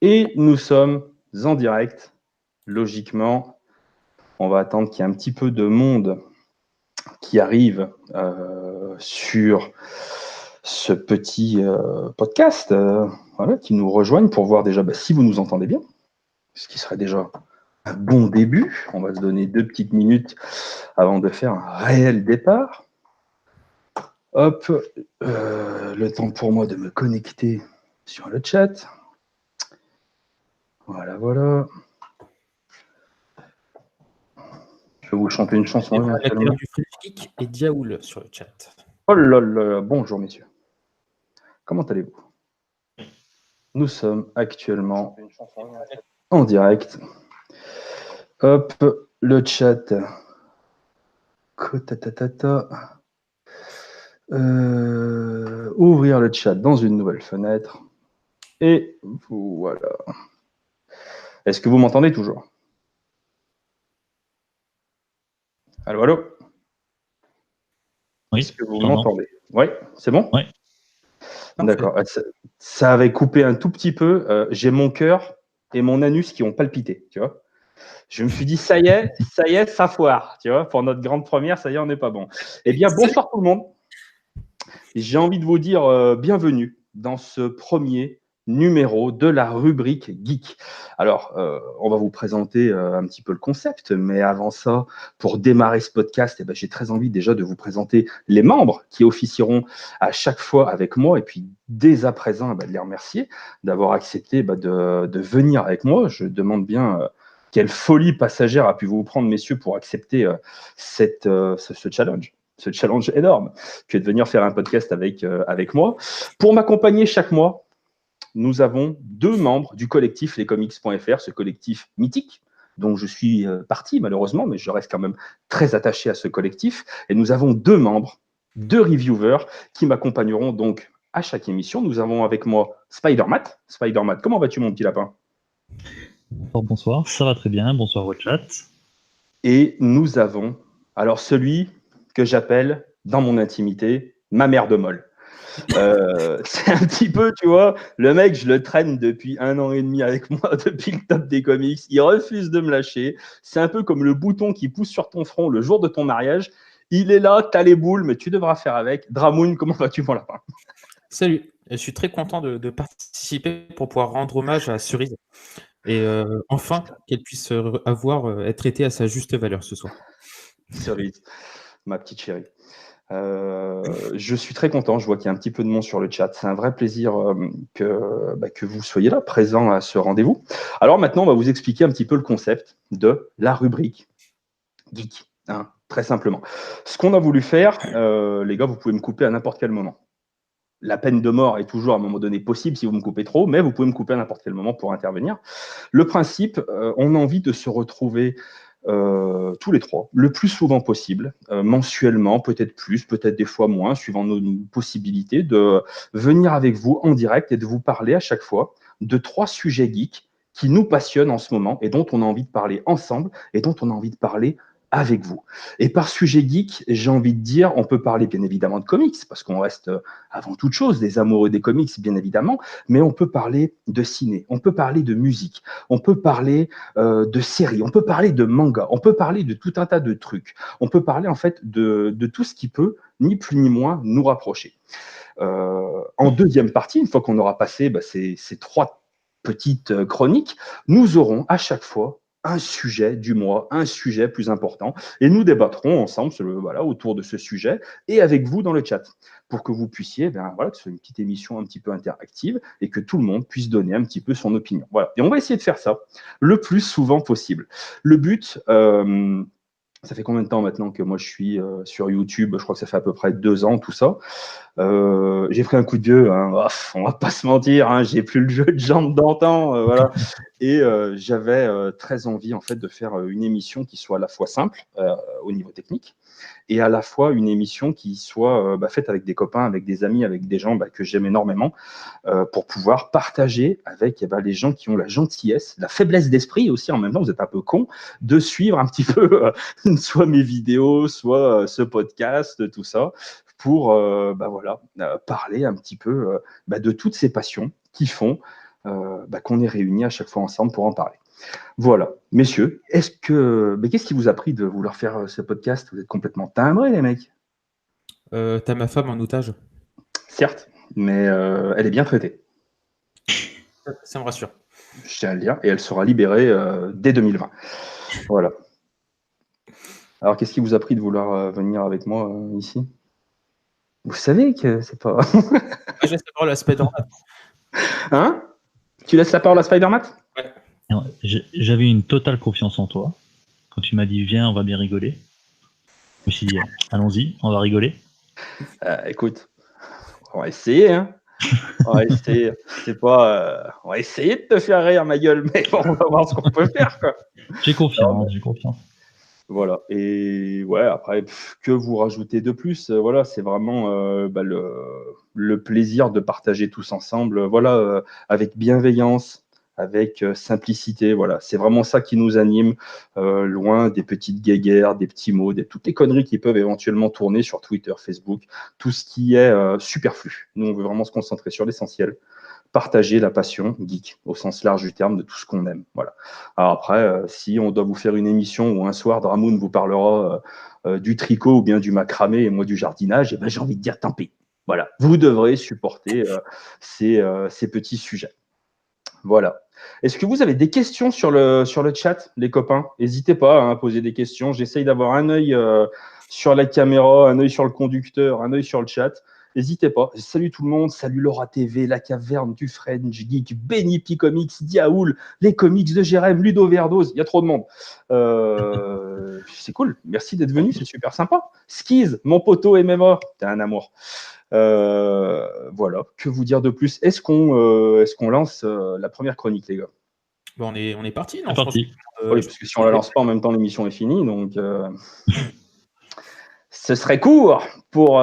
Et nous sommes en direct. Logiquement, on va attendre qu'il y ait un petit peu de monde qui arrive sur ce petit podcast, voilà, qui nous rejoignent pour voir déjà si vous nous entendez bien, ce qui serait déjà un bon début. On va se donner 2 petites minutes avant de faire un réel départ. Hop, le temps pour moi de me connecter sur le chat. Voilà, voilà. Je vais vous chanter une chanson. La guerre du Frédéric et Diaoul sur le chat. Oh là là, bonjour messieurs. Comment allez-vous? Nous sommes actuellement en direct. Hop, le chat. Ouvrir le chat dans une nouvelle fenêtre. Et voilà. Est-ce que vous m'entendez toujours? Allô, allô? Oui, est-ce que vous m'entendez? Oui, c'est bon? Oui. D'accord. Ça avait coupé un tout petit peu. J'ai mon cœur et mon anus qui ont palpité, tu vois. Je me suis dit, ça y est, ça foire, tu vois. Pour notre grande première, ça y est, on n'est pas bon. Eh bien, bonsoir tout le monde. J'ai envie de vous dire bienvenue dans ce premier numéro de la rubrique Geek. Alors, on va vous présenter un petit peu le concept, mais avant ça, pour démarrer ce podcast, j'ai très envie déjà de vous présenter les membres qui officieront à chaque fois avec moi, et puis dès à présent, de les remercier d'avoir accepté de venir avec moi. Je demande bien quelle folie passagère a pu vous prendre, messieurs, pour accepter ce challenge. Ce challenge énorme que de venir faire un podcast avec moi. Pour m'accompagner chaque mois, nous avons 2 membres du collectif lescomics.fr, ce collectif mythique dont je suis parti malheureusement, mais je reste quand même très attaché à ce collectif. Et nous avons 2 membres, 2 reviewers qui m'accompagneront donc à chaque émission. Nous avons avec moi Spider-Matt. Spider-Matt, comment vas-tu mon petit lapin? Bonsoir, ça va très bien, bonsoir au chat. Et nous avons alors celui que j'appelle dans mon intimité ma mère de molle. C'est un petit peu, tu vois, le mec, je le traîne depuis 1 an et demi avec moi, depuis le top des comics. Il refuse de me lâcher. C'est un peu comme le bouton qui pousse sur ton front le jour de ton mariage. Il est là, t'as les boules, mais tu devras faire avec. Dramoun, comment vas-tu, mon lapin? Salut, je suis très content de participer pour pouvoir rendre hommage à Cerise. Et enfin, qu'elle puisse être traitée à sa juste valeur ce soir. Cerise, ma petite chérie. Je suis très content, je vois qu'il y a un petit peu de monde sur le chat. C'est un vrai plaisir que vous soyez là, présents à ce rendez-vous. Alors maintenant, on va vous expliquer un petit peu le concept de la rubrique Geek, hein, très simplement. Ce qu'on a voulu faire, les gars, vous pouvez me couper à n'importe quel moment. La peine de mort est toujours à un moment donné possible si vous me coupez trop, mais vous pouvez me couper à n'importe quel moment pour intervenir. Le principe, on a envie de se retrouver tous les 3, le plus souvent possible, mensuellement, peut-être plus, peut-être des fois moins, suivant nos possibilités, de venir avec vous en direct et de vous parler à chaque fois de 3 sujets geeks qui nous passionnent en ce moment et dont on a envie de parler ensemble et dont on a envie de parler avec vous. Et par sujet geek, j'ai envie de dire, on peut parler bien évidemment de comics, parce qu'on reste avant toute chose des amoureux des comics, bien évidemment, mais on peut parler de ciné, on peut parler de musique, on peut parler de séries, on peut parler de manga, on peut parler de tout un tas de trucs. On peut parler en fait de tout ce qui peut, ni plus ni moins, nous rapprocher. En deuxième partie, une fois qu'on aura passé ces 3 petites chroniques, nous aurons à chaque fois un sujet du mois, un sujet plus important, et nous débattrons ensemble autour de ce sujet et avec vous dans le chat, pour que vous puissiez, que ce soit une petite émission un petit peu interactive et que tout le monde puisse donner un petit peu son opinion. Voilà. Et on va essayer de faire ça le plus souvent possible. Le but, ça fait combien de temps maintenant que moi je suis sur YouTube? Je crois que ça fait à peu près 2 ans, tout ça. J'ai pris un coup de vieux, hein. On va pas se mentir, hein, j'ai plus le jeu de jambes d'antan, voilà. Et j'avais très envie en fait de faire une émission qui soit à la fois simple au niveau technique et à la fois une émission qui soit faite avec des copains, avec des amis, avec des gens que j'aime énormément, pour pouvoir partager avec les gens qui ont la gentillesse, la faiblesse d'esprit aussi, en même temps, vous êtes un peu con, de suivre un petit peu soit mes vidéos, soit ce podcast, tout ça, pour parler un petit peu de toutes ces passions qui font qu'on est réunis à chaque fois ensemble pour en parler. Voilà, messieurs, qu'est-ce qui vous a pris de vouloir faire ce podcast? Vous êtes complètement timbrés, les mecs. T'as ma femme en otage. Certes, mais elle est bien traitée, Ça me rassure. je tiens à le dire, et elle sera libérée dès 2020. Voilà. Alors, qu'est-ce qui vous a pris de vouloir venir avec moi ici? Vous savez que c'est pas... Je laisse la parole à Spider-Man. Hein? Tu laisses la parole à Spider-Man? Ouais. Alors, j'avais une totale confiance en toi. Quand tu m'as dit viens, on va bien rigoler. Je me suis dit allons-y, on va rigoler. Écoute, on va essayer, hein. On va essayer. C'est pas... on va essayer de te faire rire, ma gueule, mais bon, on va voir ce qu'on peut faire, quoi. J'ai confiance, j'ai confiance. Voilà. Et ouais, après, que vous rajoutez de plus? Voilà, c'est vraiment le plaisir de partager tous ensemble, voilà, avec bienveillance, avec simplicité. Voilà, c'est vraiment ça qui nous anime, loin des petites guéguerres, des petits mots, toutes les conneries qui peuvent éventuellement tourner sur Twitter, Facebook, tout ce qui est superflu. Nous, on veut vraiment se concentrer sur l'essentiel. Partager la passion geek au sens large du terme de tout ce qu'on aime. Voilà. Alors après, si on doit vous faire une émission où un soir Dramoun vous parlera du tricot ou bien du macramé et moi du jardinage, j'ai envie de dire tant pis. Voilà, vous devrez supporter ces petits sujets. Voilà. Est-ce que vous avez des questions sur le chat, les copains? N'hésitez pas à poser des questions. J'essaye d'avoir un œil sur la caméra, un œil sur le conducteur, un œil sur le chat. N'hésitez pas. Salut tout le monde. Salut Laura TV, La Caverne, du French Geek, Benny P Comics, Diaoul, les comics de Jérém, Ludo Verdoz. Il y a trop de monde. C'est cool. Merci d'être venu. C'est super sympa. Skiz, mon poteau MMA. T'es un amour. Voilà, que vous dire de plus? Est-ce qu'on lance la première chronique, les gars? Bon, on est parti, non? C'est parti. Oui, parce que si on la lance pas en même temps, l'émission est finie, donc ce serait court pour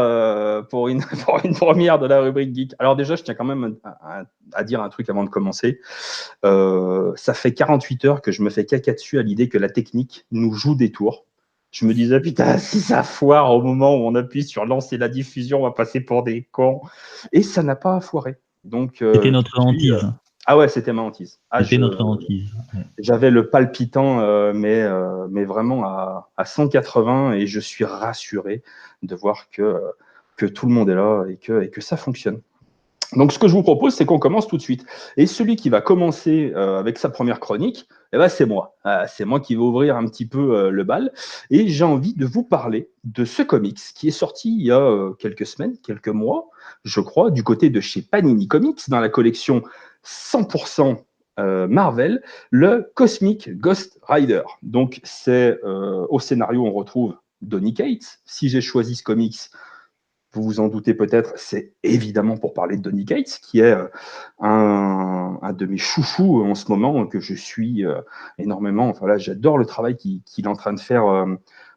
une première de la rubrique geek. Alors déjà, je tiens quand même à dire un truc avant de commencer. Ça fait 48 heures que je me fais caca dessus à l'idée que la technique nous joue des tours. Je me disais, putain, si ça foire au moment où on appuie sur lancer la diffusion, on va passer pour des cons. Et ça n'a pas foiré. Donc, C'était notre hantise. Ah ouais, c'était ma hantise. C'était notre hantise. Ouais. J'avais le palpitant, mais vraiment à 180, et je suis rassuré de voir que tout le monde est là et que ça fonctionne. Donc, ce que je vous propose, c'est qu'on commence tout de suite. Et celui qui va commencer avec sa première chronique, c'est moi. C'est moi qui vais ouvrir un petit peu le bal. Et j'ai envie de vous parler de ce comics qui est sorti il y a quelques semaines, quelques mois, je crois, du côté de chez Panini Comics, dans la collection 100% Marvel, le Cosmic Ghost Rider. Donc, c'est au scénario, on retrouve Donny Cates. Si j'ai choisi ce comics, vous vous en doutez peut-être, c'est évidemment pour parler de Donny Cates, qui est un de mes chouchous en ce moment, que je suis énormément. Enfin là, j'adore le travail qu'il est en train de faire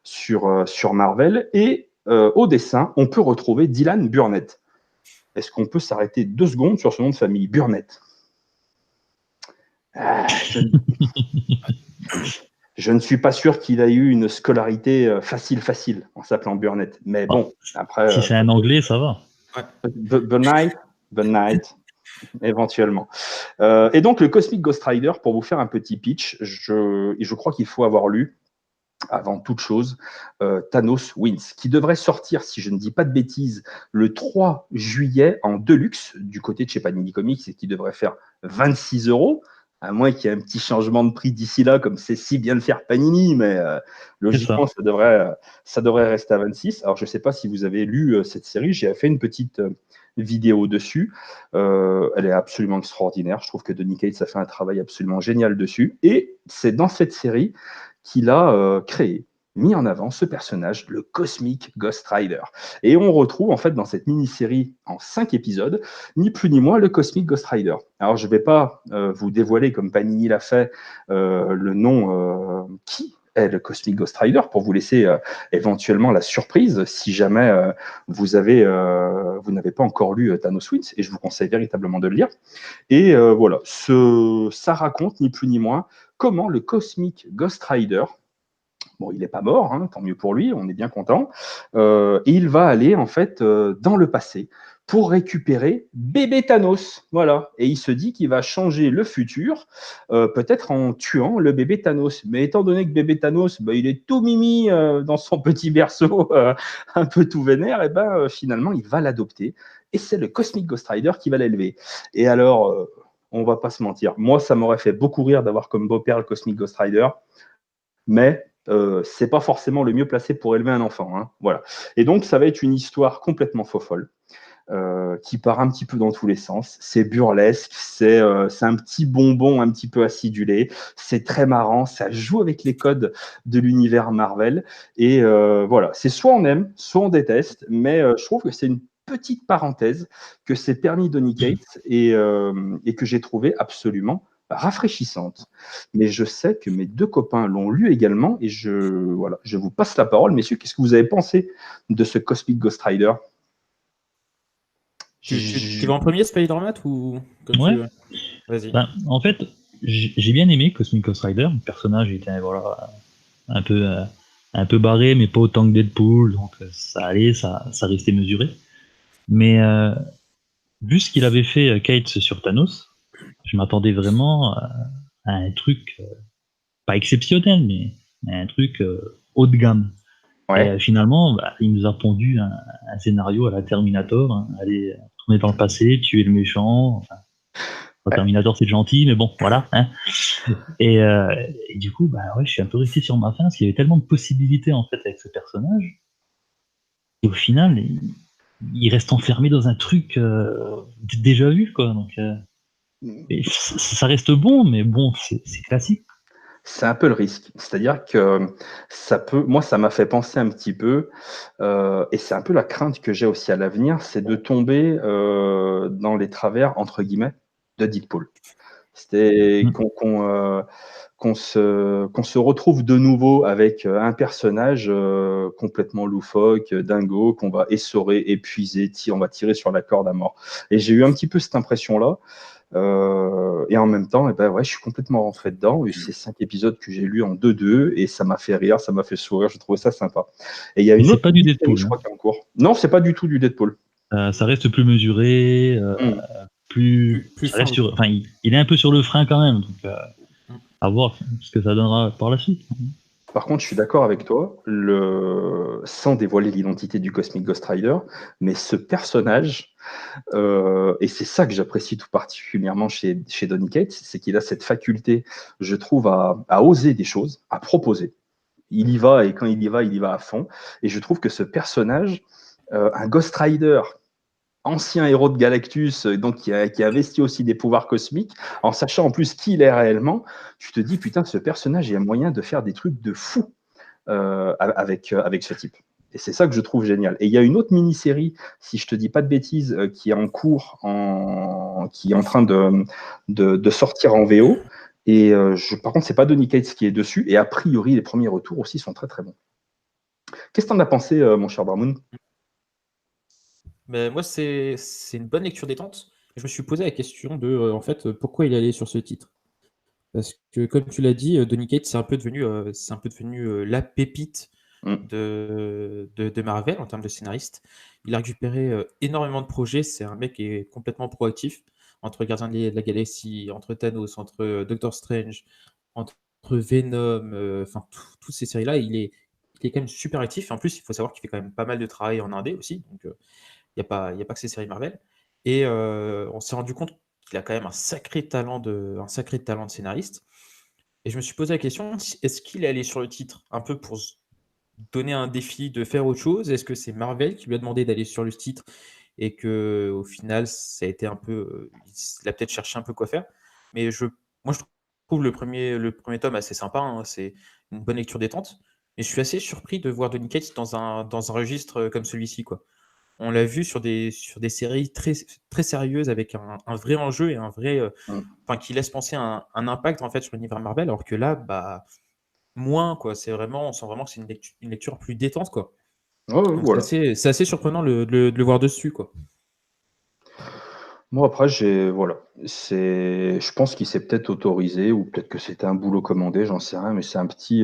sur Marvel. Et au dessin, on peut retrouver Dylan Burnett. Est-ce qu'on peut s'arrêter 2 secondes sur son nom de famille, Burnett? Je ne suis pas sûr qu'il ait eu une scolarité facile en s'appelant Burnett. Mais bon, après... Si c'est un anglais, ça va. Burnett, éventuellement. Et donc, le Cosmic Ghost Rider, pour vous faire un petit pitch, je crois qu'il faut avoir lu, avant toute chose, Thanos Wins, qui devrait sortir, si je ne dis pas de bêtises, le 3 juillet en deluxe, du côté de chez Panini Comics, et qui devrait faire 26 €. À moins qu'il y ait un petit changement de prix d'ici là, comme c'est si bien le faire Panini, mais logiquement, ça devrait rester à 26. Alors, je ne sais pas si vous avez lu cette série, j'ai fait une petite vidéo dessus. Elle est absolument extraordinaire. Je trouve que Donny Cates a fait un travail absolument génial dessus. Et c'est dans cette série qu'il a créé, mis en avant ce personnage, le Cosmic Ghost Rider. Et on retrouve en fait dans cette mini-série en 5 épisodes, ni plus ni moins, le Cosmic Ghost Rider. Alors je ne vais pas vous dévoiler, comme Panini l'a fait, le nom qui est le Cosmic Ghost Rider, pour vous laisser éventuellement la surprise si jamais vous n'avez pas encore lu Thanos Wins, et je vous conseille véritablement de le lire. Et voilà, ça raconte ni plus ni moins comment le Cosmic Ghost Rider, bon, il n'est pas mort, tant mieux pour lui, on est bien content, et il va aller en fait dans le passé pour récupérer bébé Thanos. Voilà. Et il se dit qu'il va changer le futur, peut-être en tuant le bébé Thanos. Mais étant donné que bébé Thanos, il est tout mimi dans son petit berceau, un peu tout vénère, et finalement, il va l'adopter. Et c'est le Cosmic Ghost Rider qui va l'élever. Et alors, on va pas se mentir, moi, ça m'aurait fait beaucoup rire d'avoir comme beau-père le Cosmic Ghost Rider, mais c'est pas forcément le mieux placé pour élever un enfant. Hein. Voilà. Et donc, ça va être une histoire complètement faux-folle. Qui part un petit peu dans tous les sens. C'est burlesque, c'est un petit bonbon un petit peu acidulé, c'est très marrant, ça joue avec les codes de l'univers Marvel. Et voilà, c'est soit on aime, soit on déteste, mais je trouve que c'est une petite parenthèse que s'est permis Donny Cates et que j'ai trouvé absolument rafraîchissante. Mais je sais que mes deux copains l'ont lu également et je vous passe la parole. Messieurs, qu'est-ce que vous avez pensé de ce Cosmic Ghost Rider? Tu vas en premier, Spider-Man, ou comme Ouais. tu veux? Vas-y. En fait, j'ai bien aimé Cosmic Ghost Rider. Le personnage était un peu barré, mais pas autant que Deadpool, donc ça allait, ça restait mesuré. Mais vu ce qu'il avait fait Cates sur Thanos, je m'attendais vraiment à un truc pas exceptionnel, mais un truc haut de gamme. Ouais. Et finalement, il nous a pondu un scénario à la Terminator, hein, aller tourner dans le passé, tuer le méchant. Enfin, Terminator c'est gentil, mais bon, voilà. Hein. Et du coup, je suis un peu resté sur ma faim parce qu'il y avait tellement de possibilités en fait avec ce personnage. Et au final, il reste enfermé dans un truc déjà vu, quoi. Donc, ça reste bon, mais bon, c'est classique. C'est un peu le risque. C'est-à-dire que moi, ça m'a fait penser un petit peu, et c'est un peu la crainte que j'ai aussi à l'avenir, c'est de tomber dans les travers, entre guillemets, de Deadpool. C'était qu'on se retrouve de nouveau avec un personnage complètement loufoque, dingo, qu'on va essorer, épuiser, on va tirer sur la corde à mort. Et j'ai eu un petit peu cette impression-là. Et en même temps, je suis complètement rentré dedans. Et c'est 5 épisodes que j'ai lus en 2-2 et ça m'a fait rire, ça m'a fait sourire. J'ai trouvé ça sympa. Et il y a une autre pas du série, Deadpool, je crois, qui est en cours. Non, c'est pas du tout du Deadpool. Ça reste plus mesuré, plus ça reste sur. Enfin, il est un peu sur le frein quand même. Donc, à voir ce que ça donnera par la suite. Par contre, je suis d'accord avec toi, sans dévoiler l'identité du Cosmic Ghost Rider, mais ce personnage, et c'est ça que j'apprécie tout particulièrement chez Donny Cates, c'est qu'il a cette faculté, je trouve, à oser des choses, à proposer. Il y va, et quand il y va à fond. Et je trouve que ce personnage, un Ghost Rider, ancien héros de Galactus, donc qui a investi aussi des pouvoirs cosmiques, en sachant en plus qui il est réellement, tu te dis, putain, ce personnage, il y a moyen de faire des trucs de fou avec ce type. Et c'est ça que je trouve génial. Et il y a une autre mini-série, si je te dis pas de bêtises, qui est en cours, qui est en train de sortir en VO. Et par contre, c'est pas Donny Cates qui est dessus. Et a priori, les premiers retours aussi sont très très bons. Qu'est-ce que tu en as pensé, mon cher Bramoun? Moi, c'est une bonne lecture détente. Je me suis posé la question de, en fait, pourquoi il allait sur ce titre. Parce que, comme tu l'as dit, Donny Cates, c'est un peu devenu la pépite de Marvel en termes de scénariste. Il a récupéré énormément de projets. C'est un mec qui est complètement proactif entre Gardiens de la Galaxie, entre Thanos, entre Doctor Strange, entre Venom, enfin, toutes ces séries-là. Il est quand même super actif. Et en plus, il faut savoir qu'il fait quand même pas mal de travail en indé aussi. Donc, il n'y a pas que ces séries Marvel. Et on s'est rendu compte qu'il a quand même un sacré talent de scénariste. Et je me suis posé la question, est-ce qu'il est allé sur le titre un peu pour se donner un défi de faire autre chose? Est-ce que c'est Marvel qui lui a demandé d'aller sur le titre et que au final, ça a été un peu, il a peut-être cherché un peu quoi faire. Mais moi, je trouve le premier tome assez sympa. Hein, c'est une bonne lecture détente. Et je suis assez surpris de voir Donny Cates dans un registre comme celui-ci, quoi. On l'a vu sur des séries très, très sérieuses avec un vrai enjeu et un vrai, qui laisse penser un impact en fait sur l'univers Marvel, alors que là, moins quoi. On sent vraiment que c'est une lecture plus détente quoi. Oh, Donc voilà. c'est assez surprenant de le voir dessus quoi. Moi, après, je pense qu'il s'est peut-être autorisé ou peut-être que c'était un boulot commandé, j'en sais rien, mais c'est un petit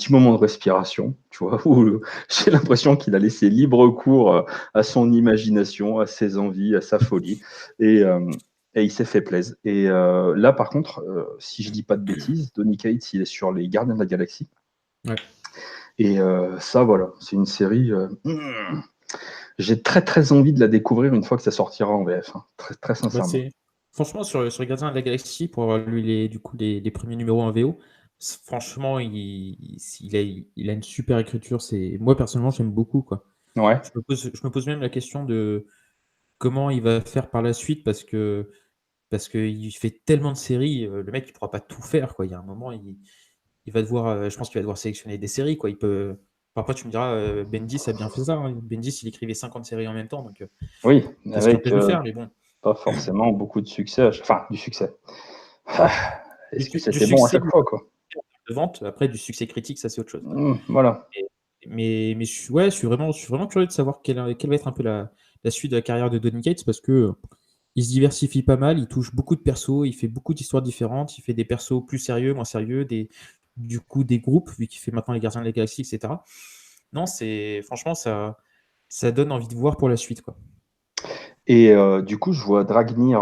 moment de respiration, tu vois, où j'ai l'impression qu'il a laissé libre cours à son imagination, à ses envies, à sa folie, et, euh, et il s'est fait plaisir. Et là, par contre, si je dis pas de bêtises, Donny Cates, il est sur les Gardiens de la Galaxie. Ouais. Et ça, voilà, c'est une série. J'ai très très envie de la découvrir une fois que ça sortira en VF, hein. Très, très Bah, sincèrement. franchement, sur les Gardiens de la Galaxie, pour avoir lu les premiers numéros en VO, franchement, il a une super écriture. Moi, personnellement, j'aime beaucoup, quoi. Ouais. Je me pose même la question de comment il va faire par la suite parce qu'il fait tellement de séries, le mec, il pourra pas tout faire, quoi. Il y a un moment, il va devoir, je pense qu'il va devoir sélectionner des séries, quoi. Après, tu me diras, Bendis a bien fait ça, hein. Bendis, il écrivait 50 séries en même temps, donc Oui, ça serait avec peut-être le faire, mais bon. pas forcément beaucoup de succès. Enfin, du succès. Ah, est-ce que Du c'était bon à succès chaque fois, quoi? de vente, après du succès critique, ça c'est autre chose. Voilà. Mais je suis vraiment curieux de savoir quelle va être un peu la suite de la carrière de Donny Cates parce que il se diversifie pas mal, il touche beaucoup de persos, il fait beaucoup d'histoires différentes, il fait des persos plus sérieux, moins sérieux, du coup des groupes, vu qu'il fait maintenant les Gardiens de la Galaxie, etc. Non, franchement, ça donne envie de voir pour la suite, quoi. Et du coup, je vois Dragnir,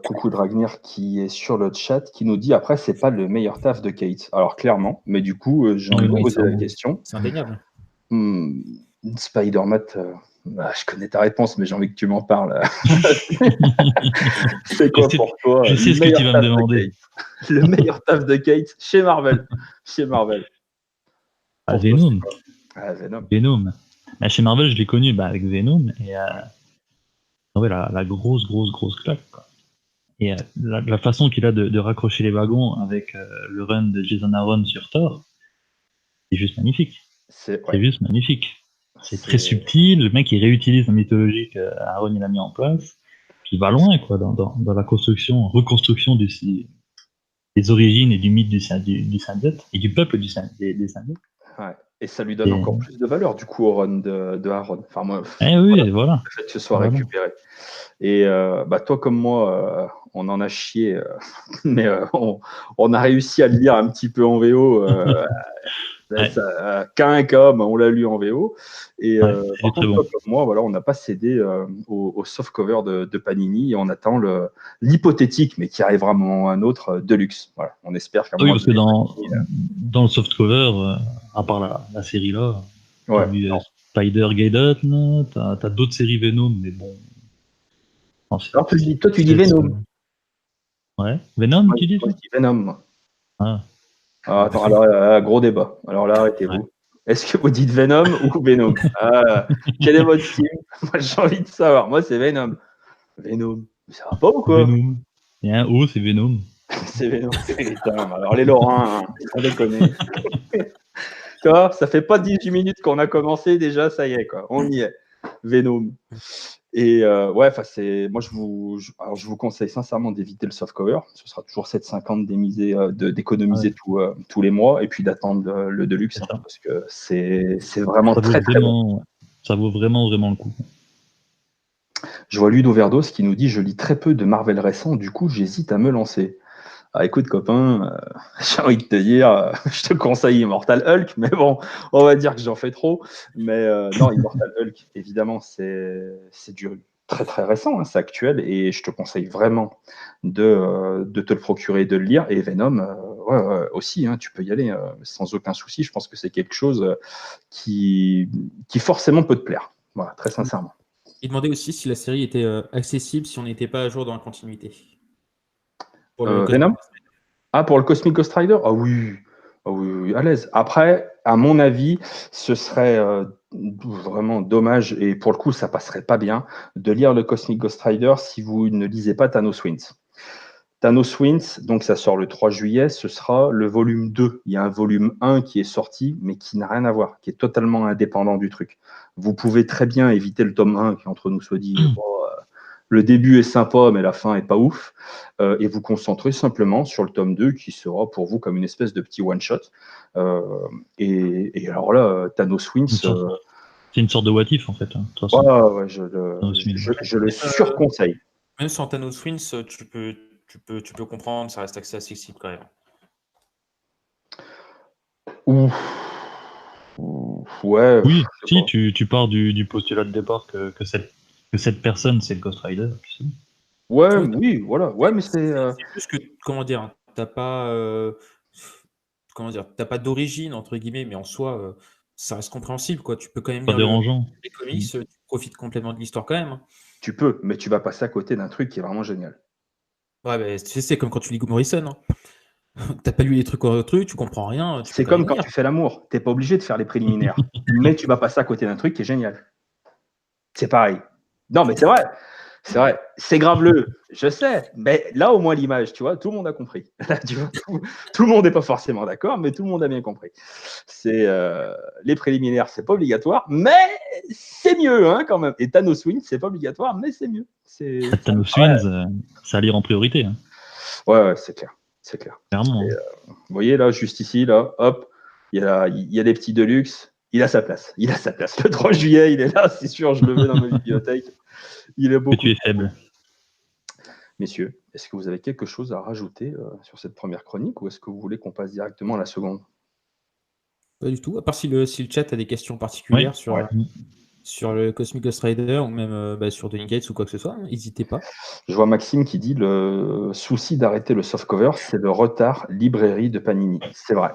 coucou Dragnir, qui est sur le chat, qui nous dit après, c'est pas le meilleur taf de Kate. Alors clairement, mais du coup, j'ai envie de Oui, poser la question. C'est indéniable. Spider-Man, je connais ta réponse, mais j'ai envie que tu m'en parles. C'est quoi pour toi Je sais le ce que meilleur tu vas me taf de demander. Kate? Le meilleur taf de Kate chez Marvel. Chez Marvel. Ah, Pour toi, c'est Venom. quoi? Ah, Venom. Venom. Bah, chez Marvel, je l'ai connu avec Venom et ouais, la grosse claque, quoi. Et la façon qu'il a de raccrocher les wagons avec le run de Jason Aaron sur Thor, c'est juste magnifique. C'est C'est ouais. juste magnifique. C'est très C'est subtil. Le mec, il réutilise la mythologie qu'Aaron il a mis en place. Puis il va loin, quoi, dans la reconstruction des origines et du mythe du symbiote et du peuple des symbiotes. ouais. Et ça lui donne encore plus de valeur du coup au run de Aaron. Enfin moi, Eh voilà, oui, voilà. le fait que ce soit Voilà. récupéré. Et bah, toi comme moi, on en a chié, mais on a réussi à le lire un petit peu en VO. Ouais. Qu'un com, on l'a lu en VO. Et Ouais, c'est par très contre, bon. toi comme moi, voilà, on n'a pas cédé au softcover de Panini et on attend l'hypothétique, mais qui arrivera à un moment ou à un autre, Deluxe. Voilà, on espère qu'à un Ah oui, moment parce que donné, dans le softcover, à part la série là, t'as ouais, du non. Spider-Geddon, t'as d'autres séries Venom, mais bon. Non, Alors toi, tu dis c'est- Venom. Ouais. Venom, Moi, tu dis moi, toi? je dis Venom, moi. Ah, Ah, attends, d'accord. alors gros débat. Alors là, Ouais. arrêtez-vous. Est-ce que vous dites Venom ou Venom? Quel est votre team? Moi, j'ai envie de savoir. Moi, c'est Venom. Venom. Mais ça va pas ou quoi? Venom. Il y a un O, c'est Venom. C'est Venom. Putain, alors les Lorrains, hein, sans déconner. Tu vois, ça fait pas 18 minutes qu'on a commencé déjà, ça y est, quoi. On y est. Venom. Et ouais, moi je vous conseille sincèrement d'éviter le softcover. Ce sera toujours 7,50 Ah ouais, d'économiser tous les mois et puis d'attendre le Deluxe, c'est hein, ça. parce que c'est vraiment Ça vaut très très bon. vraiment, ça vaut vraiment le coup. Je vois Ludo Verdos qui nous dit: je lis très peu de Marvel récent, du coup j'hésite à me lancer. Ah, écoute, copain, j'ai envie de te dire, je te conseille Immortal Hulk, mais bon, on va dire que j'en fais trop. Mais non, Immortal Hulk, évidemment, c'est du très très récent, hein, c'est actuel, et je te conseille vraiment de te le procurer et de le lire. Et Venom, ouais, aussi, hein, tu peux y aller sans aucun souci. Je pense que c'est quelque chose qui forcément peut te plaire. Voilà, très sincèrement. Il demandait aussi si la série était accessible si on n'était pas à jour dans la continuité. Pour le Cosmic Venom? Ghost Rider. Ah, pour le Cosmic Ghost Rider? Ah oui. Ah oui, oui, à l'aise. Après, à mon avis, ce serait vraiment dommage, et pour le coup, ça passerait pas bien, de lire le Cosmic Ghost Rider si vous ne lisez pas Thanos Wins. Thanos Wins, donc ça sort le 3 juillet, ce sera le volume 2. Il y a un volume 1 qui est sorti, mais qui n'a rien à voir, qui est totalement indépendant du truc. Vous pouvez très bien éviter le tome 1, qui entre nous soit dit, bon, le début est sympa, mais la fin est pas ouf, et vous concentrer simplement sur le tome 2, qui sera pour vous comme une espèce de petit one-shot. Et alors là, Thanos Wins, C'est une sorte de what if en fait, hein, de toute façon. ouais, Thanos Wins. je le surconseille. Même sans Thanos Wins, tu peux comprendre, ça reste assez accessible quand même. Ouf. Ouais. Oui, je sais si pas. tu pars du postulat de départ que cette personne, c'est le Ghost Rider. puis c'est bon. Ouais, Ouais, oui, voilà. Ouais, mais c'est. c'est juste que, comment dire, t'as pas, comment dire, t'as pas d'origine, entre guillemets, mais en soi, ça reste compréhensible, quoi. Tu peux quand même Pas lire dérangeant. les comics, tu profites complètement de l'histoire quand même, hein. Tu peux, mais tu vas passer à côté d'un truc qui est vraiment génial. Ouais, bah, tu sais, c'est comme quand tu lis Morrison, hein. T'as pas lu les trucs, tu comprends rien, tu peux C'est quand comme même quand lire. tu fais l'amour. T'es pas obligé de faire les préliminaires, mais tu vas passer à côté d'un truc qui est génial. C'est pareil. Non, mais c'est vrai. C'est vrai. C'est graveleux. Je sais. Mais là, au moins, l'image, tu vois, tout le monde a compris. Là, tu vois, tout le monde n'est pas forcément d'accord, mais tout le monde a bien compris. C'est les préliminaires, c'est pas obligatoire, mais c'est mieux, hein, quand même. Et Thanos Win, c'est pas obligatoire, mais c'est mieux. Thanos Wins, c'est à lire en priorité, hein, Ouais, c'est clair. C'est clair. clairement. Et, vous voyez, là, juste ici, là, hop, il y a des petits Deluxe. Il a sa place. Il a sa place. Le 3 juillet, il est là, c'est sûr, je le veux dans ma bibliothèque. Il est Que beaucoup tu es trop beau. faible. Messieurs, est-ce que vous avez quelque chose à rajouter sur cette première chronique ou est-ce que vous voulez qu'on passe directement à la seconde? Pas du tout, à part si le chat a des questions Oui. particulières sur, Ouais. sur le Cosmic Ghost Rider ou même sur Donny Cates ou quoi que ce soit, n'hésitez pas. Je vois Maxime qui dit le souci d'arrêter le softcover, c'est le retard librairie de Panini. C'est vrai.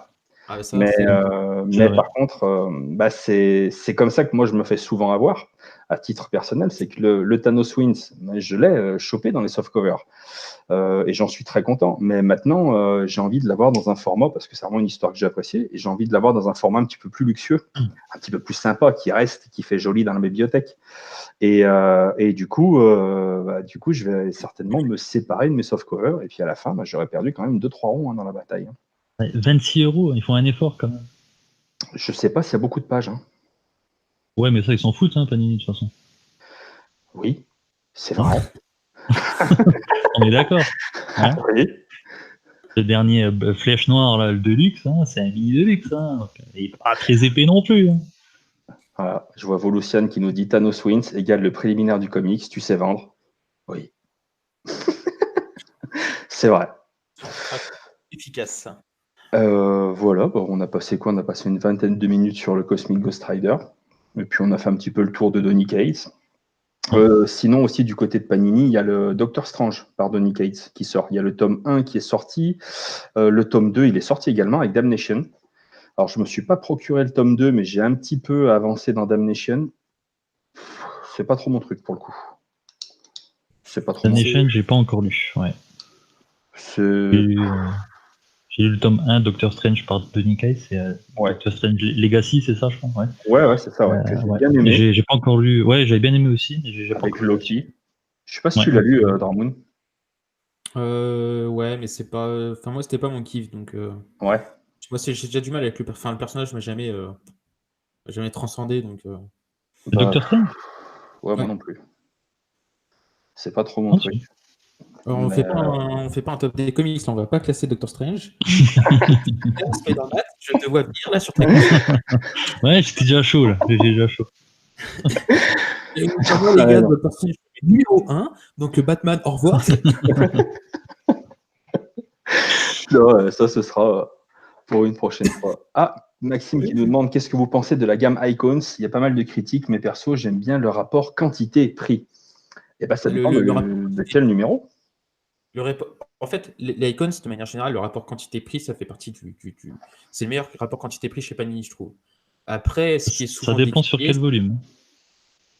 Ah, ça, Mais, c'est... C'est vrai. par contre, c'est comme ça que moi je me fais souvent avoir, à titre personnel, c'est que le Thanos Wins, je l'ai chopé dans les softcovers. Et j'en suis très content. Mais maintenant, j'ai envie de l'avoir dans un format, parce que c'est vraiment une histoire que j'ai appréciée, et j'ai envie de l'avoir dans un format un petit peu plus luxueux, un petit peu plus sympa, qui reste, qui fait joli dans la bibliothèque. Et du coup, je vais certainement me séparer de mes softcovers, et puis à la fin, j'aurais perdu quand même 2-3 ronds dans la bataille. Hein. Ouais, 26 €, ils font un effort quand même. Je sais pas s'il y a beaucoup de pages. Hein. Ouais, mais ça, ils s'en foutent, hein, Panini, de toute façon. Oui, c'est Hein vrai. On est d'accord. Hein Oui. Le dernier Flèche Noire, là, le Deluxe, hein, c'est un mini Deluxe. Hein, donc, il est pas très épais non plus. Hein. Voilà. Je vois Volusian qui nous dit Thanos Wins égale le préliminaire du comics, tu sais vendre. Oui. C'est vrai. Efficace. Voilà, on a passé quoi? On a passé une vingtaine de minutes sur le Cosmic Ghost Rider. Et puis on a fait un petit peu le tour de Donny Cates. Sinon aussi du côté de Panini, il y a le Doctor Strange par Donny Cates qui sort. Il y a le tome 1 qui est sorti. Le tome 2, il est sorti également avec Damnation. Alors je me suis pas procuré le tome 2, mais j'ai un petit peu avancé dans Damnation. C'est pas trop mon truc pour le coup. C'est pas trop mon truc. Damnation, j'ai pas encore lu. Ouais. C'est... J'ai lu le tome 1, Doctor Strange par Donny Cates, c'est Ouais. Doctor Strange Legacy, c'est ça, je crois. Ouais, c'est ça, ouais. Que j'ai Ouais. bien aimé. J'ai pas encore lu. Ouais, j'avais bien aimé aussi, mais j'ai pas Avec encore lu. Loki. Je sais pas si Ouais. tu l'as lu, Dramoon. Ouais, mais c'est pas... Enfin, moi, c'était pas mon kiff, donc... Ouais. Moi, j'ai déjà du mal avec le personnage, m'a jamais transcendé, donc... Le Bah, Doctor Strange ouais, moi Ouais. non plus. C'est pas trop mon Non, truc. si. Alors, on Mais, fait pas un top des comics, là, on va pas classer Doctor Strange. Je te vois venir là sur ta console. Ouais, j'étais déjà chaud là. J'étais déjà chaud. Et pour moi, les gars, Doctor Strange numéro 1, donc le Batman, au revoir. non, ça, ce sera pour une prochaine fois. Ah, Maxime qui nous demande qu'est-ce que vous pensez de la gamme Icons. Il y a pas mal de critiques, mais perso, j'aime bien le rapport quantité-prix. Et ben, ça dépend de quel numéro. En fait, les Icons, de manière générale, le rapport quantité-prix, ça fait partie c'est le meilleur rapport quantité-prix chez Panini, je trouve. Après, ce qui est souvent Ça dépend sur décrié, quel volume.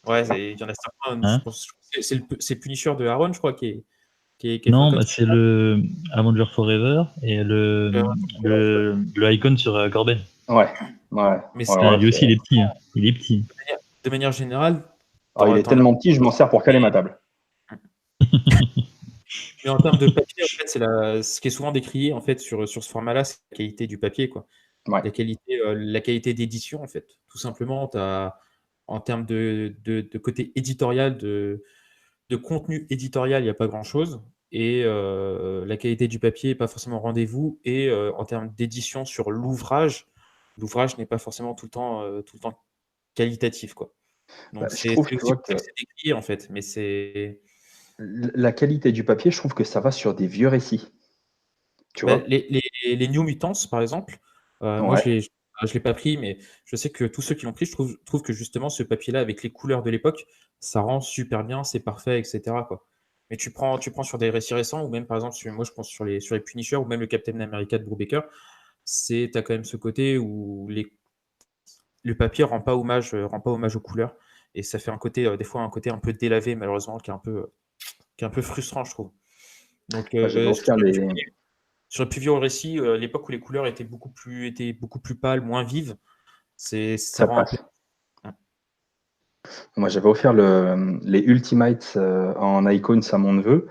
ouais, il y en a certains, Hein je pense, c'est Punisher de Aaron, je crois, qui est fait Non, comme ça. c'est le Avenger Forever et le Icon sur Corben. Ouais. Mais Lui aussi, il est petit. Hein. Il est petit. de manière générale, il est tellement petit, je m'en sers pour caler ma table. Mais en termes de papier, en fait, ce qui est souvent décrié en fait sur ce format-là, c'est la qualité du papier, quoi. Ouais. La qualité d'édition, en fait. Tout simplement, en termes de côté éditorial, de contenu éditorial, il n'y a pas grand-chose. Et la qualité du papier n'est pas forcément au rendez-vous. Et en termes d'édition sur l'ouvrage n'est pas forcément tout le temps qualitatif, quoi. Donc Je trouve, tu vois, que c'est décrié, en fait. Mais c'est... la qualité du papier, je trouve que ça va sur des vieux récits. Tu vois? Les New Mutants, par exemple, moi, Ouais. je l'ai pas pris, mais je sais que tous ceux qui l'ont pris, je trouve que justement, ce papier-là, avec les couleurs de l'époque, ça rend super bien, c'est parfait, etc., quoi. Mais tu prends sur des récits récents, ou même, par exemple, moi, je pense sur les Punisher, ou même le Captain America de Brubaker, t'as quand même ce côté où le papier rend pas hommage aux couleurs, et ça fait des fois, un côté un peu délavé, malheureusement, qui est un peu frustrant, je trouve. Donc, Moi, j'avais offert sur le plus vieux récit, l'époque où les couleurs étaient beaucoup plus pâles, moins vives, ça ça rend un peu. passe. Moi, j'avais offert les Ultimates en Icons à mon neveu,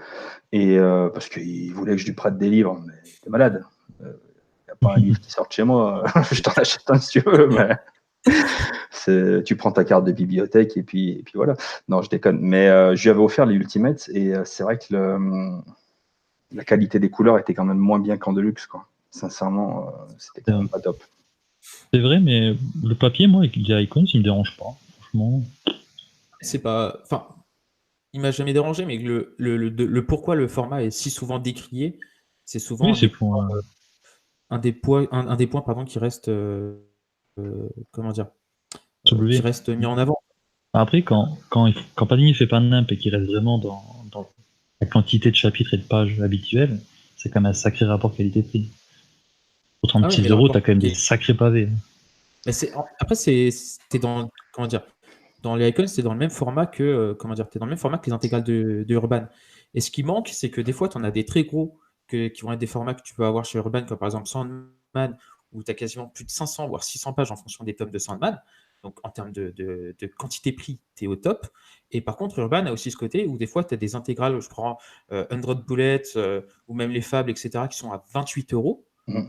et parce qu'il voulait que je lui prête des livres. Mais t'es malade. Il n'y a pas un livre qui sort de chez moi. Je t'en achète un si tu veux, mais tu prends ta carte de bibliothèque et puis voilà. Non, je déconne. Mais je lui avais offert les Ultimates, et c'est vrai que la qualité des couleurs était quand même moins bien qu'en Deluxe, quoi. Sincèrement, c'était quand même pas top. C'est vrai, mais le papier, moi, avec les Icons, il me dérange pas. Franchement. C'est pas. Enfin, il m'a jamais dérangé, mais le pourquoi le format est si souvent décrié, c'est souvent Oui, c'est pour. un des points pardon, qui reste. Comment dire qui W. reste mis en avant. Après, quand Panini fait pas de nimp et qu'il reste vraiment dans la quantité de chapitres et de pages habituelles, c'est quand même un sacré rapport qualité-prix. Pour 36 mais euros, t'as quand même des sacrés pavés. Mais après, c'était dans. Comment dire Dans les Icons, c'est dans le même format que. Comment dire T'es dans le même format que les intégrales de Urban. Et ce qui manque, c'est que des fois, tu en as des très gros qui vont être des formats que tu peux avoir chez Urban, comme par exemple Sandman, où tu as quasiment plus de 500 voire 600 pages en fonction des tomes de Sandman. Donc, en termes de quantité-prix, tu es au top. Et par contre, Urban a aussi ce côté où des fois, tu as des intégrales, je prends 100 Bullets, ou même les Fables, etc., qui sont à 28 euros.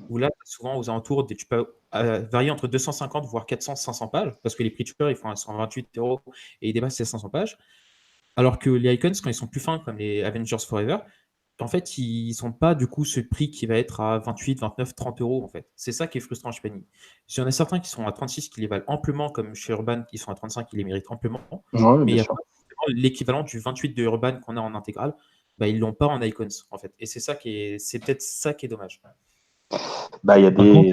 Où là, souvent aux alentours, tu peux varier entre 250 voire 400, 500 pages, parce que les Preacher, ils font 128 euros et ils dépassent ces 500 pages. Alors que les Icons, quand ils sont plus fins, comme les Avengers Forever, en fait, ils sont pas du coup ce prix qui va être à 28, 29, 30 euros. En fait. C'est ça qui est frustrant chez Panini. Il y en a certains qui sont à 36 qui les valent amplement, comme chez Urban, qui sont à 35 qui les méritent amplement. Ouais, mais il y a sûr. l'équivalent du 28 de Urban qu'on a en intégrale, ils l'ont pas en Icons, en fait. Et c'est peut-être ça qui est dommage. Bah, il y a Par des. contre,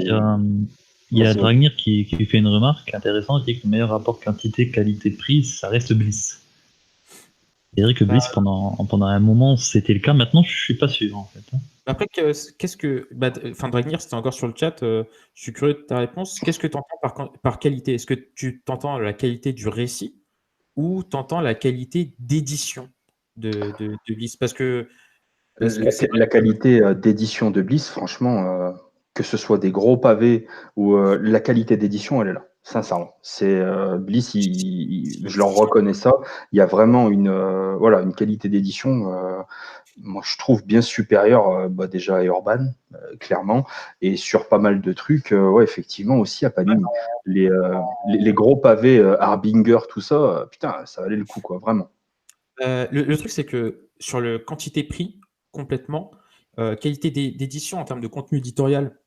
il y a Dragnir qui fait une remarque intéressante, qui dit que le meilleur rapport quantité-qualité-prix, ça reste Bliss. C'est vrai que Bliss, pendant un moment, c'était le cas. Maintenant, je suis pas sûr, en fait. Après, qu'est-ce que. Dragnir, c'était encore sur le chat. Je suis curieux de ta réponse. Qu'est-ce que tu entends par qualité? Est-ce que tu t'entends la qualité du récit ou tu entends la qualité d'édition de Bliss? Parce que La qualité d'édition de Bliss, franchement, que ce soit des gros pavés ou la qualité d'édition, elle est là. Sincèrement, c'est Bliss, je leur reconnais ça. Il y a vraiment une qualité d'édition, moi je trouve bien supérieure déjà à Urban, clairement, et sur pas mal de trucs, ouais, effectivement aussi à Panini. Les gros pavés Harbinger, tout ça, putain, ça valait le coup, quoi, vraiment. Le truc, c'est que sur le quantité-prix, complètement, qualité d'édition en termes de contenu éditorial,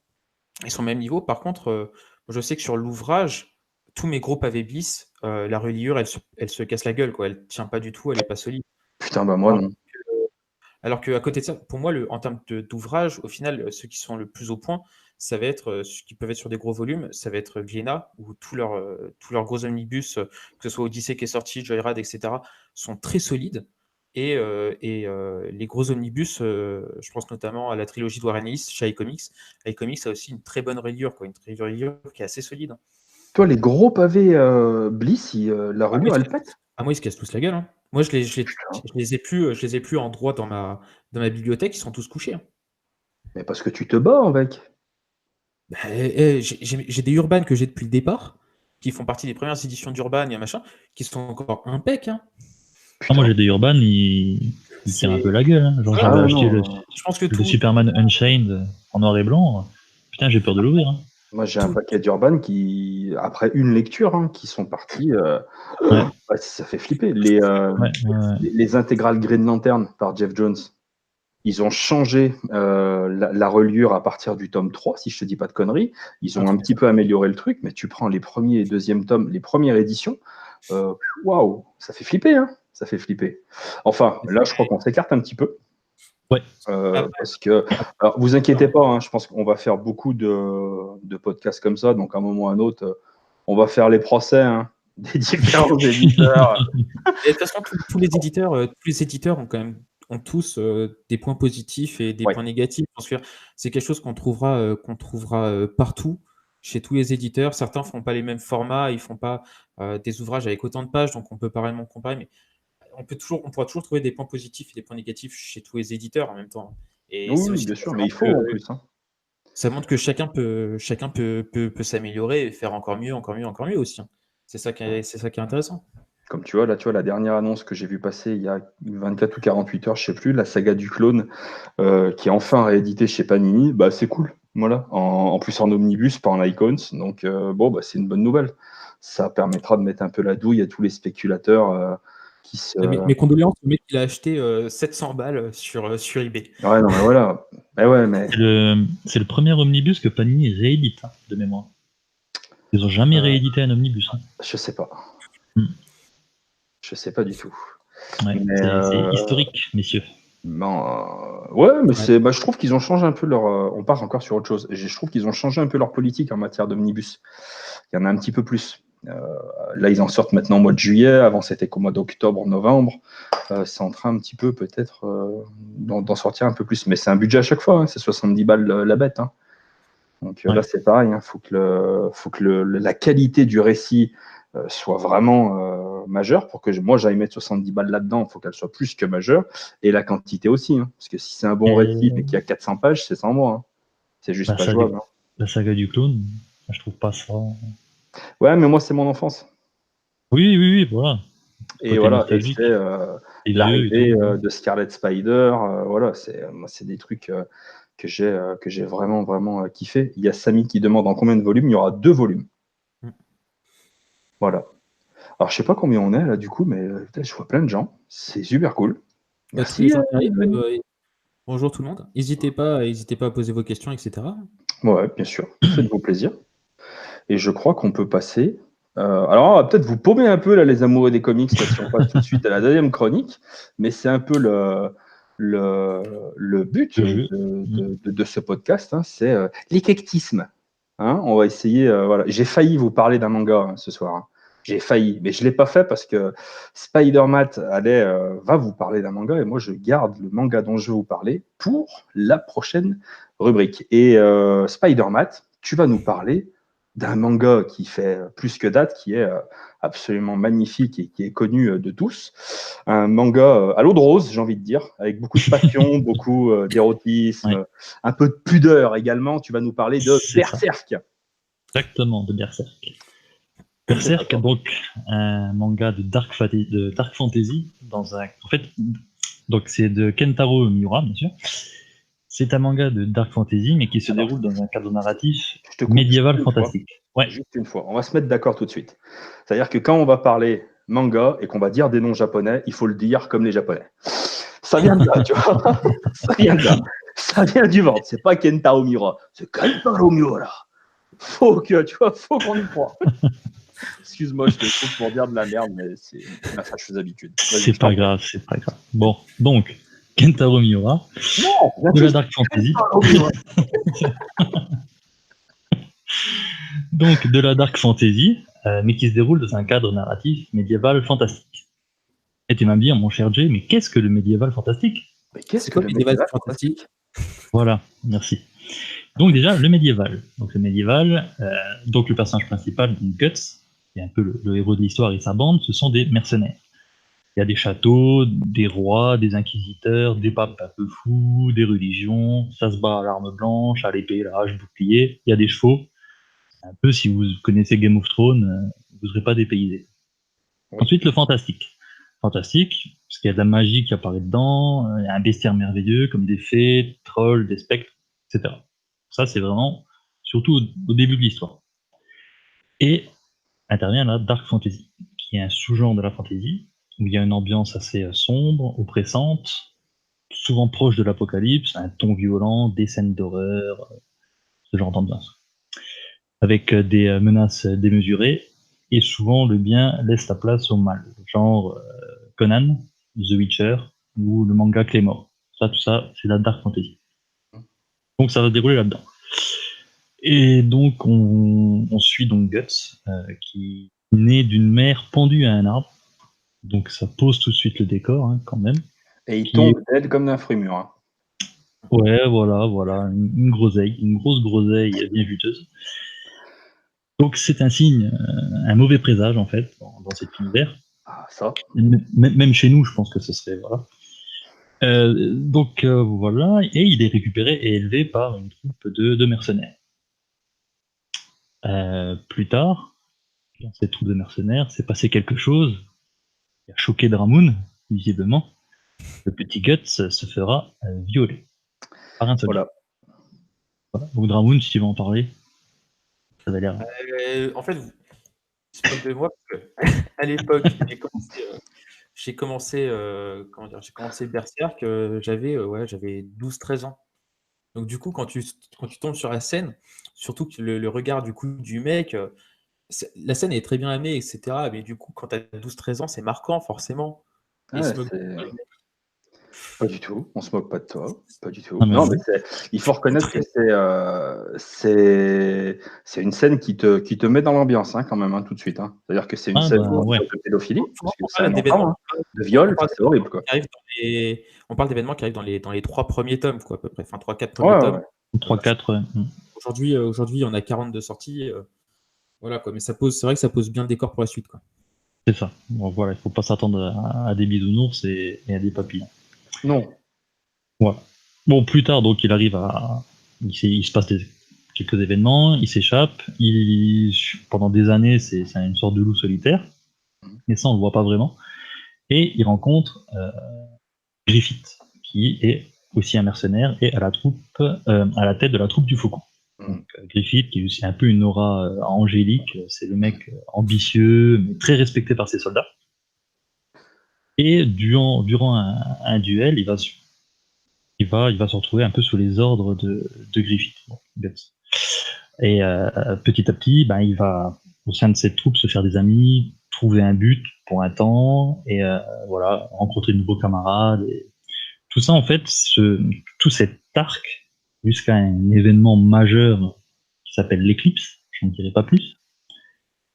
ils sont au même niveau. Par contre, je sais que sur l'ouvrage, tous mes gros pavés Bliss, la reliure, elle se casse la gueule, quoi. Elle tient pas du tout, elle est pas solide. Putain, bah moi non. Alors qu'à côté de ça, pour moi, en termes d'ouvrage, au final, ceux qui sont le plus au point, ça va être ceux qui peuvent être sur des gros volumes, ça va être Glénat, où tous leurs gros omnibus, que ce soit Odyssée qui est sorti, Joyride, etc., sont très solides. Et les gros omnibus, je pense notamment à la trilogie de Warren Ellis chez iComics. iComics a aussi une très bonne reliure, quoi, une reliure qui est assez solide. Toi, les gros pavés Bliss, la reliure, elle pète? Moi, ils se cassent tous la gueule. Hein. Moi, je les ai plus en droit dans ma bibliothèque, ils sont tous couchés. Hein. Mais parce que tu te bats avec. J'ai des Urban que j'ai depuis le départ, qui font partie des premières éditions d'Urban et machin, qui sont encore impec. Hein. Moi, j'ai des Urban, ils tirent un peu la gueule. Hein. Genre, j'avais acheté le Superman Unchained en noir et blanc. Putain, j'ai peur de l'ouvrir. Hein. Moi, j'ai un paquet d'Urban qui, après une lecture, qui sont partis. Ça fait flipper. Les intégrales Green Lantern par Jeff Jones, ils ont changé la reliure à partir du tome 3, si je te dis pas de conneries. Ils ont un petit peu amélioré le truc, mais tu prends les premiers et deuxièmes tomes, les premières éditions, waouh, ça fait flipper. Hein. Ça fait flipper. Enfin, là, je crois qu'on s'écarte un petit peu. Ouais. Parce que, alors, vous inquiétez pas, hein, je pense qu'on va faire beaucoup de podcasts comme ça, donc à un moment ou à un autre, on va faire les procès des différents éditeurs. Et de toute façon, tous les éditeurs ont tous des points positifs et des points négatifs. Parce que c'est quelque chose qu'on trouvera partout, chez tous les éditeurs. Certains font pas les mêmes formats, ils font pas des ouvrages avec autant de pages, donc on peut pas réellement comparer, mais on pourra toujours trouver des points positifs et des points négatifs chez tous les éditeurs en même temps. Et c'est Oui, aussi bien ça sûr, mais il faut en plus. Ça montre que chacun peut s'améliorer et faire encore mieux aussi. C'est ça qui est intéressant. Comme tu vois, là, la dernière annonce que j'ai vue passer il y a 24 ou 48 heures, je sais plus, la saga du clone, qui est enfin rééditée chez Panini, bah c'est cool. Voilà. En plus en omnibus, pas en icons. Donc c'est une bonne nouvelle. Ça permettra de mettre un peu la douille à tous les spéculateurs qui se. Mes condoléances au mec qui a acheté 700 balles sur eBay. Ouais, non, mais voilà. Mais... C'est le premier omnibus que Panini réédite, de mémoire. Ils n'ont jamais réédité un omnibus. Je sais pas. Hmm. Je sais pas du tout. Ouais, c'est historique, messieurs. Je trouve qu'ils ont changé un peu leur. On part encore sur autre chose. Je trouve qu'ils ont changé un peu leur politique en matière d'omnibus. Il y en a un petit peu plus. Là, ils en sortent maintenant au mois de juillet. Avant, c'était qu'au mois d'octobre, novembre. C'est en train un petit peu, peut-être, d'en sortir un peu plus. Mais c'est un budget à chaque fois. C'est 70 balles la bête. Donc là, c'est pareil. Faut que la qualité du récit soit vraiment majeure pour que moi j'aille mettre 70 balles là-dedans. Il faut qu'elle soit plus que majeure et la quantité aussi. Parce que si c'est un bon récit mais qu'il y a 400 pages, c'est sans moi. C'est juste pas jouable. La saga du clone, je trouve pas ça. Ouais, mais moi c'est mon enfance. Oui, voilà. Et voilà, et c'est l'arrivée de Scarlet Spider. Voilà, c'est des trucs que j'ai vraiment, vraiment kiffé. Il y a Samy qui demande en combien de volumes. Il y aura 2 volumes. Voilà. Alors, je sais pas combien on est là du coup, mais je vois plein de gens. C'est super cool. Merci. Bonjour tout le monde. N'hésitez pas à poser vos questions, etc. Ouais, bien sûr. Faites-vous plaisir. Et je crois qu'on peut passer. Alors, on va peut-être vous paumer un peu là, les amoureux des comics, là, si on passe tout de suite à la deuxième chronique. Mais c'est un peu le but de ce podcast, c'est l'éclectisme. On va essayer. Voilà. J'ai failli vous parler d'un manga ce soir. J'ai failli, mais je ne l'ai pas fait parce que Spider-Man va vous parler d'un manga et moi je garde le manga dont je vais vous parler pour la prochaine rubrique. Et Spider-Man, tu vas nous parler d'un manga qui fait plus que date, qui est absolument magnifique et qui est connu de tous. Un manga à l'eau de rose, j'ai envie de dire, avec beaucoup de passion, beaucoup d'érotisme, un peu de pudeur également. Tu vas nous parler de Berserk. Exactement, de Berserk. Berserk, donc un manga de dark fantasy donc c'est de Kentaro Miura, bien sûr. C'est un manga de dark fantasy, mais qui se déroule dans un cadre narratif médiéval fantastique. Juste une fois, on va se mettre d'accord tout de suite. C'est-à-dire que quand on va parler manga et qu'on va dire des noms japonais, il faut le dire comme les japonais. Ça vient de là, tu vois. Ça vient de là. Ça vient du ventre. C'est pas Kentaro Miura, c'est Kentaro Miura. Faut qu'on y croit. Excuse-moi, je te trouve pour dire de la merde, mais c'est ma fâcheuse habitude. C'est pas grave. Bon, donc, Kentaro Miura, de la Dark Fantasy. Donc, de la Dark Fantasy, mais qui se déroule dans un cadre narratif médiéval fantastique. Et tu vas me dire, mon cher Jay, mais qu'est-ce que le médiéval fantastique ? Mais qu'est-ce que le médiéval fantastique ? Voilà, merci. Donc déjà, le médiéval. Donc le médiéval, donc le personnage principal, Guts, qui est un peu le héros de l'histoire et sa bande, ce sont des mercenaires. Il y a des châteaux, des rois, des inquisiteurs, des papes un peu fous, des religions, ça se bat à l'arme blanche, à l'épée, la hache, bouclier, il y a des chevaux. Un peu, si vous connaissez Game of Thrones, vous ne serez pas dépaysé. Oui. Ensuite, le fantastique. Fantastique, parce qu'il y a de la magie qui apparaît dedans, il y a un bestiaire merveilleux, comme des fées, trolls, des spectres, etc. Ça, c'est vraiment, surtout au début de l'histoire. Et intervient la Dark Fantasy, qui est un sous-genre de la fantasy, où il y a une ambiance assez sombre, oppressante, souvent proche de l'apocalypse, un ton violent, des scènes d'horreur, ce genre d'ambiance. Avec des menaces démesurées, et souvent le bien laisse la place au mal. Genre, Conan, The Witcher ou le manga Claymore. Tout ça, c'est la Dark Fantasy. Donc ça va se dérouler là-dedans. Et donc on suit donc Guts, qui est né d'une mère pendue à un arbre. Donc ça pose tout de suite le décor, hein, quand même. Et il tombe dead comme d'un fruit mûr. Hein. Ouais, voilà, une groseille, une grosse groseille bien juteuse. Donc c'est un signe, un mauvais présage en fait dans cet univers. Ah, ça. Même chez nous, je pense que ce serait voilà. Donc voilà, et il est récupéré et élevé par une troupe de mercenaires. Plus tard, dans cette troupe de mercenaires, s'est passé quelque chose qui a choqué Dramoon, visiblement. Le petit Guts se fera violer par un soldat. Voilà. Donc Dramoon, si tu veux en parler, ça va l'air. En fait, c'est pas de moi parce que à l'époque, j'ai commencé Berserk, j'avais 12-13 ans. Donc du coup, quand tu tombes sur la scène, surtout que le regard du coup du mec, la scène est très bien amenée, etc. Mais du coup, quand tu as 12-13 ans, c'est marquant forcément. Ouais, pas du tout, on se moque pas de toi, pas du tout. Non, mais il faut reconnaître que c'est une scène qui te met dans l'ambiance, hein, quand même, hein, tout de suite. Hein. C'est-à-dire que c'est une scène de pédophilie, parce que c'est un enfant, de viol, c'est horrible, quoi. On parle d'événements qui arrivent dans les 3 premiers tomes, quoi, à peu près, enfin 3-4 premiers tomes. 3-4, ouais. Aujourd'hui, on a 42 sorties, voilà, quoi. Mais c'est vrai que ça pose bien le décor pour la suite, quoi. C'est ça. Bon, voilà, il faut pas s'attendre à des bisounours et à des papillons. Non. Voilà. Bon, plus tard, donc, il arrive il se passe quelques événements, il s'échappe, pendant des années, c'est une sorte de loup solitaire, mais ça, on le voit pas vraiment. Et il rencontre Griffith, qui est aussi un mercenaire et à la tête de la troupe du Faucon. Donc, Griffith, qui est aussi un peu une aura angélique, c'est le mec ambitieux, mais très respecté par ses soldats. Et durant un duel, il va se retrouver un peu sous les ordres de Griffith. Et petit à petit, il va, au sein de cette troupe, se faire des amis, trouver un but pour un temps, et voilà, rencontrer de nouveaux camarades. Et tout ça, en fait, tout cet arc, jusqu'à un événement majeur qui s'appelle l'éclipse, je n'en dirai pas plus,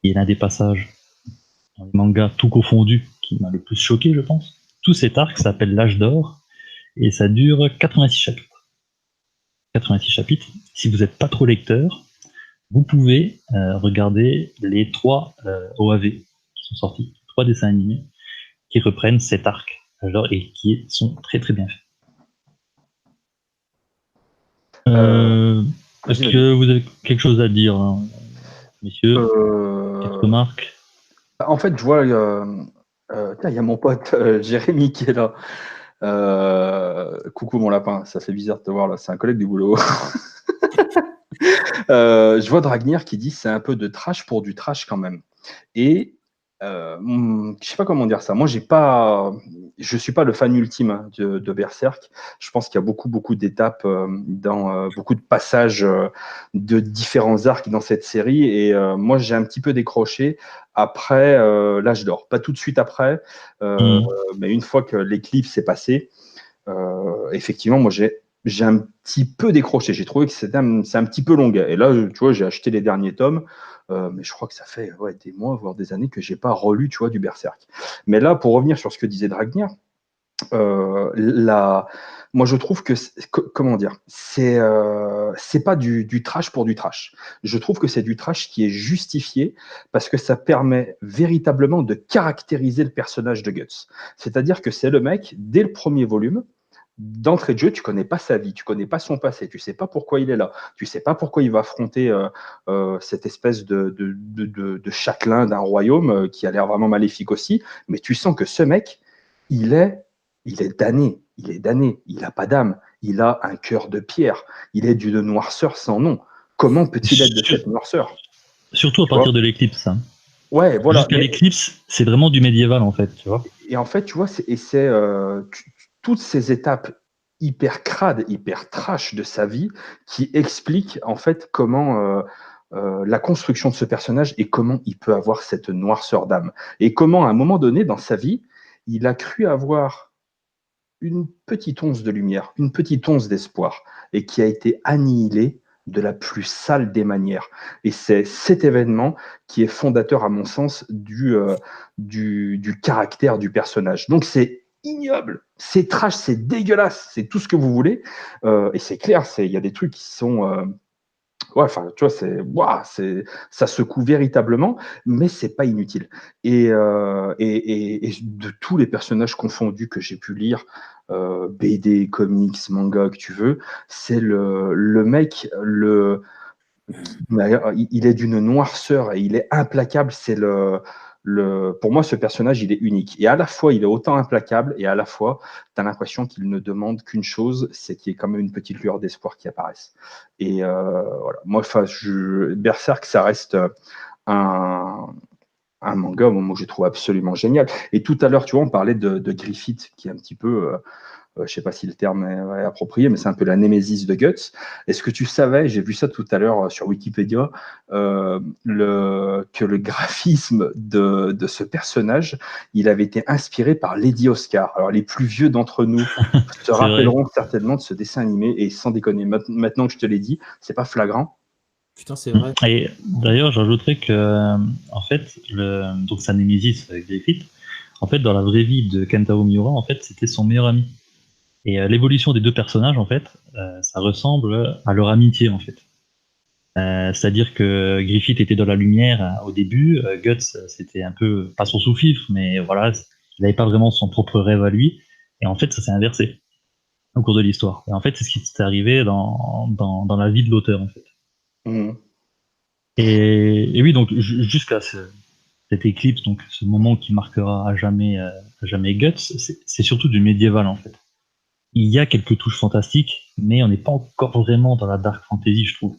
qui est l'un des passages dans les mangas tout confondus qui m'a le plus choqué, je pense. Tout cet arc s'appelle l'âge d'or, et ça dure 86 chapitres. 86 chapitres. Si vous n'êtes pas trop lecteur, vous pouvez regarder les 3 OAV qui sont sortis, 3 dessins animés qui reprennent cet arc et qui sont très très bien faits. Est-ce que vous avez quelque chose à dire, hein, messieurs? Petite remarque? En fait, je vois, il y a mon pote Jérémy qui est là. Coucou mon lapin, ça fait bizarre de te voir là, c'est un collègue du boulot. Je vois Dragnir qui dit c'est un peu de trash pour du trash quand même. Et je sais pas comment dire ça. Moi, je suis pas le fan ultime de Berserk. Je pense qu'il y a beaucoup d'étapes dans beaucoup de passages de différents arcs dans cette série. Et moi, j'ai un petit peu décroché après l'âge d'or. Pas tout de suite après, mais une fois que l'éclipse est passée, effectivement, moi, j'ai un petit peu décroché. J'ai trouvé que c'est un petit peu long. Et là, tu vois, j'ai acheté les derniers tomes. Mais je crois que ça fait des mois, voire des années que j'ai pas relu, tu vois, du Berserk. Mais là, pour revenir sur ce que disait Dragnir, moi je trouve que comment dire, c'est pas du trash pour du trash. Je trouve que c'est du trash qui est justifié parce que ça permet véritablement de caractériser le personnage de Guts. C'est-à-dire que c'est le mec, dès le premier volume, d'entrée de jeu, tu connais pas sa vie, tu connais pas son passé, tu sais pas pourquoi il est là, tu sais pas pourquoi il va affronter cette espèce de châtelain d'un royaume qui a l'air vraiment maléfique aussi, mais tu sens que ce mec, il est damné, il n'a pas d'âme, il a un cœur de pierre, il est d'une noirceur sans nom. Comment peut-il être de cette noirceur? Surtout à partir de l'éclipse. Hein. Ouais, voilà. Jusqu'à l'éclipse, c'est vraiment du médiéval en fait, tu vois. Et en fait, tu vois, c'est toutes ces étapes hyper crades, hyper trash de sa vie qui expliquent en fait comment la construction de ce personnage et comment il peut avoir cette noirceur d'âme. Et comment à un moment donné dans sa vie, il a cru avoir une petite once de lumière, une petite once d'espoir, et qui a été annihilée de la plus sale des manières. Et c'est cet événement qui est fondateur, à mon sens, du caractère du personnage. Donc c'est ignoble, c'est trash, c'est dégueulasse, c'est tout ce que vous voulez. Et c'est clair, il y a des trucs qui sont... ouais, enfin, tu vois, ça secoue véritablement, mais c'est pas inutile. Et de tous les personnages confondus que j'ai pu lire, BD, comics, manga, que tu veux, c'est le mec, il est d'une noirceur et il est implacable. Pour moi, ce personnage, il est unique. Et à la fois, il est autant implacable et à la fois, tu as l'impression qu'il ne demande qu'une chose, c'est qu'il y ait quand même une petite lueur d'espoir qui apparaisse. Et voilà. Moi, Berserk, ça reste un, un manga moi, je trouve absolument génial. Et tout à l'heure, tu vois, on parlait de Griffith, qui est un petit peu, je ne sais pas si le terme est approprié, mais c'est un peu la némésis de Guts. Est-ce que tu savais, j'ai vu ça tout à l'heure sur Wikipédia, que le graphisme de ce personnage, il avait été inspiré par Lady Oscar. Alors, les plus vieux d'entre nous se rappelleront certainement de ce dessin animé, et sans déconner, maintenant que je te l'ai dit, c'est pas flagrant. Putain, c'est vrai. Et d'ailleurs, j'ajouterais que, en fait, donc sa némésis avec Griffith, en fait, dans la vraie vie de Kentaro Miura, en fait, c'était son meilleur ami. Et l'évolution des deux personnages, en fait, ça ressemble à leur amitié, en fait. C'est-à-dire que Griffith était dans la lumière au début, Guts, c'était un peu, pas son sous-fifre, mais voilà, il n'avait pas vraiment son propre rêve à lui. Et en fait, ça s'est inversé au cours de l'histoire. Et en fait, c'est ce qui s'est arrivé dans la vie de l'auteur, en fait. Mmh. Et oui, donc jusqu'à cette éclipse, donc ce moment qui marquera à jamais Guts, c'est surtout du médiéval en fait. Il y a quelques touches fantastiques, mais on n'est pas encore vraiment dans la dark fantasy, je trouve.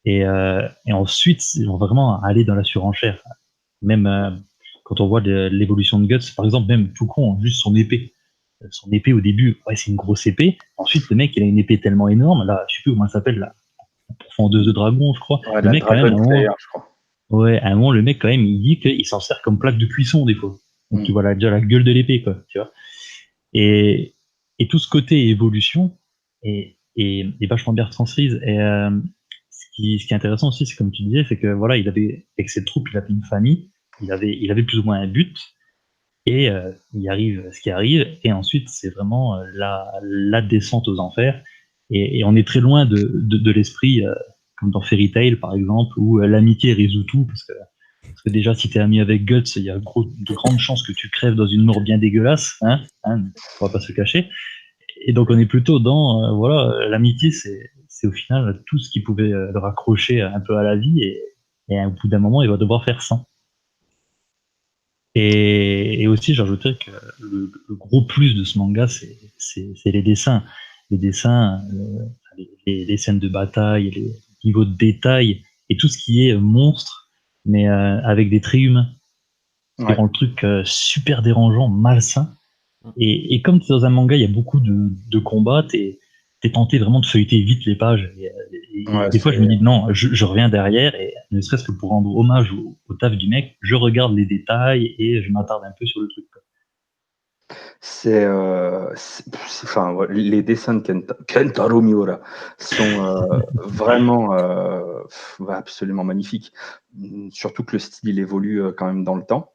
Et ensuite, on va vraiment aller dans la surenchère. Même quand on voit l'évolution de Guts, par exemple, même tout con, juste son épée. Son épée au début, ouais, c'est une grosse épée. Ensuite, le mec, il a une épée tellement énorme, là, je sais plus comment elle s'appelle, la fendeuse de dragon, je crois. Ouais, le mec, quand même, je crois. Ouais, à un moment, le mec, quand même, il dit qu'il s'en sert comme plaque de cuisson, des fois. Donc, tu vois déjà la gueule de l'épée, quoi, tu vois. Et tout ce côté évolution est vachement bien retranscrit. Et ce qui est intéressant aussi, c'est comme tu disais, c'est que voilà, avec ses troupes, il avait une famille, il avait plus ou moins un but, et il arrive ce qui arrive, et ensuite, c'est vraiment la descente aux enfers. Et on est très loin de l'esprit, comme dans Fairy Tail, par exemple, où l'amitié résout tout, parce que déjà, si t'es ami avec Guts, il y a de grandes chances que tu crèves dans une mort bien dégueulasse, hein, on va pas se cacher. Et donc, on est plutôt dans, voilà, l'amitié, c'est au final tout ce qui pouvait le raccrocher un peu à la vie, et au bout d'un moment, il va devoir faire sans. Et aussi, j'ajouterais que le gros plus de ce manga, c'est les dessins. Les dessins, les scènes de bataille, les niveaux de détail, et tout ce qui est monstre, mais avec des traits humains. Qui rend le truc super dérangeant, malsain. Et comme dans un manga, il y a beaucoup de combats, t'es tenté vraiment de feuilleter vite les pages. Des fois, je me dis non, je reviens derrière, et ne serait-ce que pour rendre hommage au taf du mec, je regarde les détails et je m'attarde un peu sur le truc. Enfin, les dessins de Kentaro Miura sont vraiment absolument magnifiques. Surtout que le style évolue quand même dans le temps.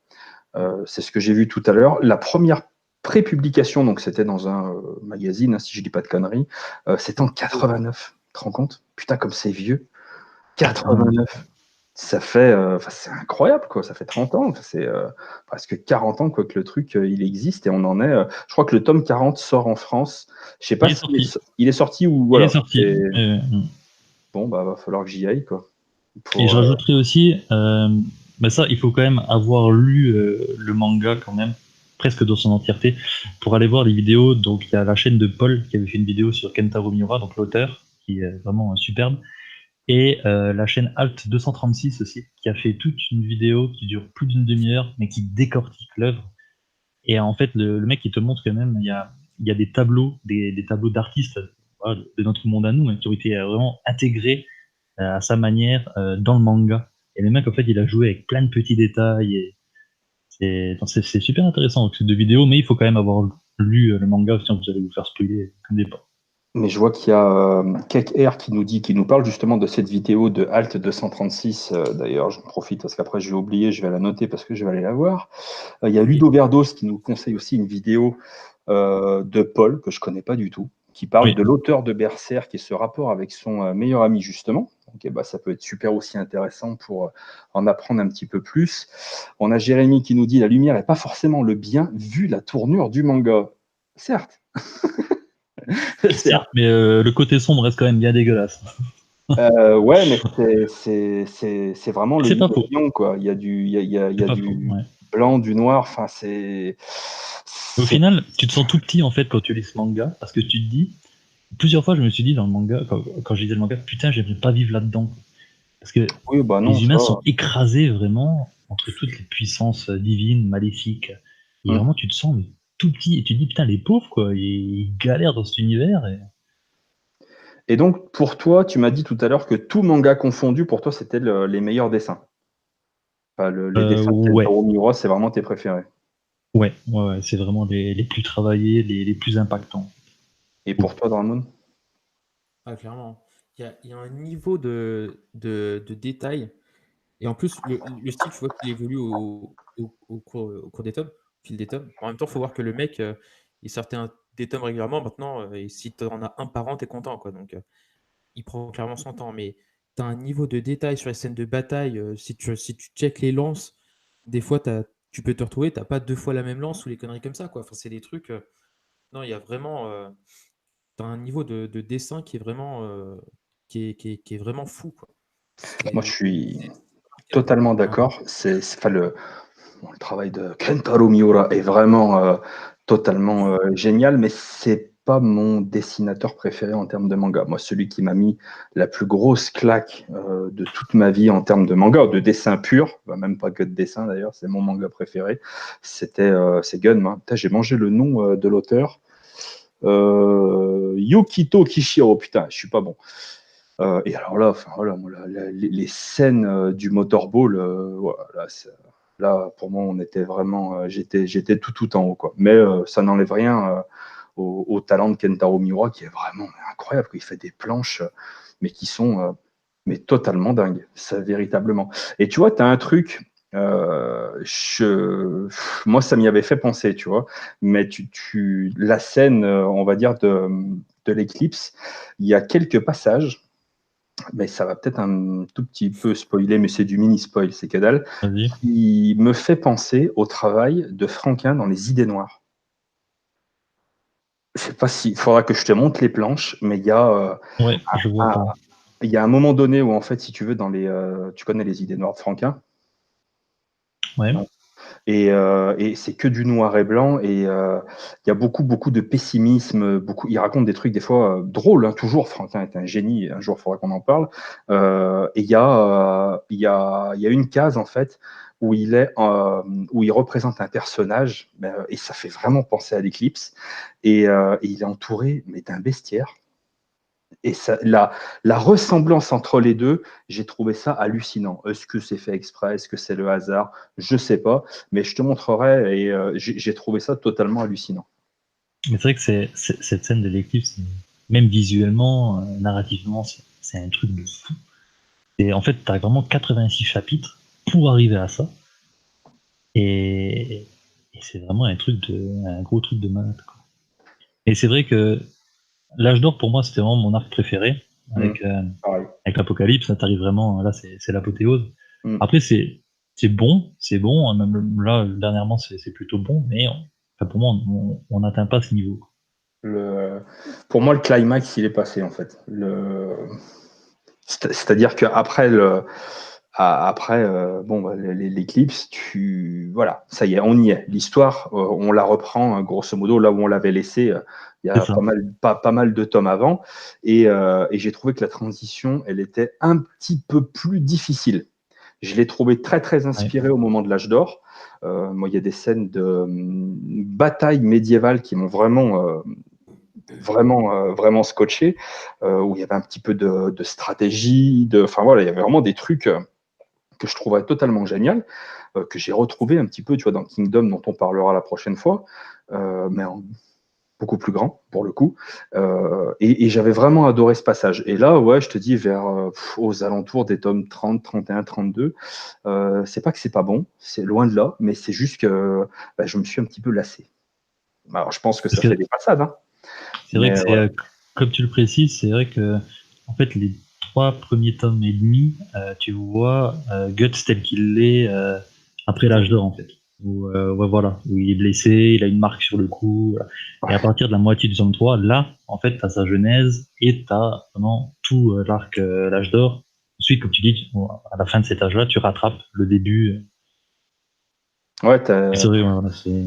C'est ce que j'ai vu tout à l'heure. La première pré-publication, donc c'était dans un magazine, si je dis pas de conneries, c'était en 89. Tu te rends compte? Putain, comme c'est vieux. 89. Ça fait, c'est incroyable, quoi. Ça fait 30 ans. C'est presque 40 ans, quoi, que le truc, il existe, et on en est. Je crois que le tome 40 sort en France. Je sais pas il est sorti ou voilà. Il est sorti. Bon, bah, va falloir que j'y aille, quoi. Et je rajouterais aussi, ça, il faut quand même avoir lu le manga quand même, presque dans son entièreté, pour aller voir les vidéos. Donc, il y a la chaîne de Paul qui avait fait une vidéo sur Kentaro Miura, donc l'auteur, qui est vraiment superbe. Et la chaîne Alt 236 aussi, qui a fait toute une vidéo qui dure plus d'une demi-heure, mais qui décortique l'œuvre. Et en fait, le mec, il te montre quand même, il y a des tableaux, des tableaux d'artistes, voilà, de notre monde à nous, hein, qui ont été vraiment intégrés à sa manière dans le manga. Et le mec, en fait, il a joué avec plein de petits détails. Et C'est super intéressant ces 2 vidéos, mais il faut quand même avoir lu le manga, sinon vous allez vous faire spoiler comme des porcs. Mais je vois qu'il y a Kek Air qui nous parle justement de cette vidéo de Alt 236. D'ailleurs, j'en profite parce qu'après je vais oublier, je vais la noter parce que je vais aller la voir. Il y a Ludo Verdos qui nous conseille aussi une vidéo de Paul que je connais pas du tout, qui parle de l'auteur de Berserk et ce rapport avec son meilleur ami justement. Donc, ça peut être super aussi intéressant pour en apprendre un petit peu plus. On a Jérémy qui nous dit la lumière n'est pas forcément le bien vu la tournure du manga. Certes. Certes, mais le côté sombre reste quand même bien dégueulasse. Ouais, mais c'est vraiment le lion, quoi. Il y a du blanc, du noir. Enfin, Au final, tu te sens tout petit en fait quand tu lis ce manga, parce que tu te dis, plusieurs fois je me suis dit dans le manga, quand je lisais le manga, putain, j'aimerais pas vivre là-dedans. Parce que les humains sont écrasés vraiment entre toutes les puissances divines, maléfiques. Et vraiment, tu te sens tout petit et tu te dis, putain, les pauvres, quoi, ils galèrent dans cet univers. Et donc, pour toi, tu m'as dit tout à l'heure que tout manga confondu, pour toi, c'était les meilleurs dessins. Enfin, les dessins de Kentaro Miura, c'est vraiment tes préférés. Ouais, c'est vraiment les plus travaillés, les plus impactants. Et pour toi, Dramon? Ah, clairement. Il y a un niveau de détail. Et en plus, le style, tu vois qu'il évolue au cours des tomes, au fil des tomes. En même temps, il faut voir que le mec, il sortait des tomes régulièrement. Maintenant, et si tu en as un par an, tu es content, quoi. Donc, il prend clairement son temps. Mais tu as un niveau de détail sur les scènes de bataille. Si tu checkes les lances, des fois, tu peux te retrouver, tu n'as pas 2 fois la même lance ou les conneries comme ça, quoi. Enfin, c'est des trucs. Non, il y a vraiment. Tu as un niveau de dessin qui est vraiment, qui est vraiment fou, quoi. Moi, je suis totalement d'accord. Le travail de Kentaro Miura est vraiment totalement génial, mais c'est pas mon dessinateur préféré en termes de manga. Moi, celui qui m'a mis la plus grosse claque de toute ma vie en termes de manga, de dessin pur, même pas que de dessin d'ailleurs, c'est mon manga préféré, c'est Gunma. J'ai mangé le nom de l'auteur. Yukito Kishiro, putain, je suis pas bon. Et alors là, les scènes du motorball, voilà, là, pour moi, on était vraiment, j'étais tout en haut, quoi. Mais ça n'enlève rien au talent de Kentaro Miura, qui est vraiment incroyable. Il fait des planches, mais qui sont mais totalement dingues, ça véritablement. Et tu vois, tu as un truc. Moi, ça m'y avait fait penser, tu vois. Mais la scène, on va dire de l'éclipse, il y a quelques passages. Mais ça va peut-être un tout petit peu spoiler, mais c'est du mini-spoil, c'est que dalle, qui me fait penser au travail de Franquin dans Les Idées Noires. Je sais pas il faudra que je te montre les planches, mais il y a il y a un moment donné où, en fait, si tu veux, tu connais Les Idées Noires de Franquin. Ouais. Et c'est que du noir et blanc, et il y a beaucoup de pessimisme, il raconte des trucs des fois drôles, hein, toujours. Franquin est un génie, un jour il faudra qu'on en parle. Et il y a une case en fait où il représente un personnage, et ça fait vraiment penser à l'éclipse, et il est entouré d'un bestiaire. Et la ressemblance entre les deux, j'ai trouvé ça hallucinant. Est-ce que c'est fait exprès? Est-ce que c'est le hasard? Je ne sais pas, mais je te montrerai, et j'ai trouvé ça totalement hallucinant. Mais c'est vrai que cette scène de l'éclipse, même visuellement, narrativement, c'est un truc de fou. Et en fait, tu as vraiment 86 chapitres pour arriver à ça. Et c'est vraiment un gros truc de malade, quoi. Et c'est vrai que l'âge d'or, pour moi, c'était vraiment mon arc préféré. Avec l'Apocalypse, ça t'arrive vraiment, là, c'est l'apothéose. Après, c'est bon, même là, dernièrement, c'est plutôt bon, mais pour moi, on n'atteint pas ce niveau. Pour moi, le climax, il est passé, en fait. C'est-à-dire qu'après l'éclipse, voilà, ça y est, on y est. L'histoire, on la reprend grosso modo là où on l'avait laissé. Il y a pas mal de tomes avant, et j'ai trouvé que la transition, elle était un petit peu plus difficile. Je l'ai trouvé très très inspiré au moment de l'âge d'or. Moi, il y a des scènes de bataille médiévale qui m'ont vraiment scotché, où il y avait un petit peu de stratégie, enfin voilà, il y avait vraiment des trucs que je trouvais totalement génial. que j'ai retrouvé un petit peu, tu vois, dans Kingdom, dont on parlera la prochaine fois, mais beaucoup plus grand, pour le coup. Et j'avais vraiment adoré ce passage. Et là, ouais, je te dis, aux alentours des tomes 30, 31, 32, c'est pas que c'est pas bon, c'est loin de là, mais c'est juste que je me suis un petit peu lassé. Alors, je pense que ça Parce que fait des passades, hein. c'est vrai Mais que c'est, voilà. comme tu le précises, c'est vrai que en fait les 3 premiers tomes et demi, tu vois Guts tel qu'il l'est après l'âge d'or en fait. Ouais, voilà, où il est blessé, il a une marque sur le cou, voilà. Et à Ouais. partir de la moitié du tome 3, là, en fait, t'as sa genèse et t'as vraiment tout l'arc l'âge d'or. Ensuite, comme tu dis, à la fin de cet âge-là, tu rattrapes le début. Ouais, C'est vrai, ouais, voilà, c'est...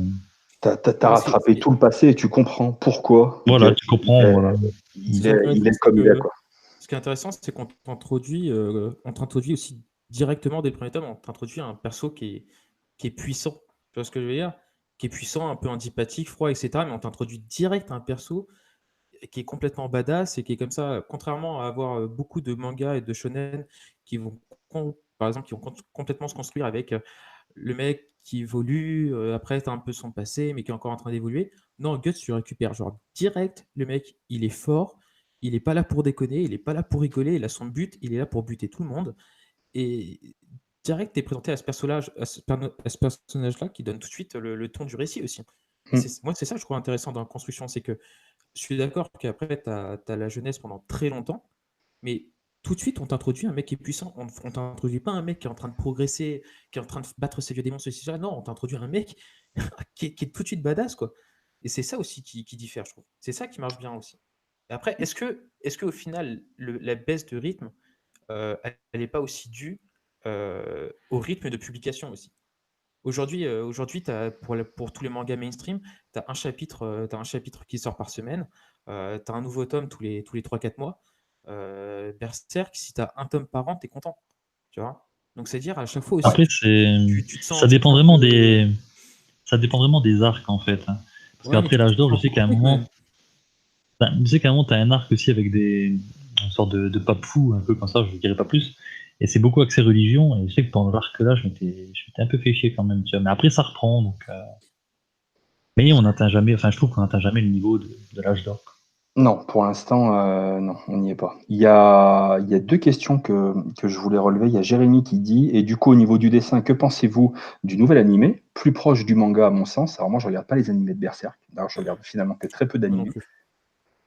t'as Ouais, rattrapé tout le passé et tu comprends pourquoi Voilà, tu comprends, voilà. ce qui est il intéressant, est c'est comme il est, que quoi. ce qui est intéressant, c'est qu'on t'introduit aussi directement dès le premier tome, on t'introduit un perso qui est puissant. Tu vois ce que je veux dire? Qui est puissant, un peu antipathique, froid, etc. Mais on t'introduit direct un perso qui est complètement badass et qui est comme ça, contrairement à avoir beaucoup de mangas et de shonen qui vont, par exemple, qui vont complètement se construire avec le mec qui évolue, après tu as un peu son passé, mais qui est encore en train d'évoluer. Non, Guts, tu récupères genre direct, le mec, il est fort, il est pas là pour déconner, il est pas là pour rigoler, il a son but, il est là pour buter tout le monde. Et direct, tu es présenté à ce personnage, à ce personnage-là qui donne tout de suite le ton du récit aussi. Et Hmm. moi, c'est ça que je trouve intéressant dans la construction, c'est que je suis d'accord qu'après, tu as la jeunesse pendant très longtemps, mais tout de suite, on t'introduit un mec qui est puissant. On ne t'introduit pas un mec qui est en train de progresser, qui est en train de battre ses vieux démons, ceci, ça. Non, on t'introduit un mec qui est tout de suite badass, quoi. Et c'est ça aussi qui diffère, je trouve. C'est ça qui marche bien aussi. Et après, est-ce que au final, la baisse de rythme, elle n'est pas aussi due au rythme de publication aussi? Aujourd'hui pour tous les mangas mainstream, tu as t'as un chapitre qui sort par semaine, tu as un nouveau tome tous les 3-4 mois. Berserk, si tu as un tome par an, tu es content. Tu vois? Donc, c'est-à-dire, à chaque fois aussi, Après, c'est, tu te sens un peu. ça dépend vraiment des arcs en fait, hein. Parce Ouais, mais qu'après tu l'âge te d'or, je sens sais beaucoup qu'à un mieux quand moment, même. t'as un arc aussi avec une sorte de pape fou, un peu comme ça, je dirais pas plus. Et c'est beaucoup axé religion, et je sais que pendant l'arc là, je m'étais un peu fait chier quand même, tu vois. Mais après, ça reprend, donc. Mais on n'atteint jamais, enfin, je trouve qu'on n'atteint jamais le niveau de l'âge d'or. Non, pour l'instant, non, on n'y est pas. Il y a deux questions que je voulais relever. Il y a Jérémy qui dit, et du coup, au niveau du dessin, que pensez-vous du nouvel animé, plus proche du manga à mon sens? Alors moi, je regarde pas les animés de Berserk. Alors, je regarde finalement que très peu Moi non d'animés. plus.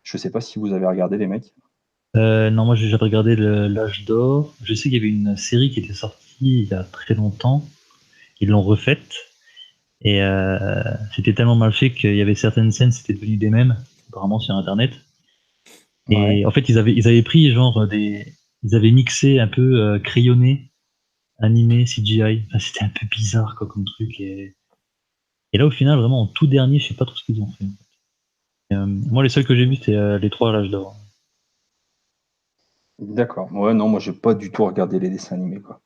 Je sais pas si vous avez regardé les mecs. Non, moi j'ai regardé l'âge d'or. Je sais qu'il y avait une série qui était sortie il y a très longtemps. Ils l'ont refaite. Et c'était tellement mal fait qu'il y avait certaines scènes, c'était devenu des mèmes, apparemment sur Internet. Ouais. Et en fait, ils avaient pris ils avaient mixé un peu crayonné, animé, CGI. Enfin, c'était un peu bizarre quoi, comme truc. Et là, au final, vraiment, en tout dernier, je sais pas trop ce qu'ils ont fait. Moi, les seuls que j'ai vus, c'était les trois à l'âge d'or. D'accord. Ouais, non, moi, j'ai pas du tout regardé les dessins animés, quoi.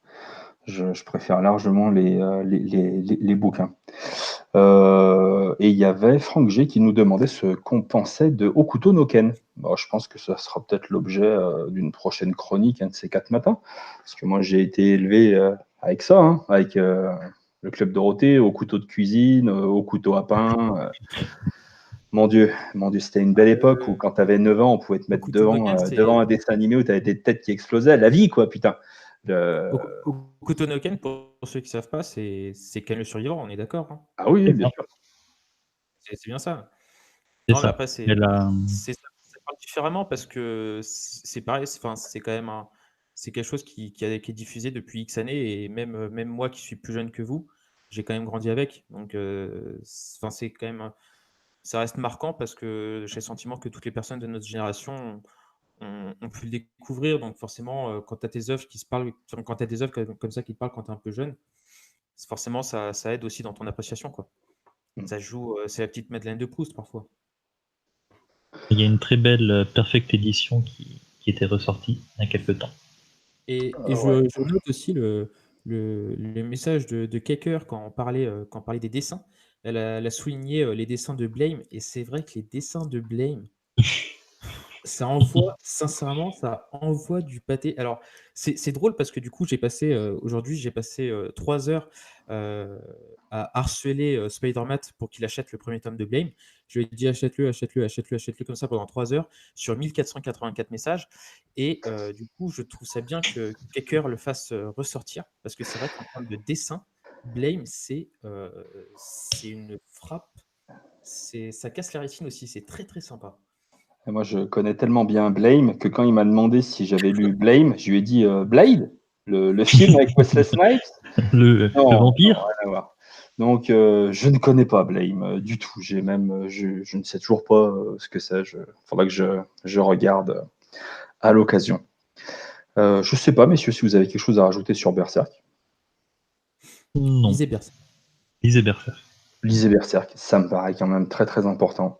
Je préfère largement les bouquins. Et il y avait Franck G qui nous demandait ce qu'on pensait de Hokuto no Ken. Bon, je pense que ça sera peut-être l'objet d'une prochaine chronique, un de ces 4 matins. Parce que moi, j'ai été élevé avec ça, hein, avec le Club Dorothée, au couteau de cuisine, au couteau à pain. Mon Dieu, c'était une belle époque où quand tu avais 9 ans, on pouvait te mettre Hokuto no Ken, devant un dessin animé où tu avais des têtes qui explosaient. La vie, quoi, putain. Hokuto no Ken, pour ceux qui ne savent pas, c'est Ken le survivant, on est d'accord, hein? Ah oui, C'est bien ça. sûr. C'est bien ça. C'est Non, mais ça. après, Mais là, ça parle différemment parce que c'est pareil, enfin, c'est quand même c'est quelque chose qui est diffusé depuis X années et même moi qui suis plus jeune que vous, j'ai quand même grandi avec. Donc, enfin, c'est quand même, ça reste marquant parce que j'ai le sentiment que toutes les personnes de notre génération ont pu le découvrir. Donc, forcément, quand tu as tes œuvres qui se parlent, quand tu as des œuvres comme ça qui te parlent quand tu es un peu jeune, forcément, ça aide aussi dans ton appréciation, quoi. Mm. Ça joue, c'est la petite Madeleine de Proust parfois. il y a une très belle Perfect Edition qui était ressortie il y a quelques temps. Et Ouais. je note aussi le message de Keker quand on parlait des dessins. Elle a souligné les dessins de Blame, et c'est vrai que les dessins de Blame, ça envoie, sincèrement, ça envoie du pâté. Alors, c'est drôle parce que du coup, aujourd'hui, j'ai passé 3 heures à harceler Spider-Man pour qu'il achète le premier tome de Blame. Je lui ai dit achète-le, achète-le, achète-le, achète-le comme ça pendant 3 heures sur 1484 messages. Et du coup, je trouve ça bien que Kecker le fasse ressortir parce que c'est vrai qu'en termes de dessin, Blame, c'est une frappe. Ça casse la rétine aussi, c'est très très sympa. Et moi, je connais tellement bien Blame que quand il m'a demandé si j'avais lu Blame, je lui ai dit Blade, le film avec Wesley Snipes. Le Non, vampire. rien à voir. Donc, je ne connais pas Blame du tout. Je ne sais toujours pas ce que c'est. Il faudra que je regarde à l'occasion. Je ne sais pas, messieurs, si vous avez quelque chose à rajouter sur Berserk. Non. Lisez Berserk. Lisez Berserk. Lisez Berserk, ça me paraît quand même très très important.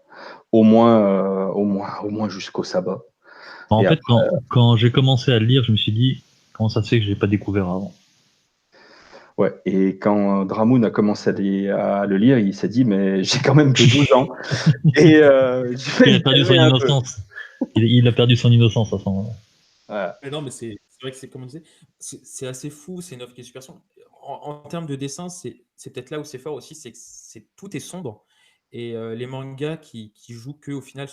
Au moins jusqu'au sabbat. En Et fait, après, quand j'ai commencé à le lire, je me suis dit comment ça se fait que je l'ai pas découvert avant. ouais. Et quand Dramoun a commencé à le lire, il s'est dit mais j'ai quand même que 12 ans et je vais Il a me perdu son calmer un peu. innocence. Il a perdu son innocence à ce moment-là. Voilà. Mais non, mais c'est vrai que c'est comme on disait, c'est assez fou, c'est une œuvre qui est super sombre. En termes de dessin, c'est peut-être là où c'est fort aussi, c'est que tout est sombre. Et les mangas qui jouent que au final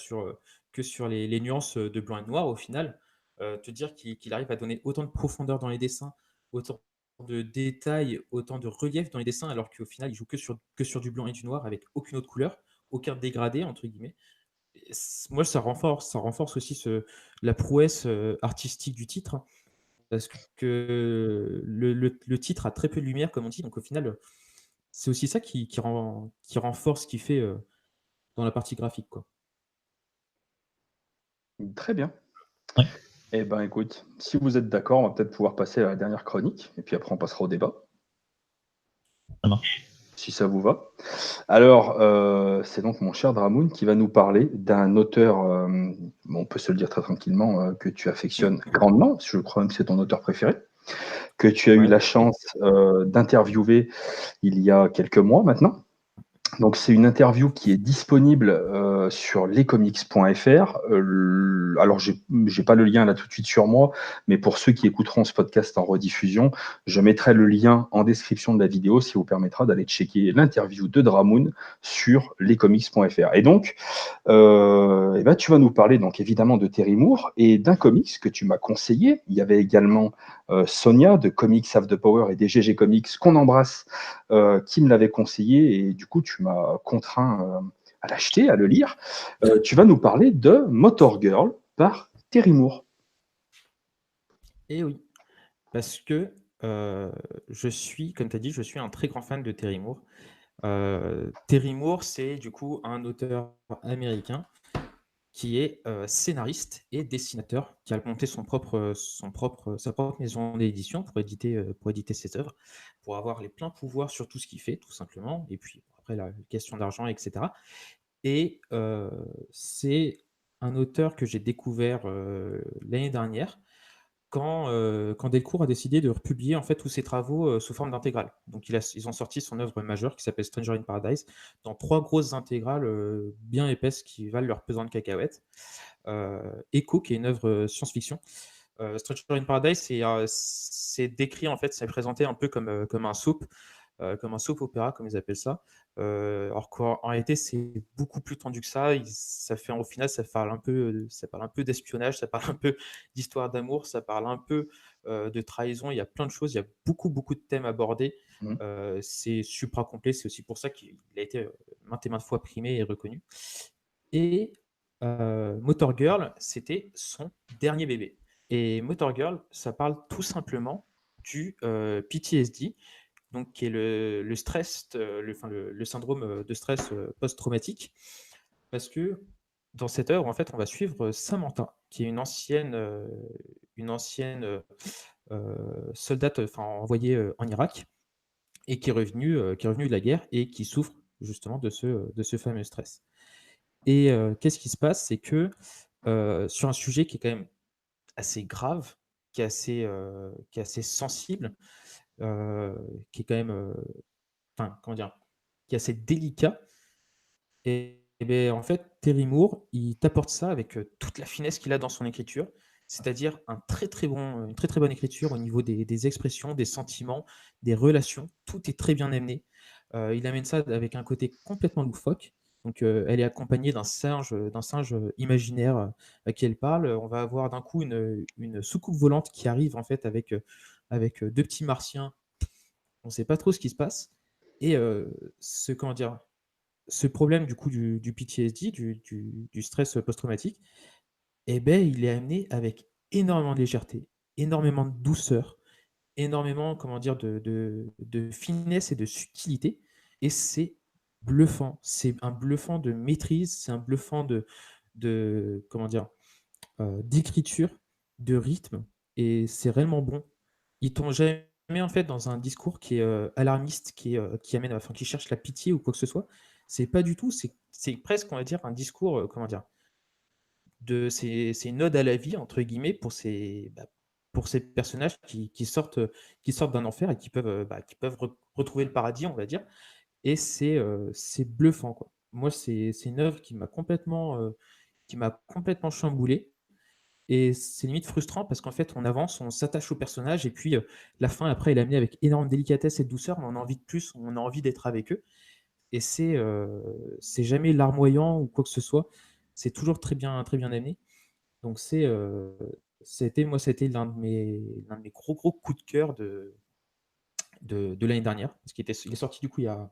que sur les nuances de blanc et de noir, au final, te dire qu'il arrive à donner autant de profondeur dans les dessins, autant de détails, autant de relief dans les dessins, alors qu'au final, il joue que sur du blanc et du noir avec aucune autre couleur, aucun dégradé, entre guillemets. Moi, ça renforce aussi la prouesse artistique du titre, hein, parce que le titre a très peu de lumière, comme on dit, donc au final, c'est aussi ça qui renforce ce qu'il fait dans la partie graphique, quoi. Très bien. Ouais. Eh ben écoute, si vous êtes d'accord, on va peut-être pouvoir passer à la dernière chronique, et puis après on passera au débat, Ça marche. si ça vous va. Alors, c'est donc mon cher Dramoun qui va nous parler d'un auteur, on peut se le dire très tranquillement, que tu affectionnes grandement, je crois même que c'est ton auteur préféré, que tu as eu Ouais, la chance d'interviewer il y a quelques mois maintenant. Donc c'est une interview qui est disponible sur lescomics.fr. Alors j'ai pas le lien là tout de suite sur moi, mais pour ceux qui écouteront ce podcast en rediffusion, je mettrai le lien en description de la vidéo, ce qui vous permettra d'aller checker l'interview de Dramoun sur lescomics.fr. Et donc, eh ben, tu vas nous parler donc évidemment de Terry Moore et d'un comics que tu m'as conseillé. Il y avait également Sonia de Comics Have the Power et des GG Comics qu'on embrasse, qui me l'avait conseillé et du coup tu m'as contraint à l'acheter, à le lire. Tu vas nous parler de Motor Girl par Terry Moore. et oui, parce que comme tu as dit, je suis un très grand fan de Terry Moore. Terry Moore, c'est du coup un auteur américain qui est scénariste et dessinateur, qui a monté sa propre maison d'édition pour éditer ses œuvres, pour avoir les pleins pouvoirs sur tout ce qu'il fait, tout simplement, et puis après la question d'argent, etc. Et c'est un auteur que j'ai découvert l'année dernière, quand Delcourt a décidé de republier en fait tous ses travaux sous forme d'intégrale. Donc ils ont sorti son œuvre majeure qui s'appelle Stranger in Paradise dans 3 grosses intégrales bien épaisses qui valent leur pesant de cacahuètes. Echo, qui est une œuvre science-fiction. Stranger in Paradise, c'est décrit en fait, c'est présenté un peu comme un soap opéra, comme ils appellent ça. Alors qu'en réalité, c'est beaucoup plus tendu que ça. Au final, ça parle un peu d'espionnage, ça parle un peu d'histoire d'amour, ça parle un peu de trahison. Il y a plein de choses, il y a beaucoup, beaucoup de thèmes abordés. Mmh. C'est supra complet. C'est aussi pour ça qu'il a été maintes et maintes fois primé et reconnu. Et Motor Girl, c'était son dernier bébé. Et Motor Girl, ça parle tout simplement du PTSD, donc qui est le stress, le syndrome de stress post-traumatique, parce que dans cette œuvre, en fait, on va suivre Samantha, qui est une ancienne soldate, enfin envoyée en Irak, et qui est revenue de la guerre et qui souffre justement de ce fameux stress. Et qu'est-ce qui se passe? C'est que sur un sujet qui est quand même assez grave, qui est assez sensible, qui est quand même, enfin, comment dire? Qui est assez délicat et Et bien, en fait, Terry Moore, il t'apporte ça avec toute la finesse qu'il a dans son écriture, c'est-à-dire une très très bonne écriture au niveau des expressions, des sentiments, des relations. Tout est très bien amené. Il amène ça avec un côté complètement loufoque. Donc, elle est accompagnée d'un singe imaginaire à qui elle parle. On va avoir d'un coup une soucoupe volante qui arrive en fait avec deux petits martiens. On ne sait pas trop ce qui se passe. Et comment dire, ce problème du coup du PTSD, du stress post-traumatique, eh ben, il est amené avec énormément de légèreté, énormément de douceur, énormément, comment dire, de finesse et de subtilité. Et c'est bluffant. C'est un bluffant de maîtrise, c'est un bluffant comment dire, d'écriture, de rythme. Et c'est réellement bon. Ils t'ont jamais en fait dans un discours qui est alarmiste, qui amène, enfin, qui cherche la pitié ou quoi que ce soit. C'est pas du tout. C'est presque, on va dire, un discours, comment dire, c'est une ode à la vie entre guillemets pour ces personnages qui sortent d'un enfer et qui peuvent retrouver le paradis, on va dire. Et c'est bluffant, quoi. Moi, c'est une œuvre qui m'a complètement chamboulé. Et c'est limite frustrant parce qu'en fait, on avance, on s'attache au personnage, et puis la fin, après, elle est amenée avec énorme délicatesse et de douceur, mais on a envie de plus, on a envie d'être avec eux. Et c'est jamais larmoyant ou quoi que ce soit. C'est toujours très bien amené. Donc c'était l'un de mes gros gros coups de cœur de l'année dernière, parce il est sorti du coup il y a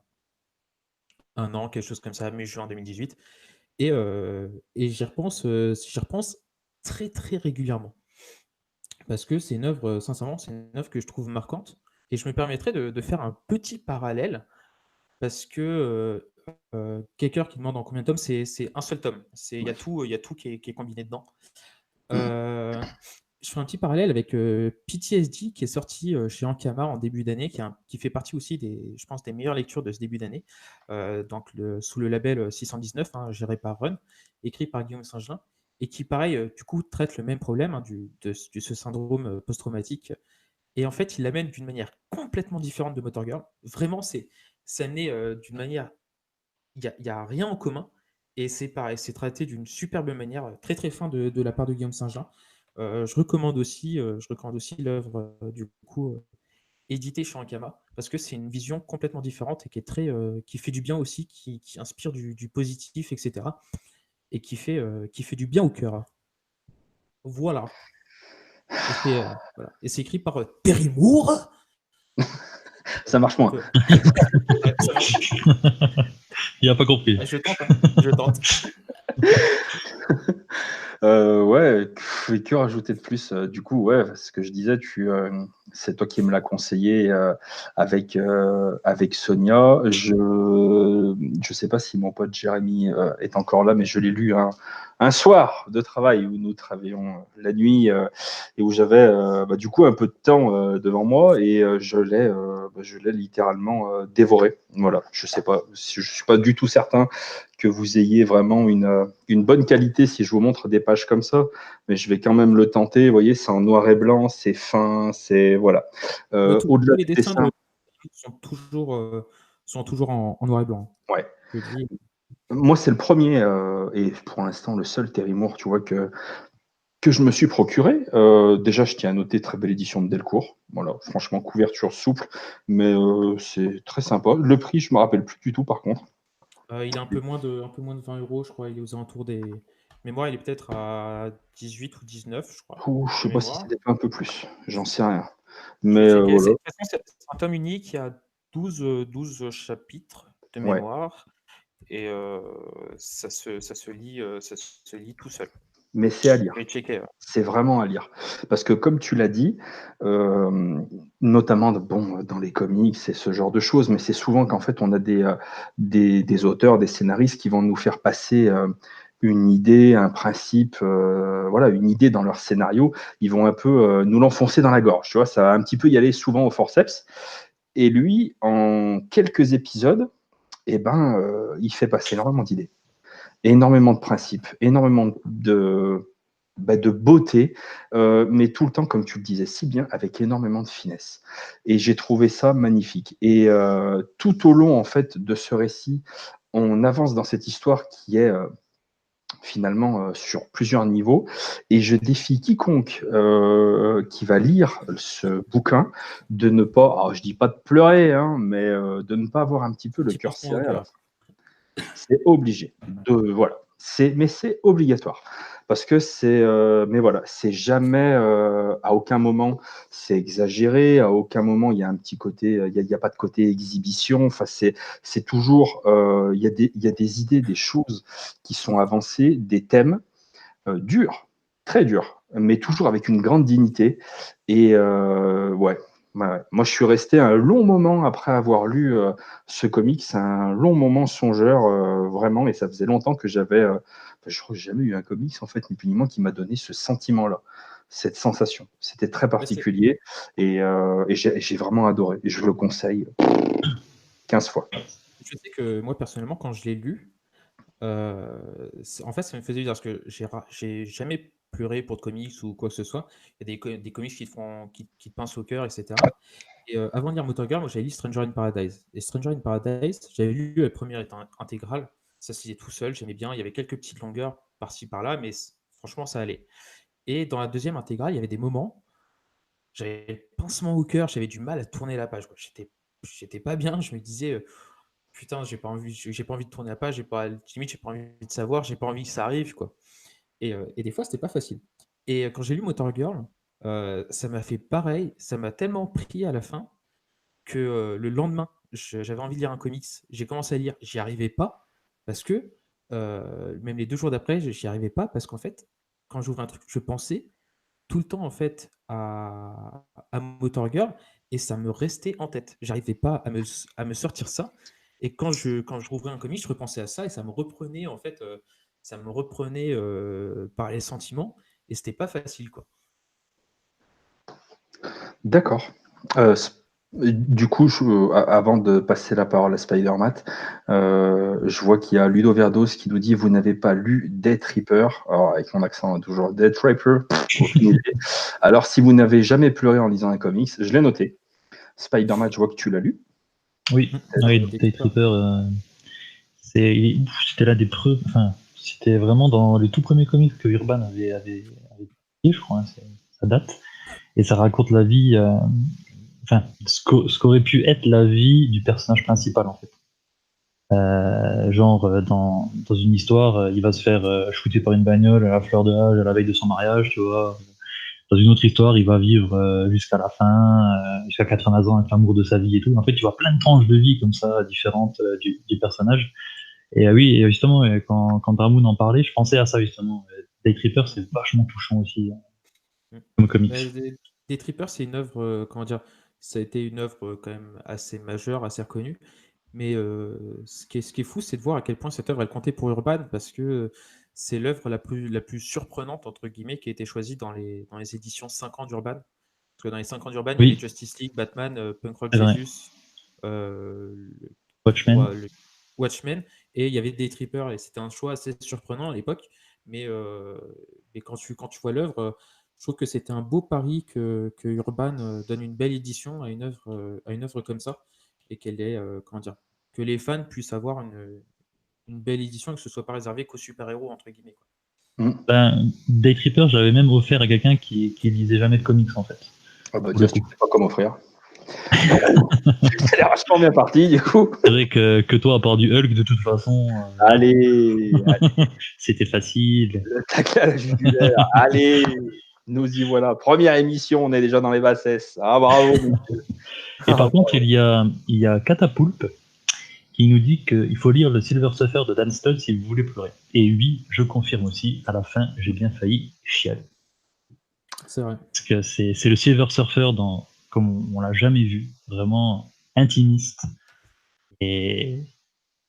un an, quelque chose comme ça, mai-juin 2018. Et j'y repense très très régulièrement. Parce que c'est une œuvre, sincèrement, c'est une œuvre que je trouve marquante. Et je me permettrais de faire un petit parallèle, parce que quelqu'un qui demande en combien de tomes, c'est un seul tome. Il y a tout qui est combiné dedans. Euh, je fais un petit parallèle avec PTSD qui est sorti chez Ankama en début d'année, qui fait partie aussi je pense, des meilleures lectures de ce début d'année, donc sous le label 619, hein, géré par Run, écrit par Guillaume Saint-Gelin, et qui, pareil, du coup, traite le même problème, hein, de ce syndrome post-traumatique. Et en fait, il l'amène d'une manière complètement différente de Motor Girl. Vraiment, c'est amené d'une manière. Il y a rien en commun. Et c'est pareil, c'est traité d'une superbe manière, très très fin de la part de Guillaume Saint-Jean. Je recommande aussi l'œuvre du coup éditée chez Ankama, parce que c'est une vision complètement différente et qui fait du bien aussi, qui inspire du positif, etc. Et qui fait du bien au cœur. Voilà. Voilà. Et c'est écrit par Terry Moore. Ça marche moins. Ça marche. Il n'a pas compris. Je tente, hein. Je tente. Ouais, et que rajouter de plus? Du coup, ouais, ce que je disais, c'est toi qui me l'as conseillé avec Sonia. Je sais pas si mon pote Jérémy est encore là, mais je l'ai lu un soir de travail où nous travaillions la nuit et où j'avais du coup un peu de temps devant moi et je l'ai littéralement dévoré. Voilà, je sais pas, je suis pas du tout certain que vous ayez vraiment une bonne qualité si je vous montre des pages comme ça, mais je vais quand même le tenter. Vous voyez, c'est en noir et blanc, c'est fin, c'est voilà. Au-delà Tous les du dessins dessin, sont toujours en noir et blanc. ouais. Je dis. Moi, c'est le premier et pour l'instant le seul Terry Moore, tu vois, que je me suis procuré. Déjà, je tiens à noter très belle édition de Delcourt. Voilà, franchement, couverture souple, mais c'est très sympa. Le prix, je me rappelle plus du tout, par contre. Il est un peu moins de 20 euros, je crois. Il est aux alentours des. Mémoire, il est peut-être à 18 ou 19, je crois, Ouh, je de sais pas si mémoire. c'était pas un peu plus. J'en sais rien. Je vais Mais checker. voilà. De toute façon, c'est un tome unique, il y a 12 chapitres de Ouais. mémoire. Et ça se lit tout seul. Mais c'est à lire. Je vais checker. Ouais. C'est vraiment à lire. Parce que comme tu l'as dit, notamment dans les comics, c'est ce genre de choses, mais c'est souvent qu'en fait, on a des auteurs, des scénaristes qui vont nous faire passer une idée, un principe, voilà, une idée dans leur scénario. Ils vont un peu nous l'enfoncer dans la gorge. Tu vois, ça va un petit peu y aller souvent au forceps. Et lui, en quelques épisodes, il fait passer énormément d'idées, énormément de principes, énormément de de beauté, mais tout le temps, comme tu le disais si bien, avec énormément de finesse. Et j'ai trouvé ça magnifique. Et tout au long, en fait, de ce récit, on avance dans cette histoire qui est finalement sur plusieurs niveaux. Et je défie quiconque qui va lire ce bouquin de ne pas, alors je dis pas de pleurer, hein, mais de ne pas avoir un petit peu le Petit cœur pincement au serré à la cœur. fin. C'est obligé. Voilà. Mais c'est obligatoire. Parce que mais voilà, c'est jamais, à aucun moment, c'est exagéré, à aucun moment, il y a un petit côté, il y a pas de côté exhibition. Enfin, c'est toujours, il y a des idées, des choses qui sont avancées, des thèmes durs, très durs, mais toujours avec une grande dignité. Et ouais. Ouais. Moi, je suis resté un long moment après avoir lu ce comic. C'est un long moment songeur, vraiment. Et ça faisait longtemps que je crois que j'ai jamais eu un comics, en fait, ni plus ni moins, qui m'a donné ce sentiment-là, cette sensation. C'était très Ouais, particulier et j'ai vraiment adoré. Et je le conseille 15 fois. je sais que moi, personnellement, quand je l'ai lu, en fait, ça me faisait bizarre parce que j'ai jamais pleuré pour de comics ou quoi que ce soit. Il y a des comics qui te pincent au cœur, etc. Et avant de lire Motor Girl, moi, j'avais lu Stranger in Paradise. Et Stranger in Paradise, j'avais lu la première intégrale. Ça se lisait tout seul, j'aimais bien. Il y avait quelques petites longueurs par-ci par-là, mais franchement, ça allait. Et dans la deuxième intégrale, il y avait des moments, j'avais le pincement au cœur, j'avais du mal à tourner la page, quoi. J'étais pas bien, je me disais, putain, j'ai pas envie de tourner la page, limite, j'ai pas envie de savoir, j'ai pas envie que ça arrive, quoi. Et des fois, c'était pas facile. Et quand j'ai lu Motor Girl, ça m'a fait pareil, ça m'a tellement pris à la fin que le lendemain, j'avais envie de lire un comics. J'ai commencé à lire, j'y arrivais pas parce que même les 2 jours d'après, j'y arrivais pas parce qu'en fait, quand j'ouvrais un truc, je pensais tout le temps en fait à Motor Girl et ça me restait en tête. J'arrivais pas à me sortir ça. Et quand je rouvrais un comics, je repensais à ça et ça me reprenait en fait, par les sentiments et c'était pas facile quoi. D'accord. Du coup, avant de passer la parole à Spider-Man, je vois qu'il y a Ludo Verdos qui nous dit: Vous n'avez pas lu Death Reaper. Alors, avec mon accent, toujours Death Reaper, aucune idée. Alors, si vous n'avez jamais pleuré en lisant un comics, je l'ai noté. Spider-Man, je vois que tu l'as lu. Oui, oui, Day Tripper, c'était l'un des preuves. Enfin, c'était vraiment dans les tout premiers comics que Urban avait publié, je crois, hein, ça date. Et ça raconte la vie, enfin, ce qu'aurait pu être la vie du personnage principal, en fait. Dans une histoire, il va se faire shooter par une bagnole à la fleur de l'âge, à la veille de son mariage, tu vois. Dans une autre histoire, il va vivre jusqu'à la fin, jusqu'à 80 ans avec l'amour de sa vie et tout. En fait, tu vois plein de tranches de vie comme ça, différentes du personnage. Et oui, et justement, quand Dramoun en parlait, je pensais à ça justement. Day Tripper, c'est vachement touchant aussi comme Bah, comics. Day Tripper, c'est une œuvre, comment dire, ça a été une œuvre quand même assez majeure, assez reconnue. Mais ce qui est fou, c'est de voir à quel point cette œuvre elle comptait pour Urban parce que c'est l'œuvre la plus surprenante entre guillemets qui a été choisie dans les éditions 5 ans d'Urban. Parce que dans les 5 ans d'Urban, il y avait Oui, Justice League, Batman, Punk Rock c'est vrai. Jesus, le Watchmen. le Watchmen, et il y avait Day Tripper, et c'était un choix assez surprenant à l'époque. Mais, quand tu vois l'œuvre, je trouve que c'était un beau pari que Urban donne une belle édition à une œuvre comme ça, et qu'elle est, comment dire, que les fans puissent avoir une belle édition et que ce soit pas réservé qu'aux super-héros, entre guillemets, quoi. Mm. Ben, Day Tripper, j'avais même offert à quelqu'un qui lisait jamais de comics en fait, Ah bah pour le tiens, si tu coup. fais pas comme offrir. Ça a l'air vachement bien parti, du coup. C'est vrai que toi, à part du Hulk, de toute façon, Allez, c'était facile. le tacle à la jugulaire. Allez, nous y voilà. Première émission, on est déjà dans les bassesses. Ah, bravo, monsieur. Et Ah, par contre, bravo. il y a Catapulpe qui nous dit qu'il faut lire le Silver Surfer de Dan Stoll si vous voulez pleurer. Et oui, je confirme aussi, à la fin, j'ai bien failli chialer. C'est vrai. Parce que c'est le Silver Surfer comme on l'a jamais vu, vraiment intimiste. Et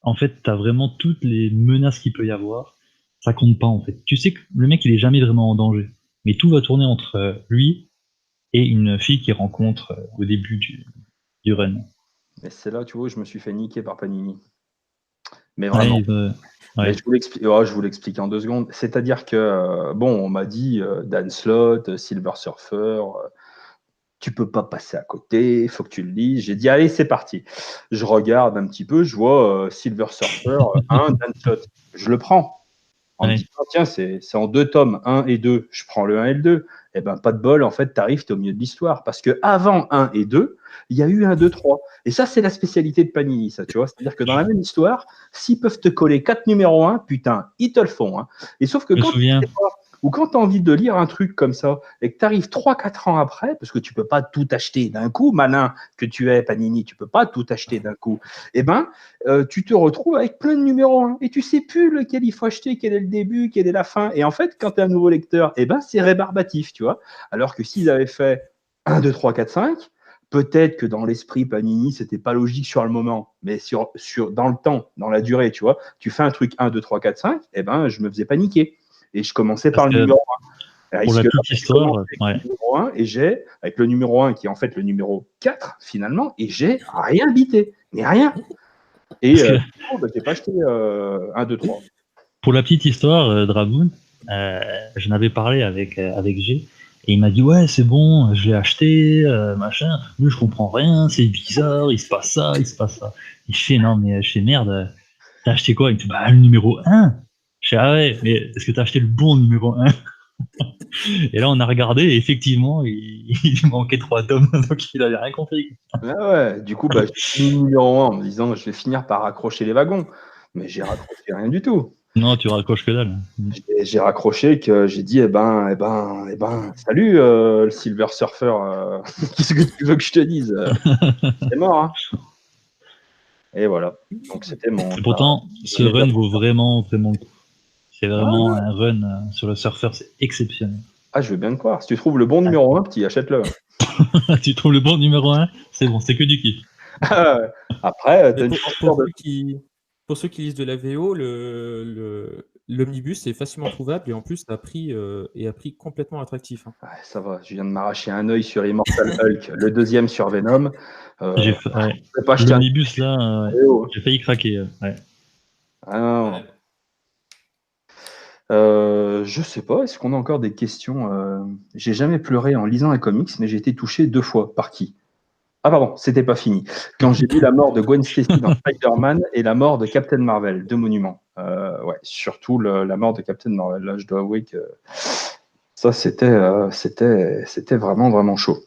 en fait, t'as vraiment toutes les menaces qu'il peut y avoir. Ça compte pas, en fait. Tu sais que le mec, il est jamais vraiment en danger. Mais tout va tourner entre lui et une fille qu'il rencontre au début du run. Mais c'est là, tu vois, où je me suis fait niquer par Panini. Mais vraiment. Ouais. Mais je vous l'explique en 2 secondes. C'est-à-dire que, on m'a dit Dan Slott, Silver Surfer, tu peux pas passer à côté, il faut que tu le lises. J'ai dit, allez, c'est parti. Je regarde un petit peu, je vois Silver Surfer 1, Dan Slott. Je le prends. En me disant, tiens, c'est en 2 tomes, 1 et 2. Je prends le 1 et le 2. Eh ben, pas de bol, en fait, t'arrives, t'es au milieu de l'histoire. Parce que avant 1 et 2, il y a eu 1, 2, 3. Et ça, c'est la spécialité de Panini, ça, tu vois. C'est-à-dire que dans la même histoire, s'ils peuvent te coller 4 numéros 1, putain, ils te le font. Hein. Et sauf que Je me souviens. ou quand tu as envie de lire un truc comme ça et que tu arrives 3-4 ans après, parce que tu peux pas tout acheter d'un coup, malin que tu es, Panini, tu peux pas tout acheter d'un coup, eh ben, tu te retrouves avec plein de numéros 1 et tu sais plus lequel il faut acheter, quel est le début, quelle est la fin. Et en fait, quand tu es un nouveau lecteur, eh ben, c'est rébarbatif, tu vois. Alors que s'ils avaient fait 1, 2, 3, 4, 5, peut-être que dans l'esprit Panini, c'était pas logique sur le moment, mais dans le temps, dans la durée, tu vois, tu fais un truc 1, 2, 3, 4, 5, eh ben, je me faisais paniquer. Et je commençais par le numéro 1. Pour la petite histoire, le numéro 1 et j'ai, avec le numéro 1 qui est en fait le numéro 4 finalement, et j'ai rien bité, mais rien. Et j'ai pas acheté 1, 2, 3. Pour la petite histoire, Dragoon, j'en avais parlé avec G, et il m'a dit ouais c'est bon, je l'ai acheté, machin, mais je comprends rien, c'est bizarre, il se passe ça, il se passe ça. Et je fais non mais je fais merde, t'as acheté quoi? Il me dit bah le numéro 1. Je fais ah ouais, mais est-ce que t'as acheté le bon numéro 1? Et là on a regardé et effectivement il manquait 3 tomes, donc il avait rien compris. Ah ouais, du coup, j'ai fini le numéro 1 en me disant je vais finir par raccrocher les wagons. Mais j'ai raccroché rien du tout. Non, tu raccroches que dalle. J'ai raccroché que j'ai dit salut le Silver Surfer, qu'est-ce que tu veux que je te dise? C'est mort, hein. Et voilà. Donc c'était mon. Et pourtant, ce run vaut vraiment, vraiment le coup. C'est vraiment un run sur le surfeur, c'est exceptionnel. Ah, je veux bien te croire. Si tu trouves le bon numéro 1, petit, achète-le. Tu trouves le bon numéro 1, c'est bon, c'est que du kiff. Après, pour ceux qui lisent de la VO, l'omnibus est facilement trouvable et en plus à prix complètement attractif. Hein. Ouais, ça va, je viens de m'arracher un œil sur Immortal Hulk, le 2e sur Venom. L'omnibus là, j'ai failli craquer. Ouais. Ah, non. Je sais pas, est-ce qu'on a encore des questions? J'ai jamais pleuré en lisant un comics, mais j'ai été touché 2 fois. Par qui? Ah pardon, c'était pas fini. Quand j'ai vu la mort de Gwen Stacy dans Spider-Man et la mort de Captain Marvel, 2 monuments. Ouais, surtout la mort de Captain Marvel. Là, je dois avouer que ça, c'était vraiment, vraiment chaud.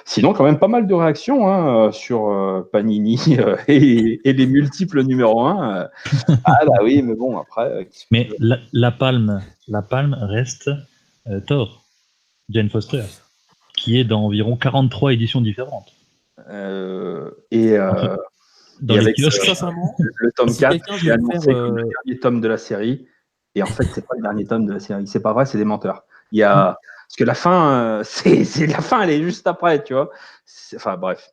Sinon, quand même pas mal de réactions sur Panini et les multiples numéros 1. Ah bah oui, mais bon, après... Mais la palme reste Thor, Jane Foster, qui est dans environ 43 éditions différentes. Et avec le tome si 4 qui est annoncé faire, comme le dernier tome de la série, et en fait, c'est pas le dernier tome de la série. C'est pas vrai, c'est des menteurs. Il y a... Parce que la fin, c'est la fin, elle est juste après, tu vois. Enfin, bref.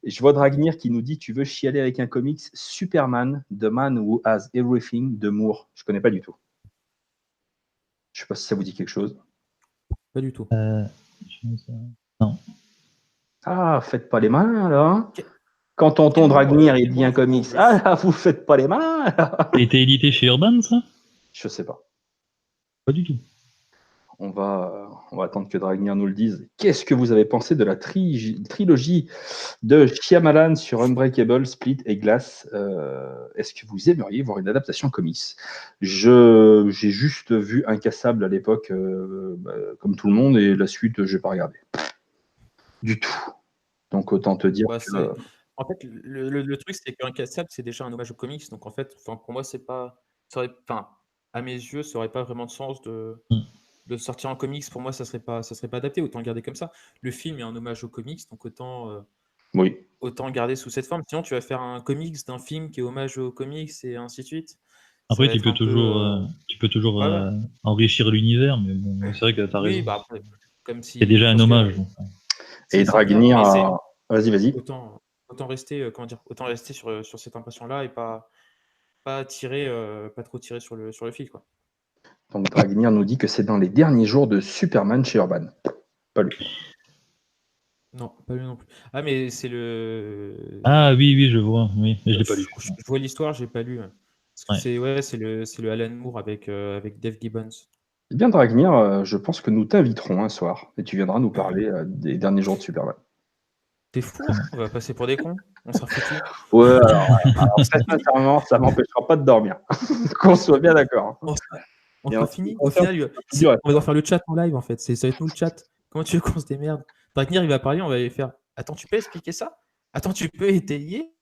Je vois Dragnir qui nous dit tu veux chialer avec un comics Superman, The Man Who Has Everything de Moore. Je connais pas du tout. Je sais pas si ça vous dit quelque chose. Pas du tout. Non. Ah, faites pas les malins, là. Quand tonton Dragnir, il dit un comics, ah là, vous faites pas les malins. Ça a été édité chez Urban, ça? Je sais pas. Pas du tout. On va attendre que Dragnir nous le dise. Qu'est-ce que vous avez pensé de la trilogie de Shyamalan sur Unbreakable, Split et Glass? Est-ce que vous aimeriez voir une adaptation comics? J'ai juste vu Incassable à l'époque, comme tout le monde, et la suite, je n'ai pas regardé. Du tout. Donc autant te dire que... En fait, le truc, c'est qu'Incassable, c'est déjà un hommage aux comics. Donc en fait, pour moi, c'est pas... à mes yeux, ça n'aurait pas vraiment de sens de sortir en comics. Pour moi, ça serait pas adapté. Autant le garder comme ça. Le film est un hommage aux comics, donc autant garder sous cette forme. Sinon, tu vas faire un comics d'un film qui est hommage aux comics et ainsi de suite. Après, tu peux toujours enrichir l'univers, mais bon, c'est vrai que tu as raison. Bah après, comme si c'est déjà un hommage. Et Dragnir, vas-y. Autant rester, autant rester sur cette impression-là et pas trop tirer sur le fil, quoi. Donc Dragnir nous dit que c'est dans les derniers jours de Superman chez Urban. Pas lui. Non, pas lui non plus. Ah, mais c'est le... Ah oui, je vois. Oui, mais je l'ai pas lu. Je vois l'histoire, j'ai pas lu. Ouais. C'est le Alan Moore avec Dave Gibbons. Eh bien, Dragnir, je pense que nous t'inviterons un soir et tu viendras nous parler des derniers jours de Superman. T'es fou, on va passer pour des cons. On sera foutus. Ouais, alors très sincèrement, ça m'empêchera pas de dormir. Qu'on soit bien d'accord. On Et sera en ce qui fini. me Au concerne, final, c'est dur. on va devoir faire le chat en live en fait. Ça va être nous le chat. Comment tu veux qu'on se démerde? Dragnir, il va parler, on va lui faire. Attends, tu peux expliquer ça? Attends, tu peux étayer?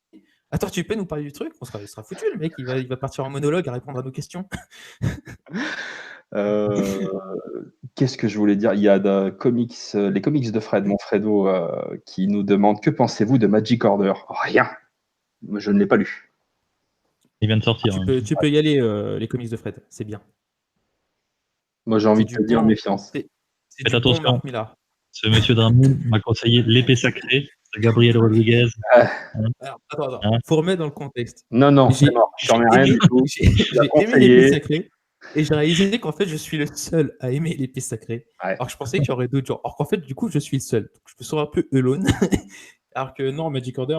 Attends, tu peux nous parler du truc? Il sera foutu, le mec. Il va partir en monologue à répondre à nos questions. Qu'est-ce que je voulais dire? Il y a les comics de Fred, mon Fredo, qui nous demande que pensez-vous de Magic Order? Rien. Je ne l'ai pas lu. Il vient de sortir. Tu peux y aller, les comics de Fred. C'est bien. Moi, j'ai envie C'est de te dire bon. méfiance. C'est Faites du bon attention. Marc Millar. Ce monsieur Dramoun m'a conseillé L'épée sacrée de Gabriel Rodriguez. Alors, attends. Hein Faut remettre dans le contexte. Non, J'ai c'est mort. J'en ai rien aimé, du tout. j'ai aimé conseillé. l'épée sacrée et j'ai réalisé qu'en fait je suis le seul à aimer l'épée sacrée. Ouais. Alors je pensais qu'il y aurait d'autres gens. Alors qu'en fait du coup je suis le seul. Donc, je me sens un peu alone. Alors que non, Magic Order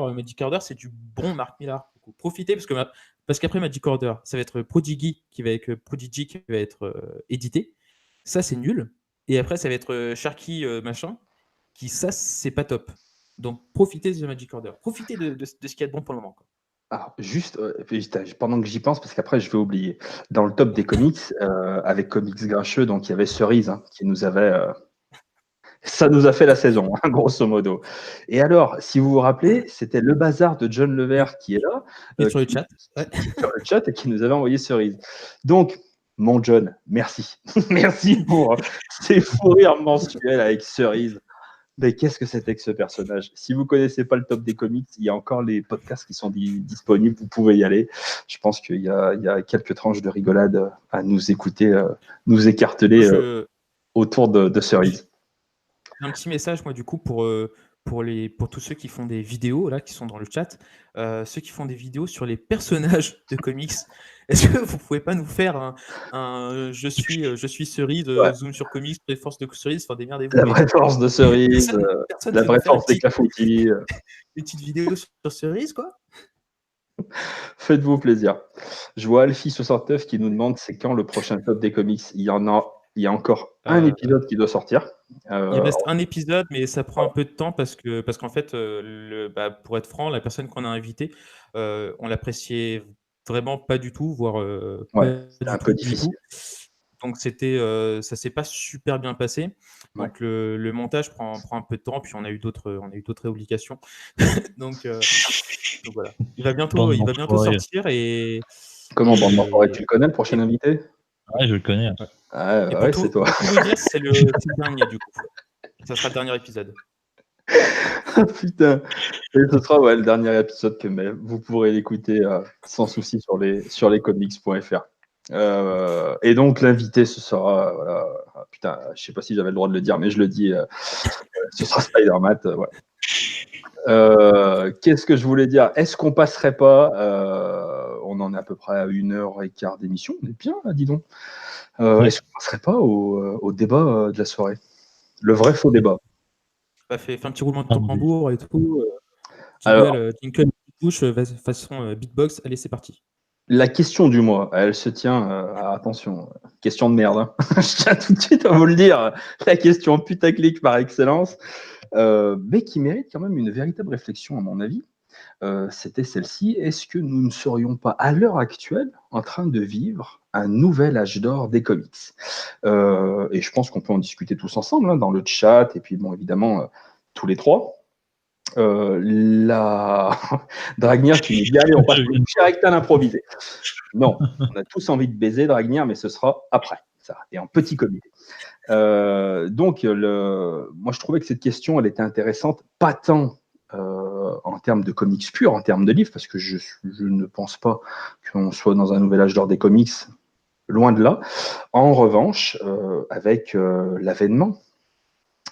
c'est du bon Marc Millar. Donc, profitez parce qu'après Magic Order, ça va être Prodigy qui va être édité. Ça c'est nul. Et après ça va être Sharky machin qui ça c'est pas top. Donc profitez de Magic Order. Profitez de ce qu'il y a de bon pour le moment, quoi. Alors, juste, pendant que j'y pense, parce qu'après je vais oublier, dans le top des comics, avec Comics Grincheux, donc il y avait Cerise, qui nous avait. Ça nous a fait la saison, grosso modo. Et alors, si vous vous rappelez, c'était le bazar de John Levert qui est là. Et sur le chat. Ouais. Sur le chat et qui nous avait envoyé Cerise. Donc, mon John, merci. Merci pour ces fous rires mensuels avec Cerise. Mais qu'est-ce que c'était que ce personnage? Si vous ne connaissez pas le top des comics, il y a encore les podcasts qui sont disponibles, vous pouvez y aller. Je pense qu'il y a quelques tranches de rigolade à nous écouter, nous écarteler autour de Cerise. Un petit message, moi, du coup, pour tous ceux qui font des vidéos, là, qui sont dans le chat, ceux qui font des vidéos sur les personnages de comics. Est-ce que vous pouvez pas nous faire un je suis Cerise, zoom sur comics, vraie force de Cerise, enfin démerdez-vous. La vraie force de Cerise, personne la vraie force des Clafoutis. Une petite vidéo sur Cerise, quoi. Faites-vous plaisir. Je vois Alfie69 qui nous demande c'est quand le prochain top des comics. Il y a encore un épisode qui doit sortir. Il reste un épisode, mais ça prend un peu de temps parce qu'en fait, pour être franc, la personne qu'on a invitée, on l'appréciait vraiment pas du tout, voire c'était un peu difficile. Donc ça s'est pas super bien passé. Donc le montage prend un peu de temps, puis on a eu d'autres obligations. donc voilà. Il va bientôt sortir et. Comment Bande d'Enfoirés, tu le connais, le prochain invité? Ouais, je le connais. C'est toi. Pour vous dire, c'est le dernier du coup. Ça sera le dernier épisode. Putain. Et ce sera le dernier épisode que vous pourrez l'écouter sans souci sur lescomics.fr. Et donc l'invité, ce sera, putain, je sais pas si j'avais le droit de le dire, mais je le dis, ce sera Spider-Man. Qu'est-ce que je voulais dire? Est-ce qu'on passerait pas, on en est à peu près à 1h15 d'émission, on est bien là, dis donc. Est-ce qu'on passerait pas au débat de la soirée? Le vrai faux débat. Fais un petit roulement de tambour et tout. Jingle, touche, façon beatbox. Allez, c'est parti. La question du mois, elle se tient, attention, question de merde, hein. Je tiens tout de suite à vous le dire, la question putaclic par excellence, mais qui mérite quand même une véritable réflexion à mon avis. C'était celle-ci, est-ce que nous ne serions pas à l'heure actuelle en train de vivre un nouvel âge d'or des comics? Et je pense qu'on peut en discuter tous ensemble, hein, dans le chat, et puis bon, évidemment, tous les trois. Dragnir qui nous dit allez, on passe le direct à l'improvisé. Non, on a tous envie de baiser Dragnir, mais ce sera après, ça, et en petit comité. Donc, moi je trouvais que cette question, elle était intéressante, pas tant en termes de comics purs, en termes de livres, parce que je ne pense pas qu'on soit dans un nouvel âge d'or des comics, loin de là. En revanche, avec l'avènement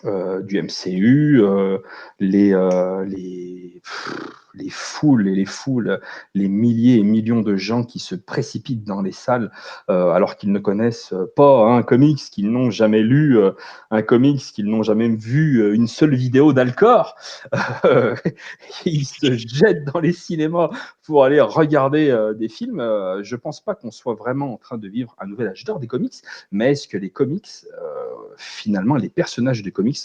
du MCU, les foules et les foules, les milliers et millions de gens qui se précipitent dans les salles alors qu'ils ne connaissent pas un comics, qu'ils n'ont jamais lu un comics, qu'ils n'ont jamais vu une seule vidéo d'Alcor. Ils se jettent dans les cinémas pour aller regarder des films. Je ne pense pas qu'on soit vraiment en train de vivre un nouvel âge d'or des comics, mais est-ce que les comics, finalement, les personnages de comics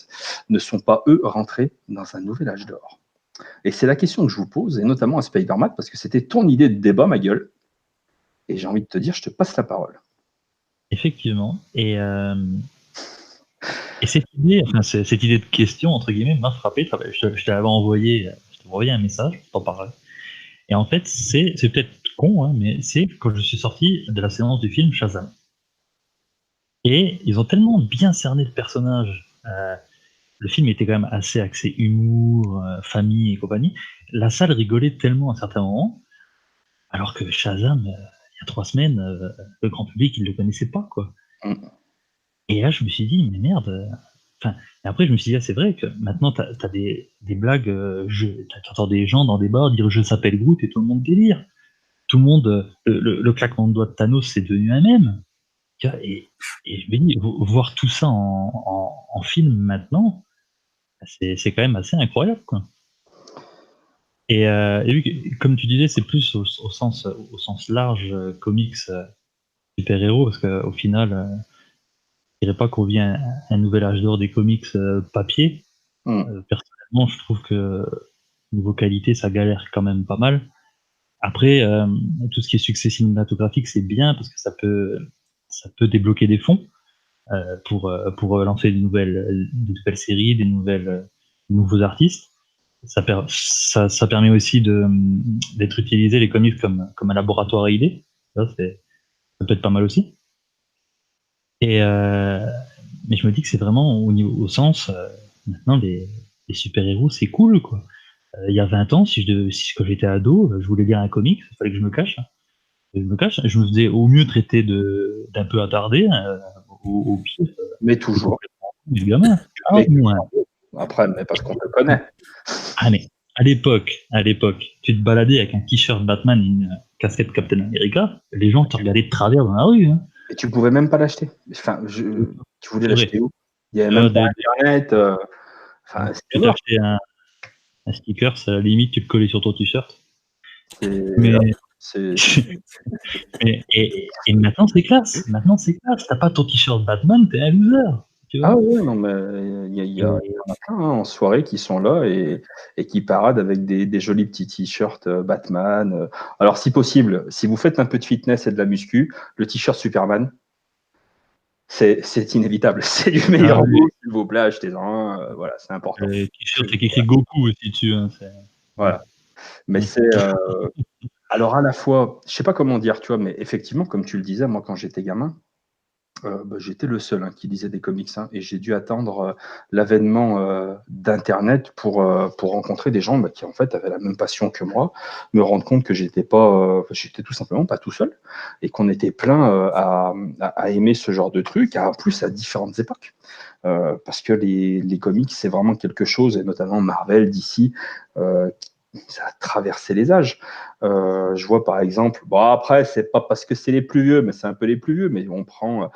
ne sont pas, eux, rentrés dans un nouvel âge d'or? Et c'est la question que je vous pose, et notamment à Spider-Man, parce que c'était ton idée de débat, ma gueule. Et j'ai envie de te dire, je te passe la parole. Effectivement. Et cette idée de question, entre guillemets, m'a frappé. Je t'avais envoyé un message, je t'en parlais. Et en fait, c'est peut-être con, hein, mais c'est quand je suis sorti de la séance du film Shazam. Et ils ont tellement bien cerné le personnage. Le film était quand même assez axé humour, famille et compagnie. La salle rigolait tellement à certains moments, alors que Shazam, il y a 3 semaines, le grand public, il le connaissait pas, quoi. Et là, je me suis dit, mais merde. Et après, je me suis dit, c'est vrai que maintenant, t'as des blagues, t'entends des gens dans des bars dire je s'appelle Groot et tout le monde délire. Tout le monde, le claquement de doigts de Thanos, c'est devenu un mème. Et je me dis, voir tout ça en film maintenant, c'est quand même assez incroyable, quoi. Et vu que, comme tu disais, c'est plus au sens large, comics, super-héros, parce qu'au final, je dirais pas qu'on vit un nouvel âge d'or des comics papier. Personnellement, je trouve que niveau qualité, ça galère quand même pas mal. Après, tout ce qui est succès cinématographique, c'est bien parce que ça peut débloquer des fonds pour lancer de nouvelles séries, des nouveaux artistes. Ça permet aussi d'être utilisé les comics comme un laboratoire à idées. Ça peut être pas mal aussi. Et mais je me dis que c'est vraiment au sens maintenant les super-héros, c'est cool, quoi. Il y a 20 ans, quand j'étais ado, je voulais lire un comics, il fallait que je me cache. Je me faisais au mieux traiter d'un peu attardé, au pire. Mais toujours. Du gamin. Après, mais parce qu'on te connaît. Ah, mais à l'époque, tu te baladais avec un t-shirt Batman et une casquette Captain America, les gens te regardaient de travers dans la rue. Hein. Et tu pouvais même pas l'acheter. Enfin, tu voulais l'acheter où? Il y avait même pas Internet. Tu t'achetais un sticker, à la limite, tu le collais sur ton t-shirt. Et maintenant, c'est classe. T'as pas ton t-shirt Batman, t'es un loser. Tu vois, ah ouais, non, mais il y en a plein en soirée qui sont là et qui paradent avec des jolis petits t-shirts Batman. Alors, si possible, si vous faites un peu de fitness et de la muscu, le t-shirt Superman, c'est inévitable. C'est du meilleur goût, s'il vous plaît, achetez-en. Voilà, c'est important. Le t-shirt, c'est écrit Goku aussi dessus. Hein, voilà. Mais c'est. Alors, à la fois, je sais pas comment dire, tu vois, mais effectivement, comme tu le disais, moi, quand j'étais gamin, j'étais le seul qui lisait des comics, et j'ai dû attendre l'avènement d'Internet pour rencontrer des gens qui en fait avaient la même passion que moi, me rendre compte que j'étais tout simplement pas tout seul et qu'on était plein à aimer ce genre de truc, en plus à différentes époques. Parce que les comics, c'est vraiment quelque chose, et notamment Marvel, DC, ça a traversé les âges. Je vois par exemple, bon après, c'est pas parce que c'est les plus vieux, mais c'est un peu les plus vieux, mais on prend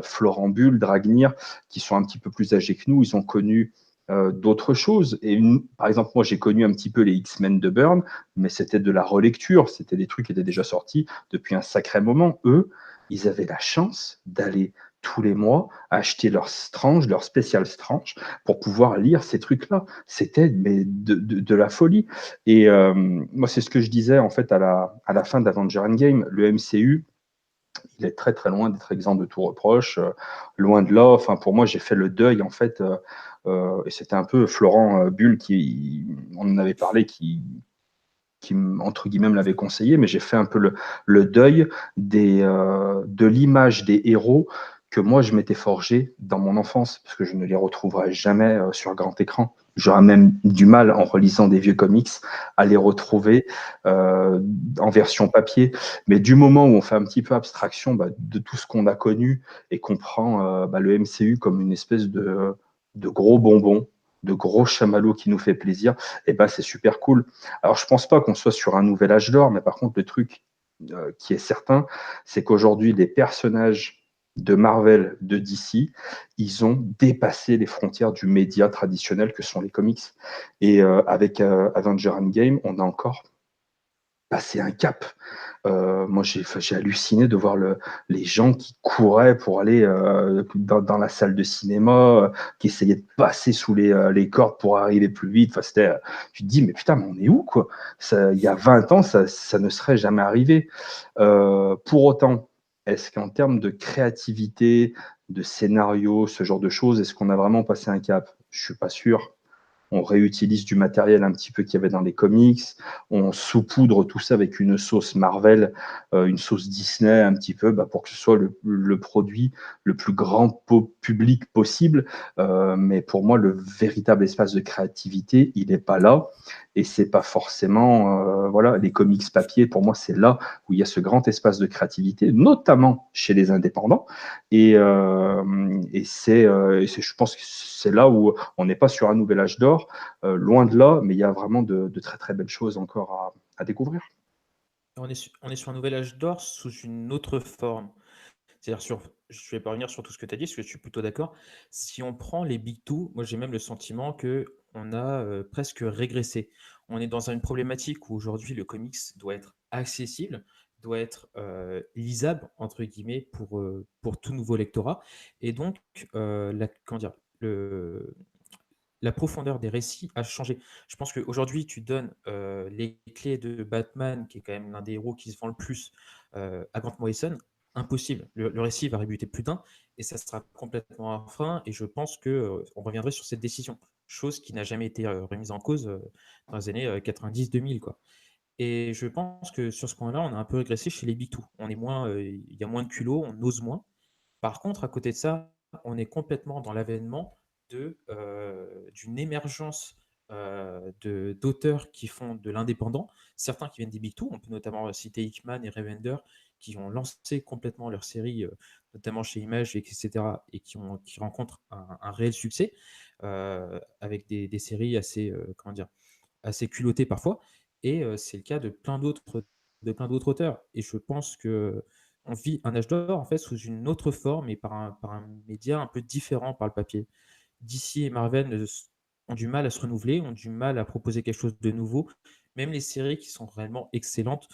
Florent Bull, Dragnir, qui sont un petit peu plus âgés que nous, ils ont connu d'autres choses. Et par exemple, moi, j'ai connu un petit peu les X-Men de Byrne, mais c'était de la relecture, c'était des trucs qui étaient déjà sortis depuis un sacré moment. Eux, ils avaient la chance d'aller tous les mois acheter leur Strange, leur spécial Strange, pour pouvoir lire ces trucs-là. C'était de la folie. Et moi, c'est ce que je disais en fait à la fin d'Avenger Endgame. Le MCU, il est très très loin d'être exempt de tout reproche, loin de là. Enfin, pour moi, j'ai fait le deuil en fait, et c'était un peu Florent Bull on en avait parlé, qui entre guillemets me l'avait conseillé, mais j'ai fait un peu le deuil de l'image des héros que moi je m'étais forgé dans mon enfance, parce que je ne les retrouverai jamais sur grand écran. J'aurais même du mal, en relisant des vieux comics, à les retrouver en version papier. Mais du moment où on fait un petit peu abstraction de tout ce qu'on a connu et qu'on prend le MCU comme une espèce de gros bonbon, de gros chamallows qui nous fait plaisir, et ben c'est super cool. Alors je pense pas qu'on soit sur un nouvel âge d'or, mais par contre le truc qui est certain, c'est qu'aujourd'hui les personnages de Marvel, de DC, ils ont dépassé les frontières du média traditionnel que sont les comics. Et avec Avenger Endgame, on a encore passé un cap. Moi, j'ai halluciné de voir les gens qui couraient pour aller dans la salle de cinéma, qui essayaient de passer sous les cordes pour arriver plus vite. Enfin, tu te dis, mais putain, mais on est où, quoi? Il y a 20 ans, ça ne serait jamais arrivé. Pour autant, est-ce qu'en termes de créativité, de scénario, ce genre de choses, est-ce qu'on a vraiment passé un cap? Je suis pas sûr. On réutilise du matériel un petit peu qu'il y avait dans les comics, on saupoudre tout ça avec une sauce Marvel, une sauce Disney un petit peu, pour que ce soit le produit le plus grand public possible. Mais pour moi, le véritable espace de créativité, il n'est pas là. Et c'est pas forcément, voilà, les comics papier, pour moi, c'est là où il y a ce grand espace de créativité, notamment chez les indépendants. Et je pense que c'est là où on n'est pas sur un nouvel âge d'or, loin de là, mais il y a vraiment de très très belles choses encore à découvrir. On est sur un nouvel âge d'or sous une autre forme. C'est-à-dire, je ne vais pas revenir sur tout ce que tu as dit, parce que je suis plutôt d'accord. Si on prend les Big Two, moi j'ai même le sentiment qu'on a presque régressé. On est dans une problématique où aujourd'hui le comics doit être accessible, doit être lisable, entre guillemets, pour tout nouveau lectorat. Et donc, comment dire, la profondeur des récits a changé. Je pense qu'aujourd'hui, tu donnes les clés de Batman, qui est quand même l'un des héros qui se vend le plus, à Grant Morrison, impossible. Le récit va rebuter plus d'un, et ça sera complètement un frein, et je pense qu'on reviendrait sur cette décision, chose qui n'a jamais été remise en cause dans les années 90-2000, quoi. Et je pense que sur ce point-là, on a un peu régressé chez les Big Two. Il y a moins de culot, on ose moins. Par contre, à côté de ça, on est complètement dans l'avènement d'une émergence d'auteurs qui font de l'indépendant, certains qui viennent des Big Two, on peut notamment citer Hickman et Remender, qui ont lancé complètement leur série, notamment chez Image, etc., et qui rencontrent un réel succès, avec des séries assez, comment dire, assez culottées parfois, et c'est le cas de plein d'autres auteurs. Et je pense que on vit un âge d'or en fait sous une autre forme et par un média un peu différent par le papier. DC et Marvel ont du mal à se renouveler, ont du mal à proposer quelque chose de nouveau. Même les séries qui sont réellement excellentes,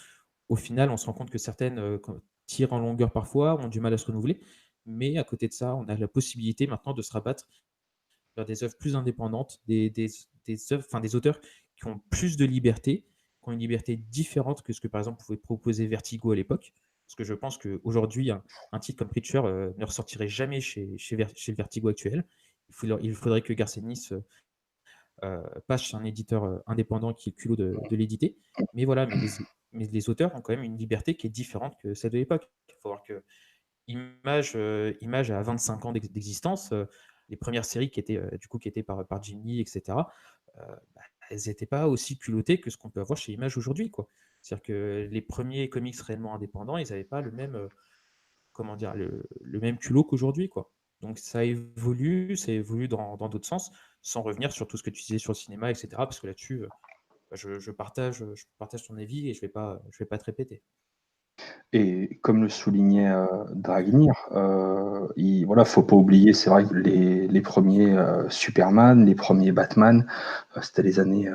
au final, on se rend compte que certaines tirent en longueur parfois, ont du mal à se renouveler. Mais à côté de ça, on a la possibilité maintenant de se rabattre vers des œuvres plus indépendantes, des auteurs qui ont plus de liberté, qui ont une liberté différente que ce que par exemple pouvait proposer Vertigo à l'époque. Parce que je pense qu'aujourd'hui, un titre comme Preacher ne ressortirait jamais chez le Vertigo actuel. Il faudrait que Garcenis passe chez un éditeur indépendant qui est le culot de l'éditer. Mais voilà, mais les auteurs ont quand même une liberté qui est différente que celle de l'époque. Il faut voir que Image a 25 ans d'existence. Les premières séries qui étaient par Jim Lee, etc., elles n'étaient pas aussi culottées que ce qu'on peut avoir chez Image aujourd'hui, quoi. C'est-à-dire que les premiers comics réellement indépendants, ils n'avaient pas le même, comment dire, le même culot qu'aujourd'hui, quoi. Donc ça évolue dans d'autres sens, sans revenir sur tout ce que tu disais sur le cinéma, etc., parce que là-dessus, je partage ton avis et je vais pas te répéter. Et comme le soulignait Dragnir, voilà, faut pas oublier, c'est vrai que les premiers Superman, les premiers Batman, c'était les années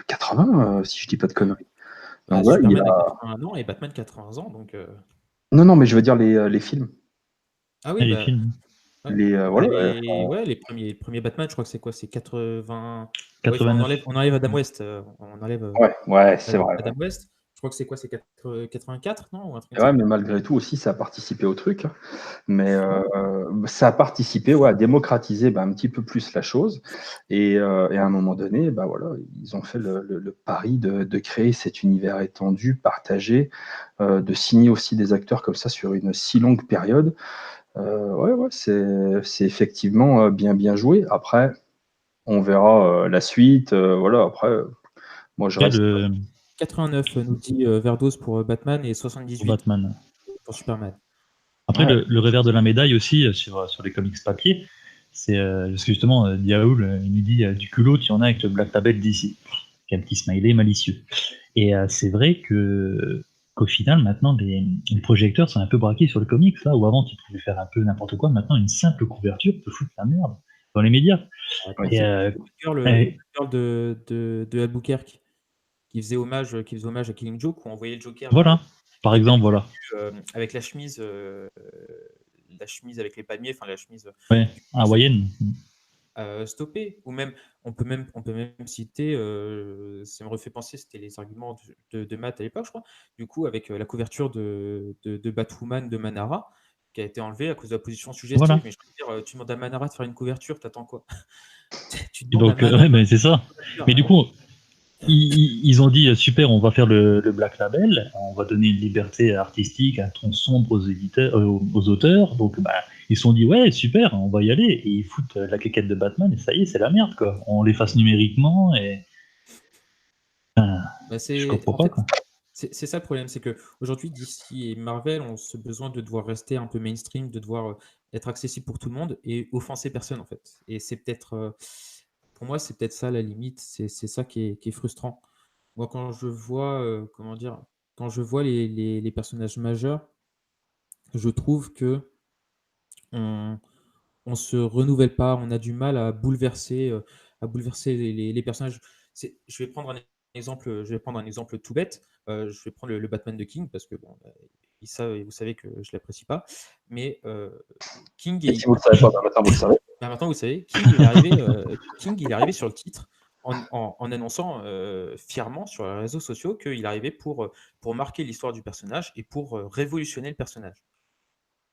80, si je dis pas de conneries. Donc, ouais, Superman a 81 ans et Batman 80 ans, donc... Non, mais je veux dire les films. Ah Et oui, les bah, films. Voilà, les premiers Batman, je crois que c'est quoi? C'est 80. Ouais, enfin, 89. on enlève Adam West. On enlève ouais, c'est vrai. Adam West. Je crois que c'est quoi? C'est 84, non? Ou un truc Et comme ouais, ça? mais malgré tout aussi, ça a participé au truc, hein. Mais ça a participé, à démocratiser un petit peu plus la chose. Et à un moment donné, voilà, ils ont fait le pari de créer cet univers étendu, partagé, de signer aussi des acteurs comme ça sur une si longue période. Ouais, c'est effectivement bien joué. Après, on verra la suite. Voilà, après, moi je Et reste. 89 nous dit Verdos pour Batman et pour 78 Batman. pour Superman. Après, Ouais. le revers de la médaille aussi sur les comics papier, C'est parce que justement, Diaoul, il nous dit du culot, tu en as avec le Black Label d'ici. Qui a un petit smiley malicieux. Et c'est vrai qu'au final, maintenant, les projecteurs sont un peu braqués sur le comics, là, où avant, tu pouvais faire un peu n'importe quoi. Maintenant, une simple couverture peut foutre la merde dans les médias. Le girl de Albuquerque qui faisait hommage à Killing Joke, où on voyait le Joker. Voilà, par exemple, voilà. Avec la chemise avec les palmiers, enfin la chemise. Ouais, hawaïenne. Stoppée. Ou même, on peut même citer, ça me refait penser, c'était les arguments de Matt à l'époque, je crois, du coup, avec la couverture de Batwoman de Manara, qui a été enlevée à cause de la position suggestive. Voilà. Mais je veux dire, tu demandes à Manara de faire une couverture, t'attends quoi? Donc, ouais, c'est ça. Mais du coup, ils ont dit super, on va faire le Black Label, on va donner une liberté artistique, un ton sombre aux auteurs. Donc, ils se sont dit ouais, super, on va y aller. Et ils foutent la quéquette de Batman et ça y est, c'est la merde, quoi. On l'efface numériquement et. Je comprends pas, quoi. C'est ça le problème, c'est qu'aujourd'hui, DC et Marvel ont ce besoin de devoir rester un peu mainstream, de devoir être accessible pour tout le monde et offenser personne, en fait. Et c'est peut-être, pour moi, c'est peut-être ça la limite, c'est ça qui est frustrant. Moi, quand je vois, quand je vois les personnages majeurs, je trouve que on se renouvelle pas, on a du mal à bouleverser les personnages. Je vais prendre un exemple tout bête. Je vais prendre le Batman de King parce que bon, vous savez que je l'apprécie pas, mais King. Et si vous le savez pas, maintenant vous le savez. Maintenant vous savez, King il est arrivé sur le titre en annonçant fièrement sur les réseaux sociaux qu'il arrivait pour marquer l'histoire du personnage et pour révolutionner le personnage.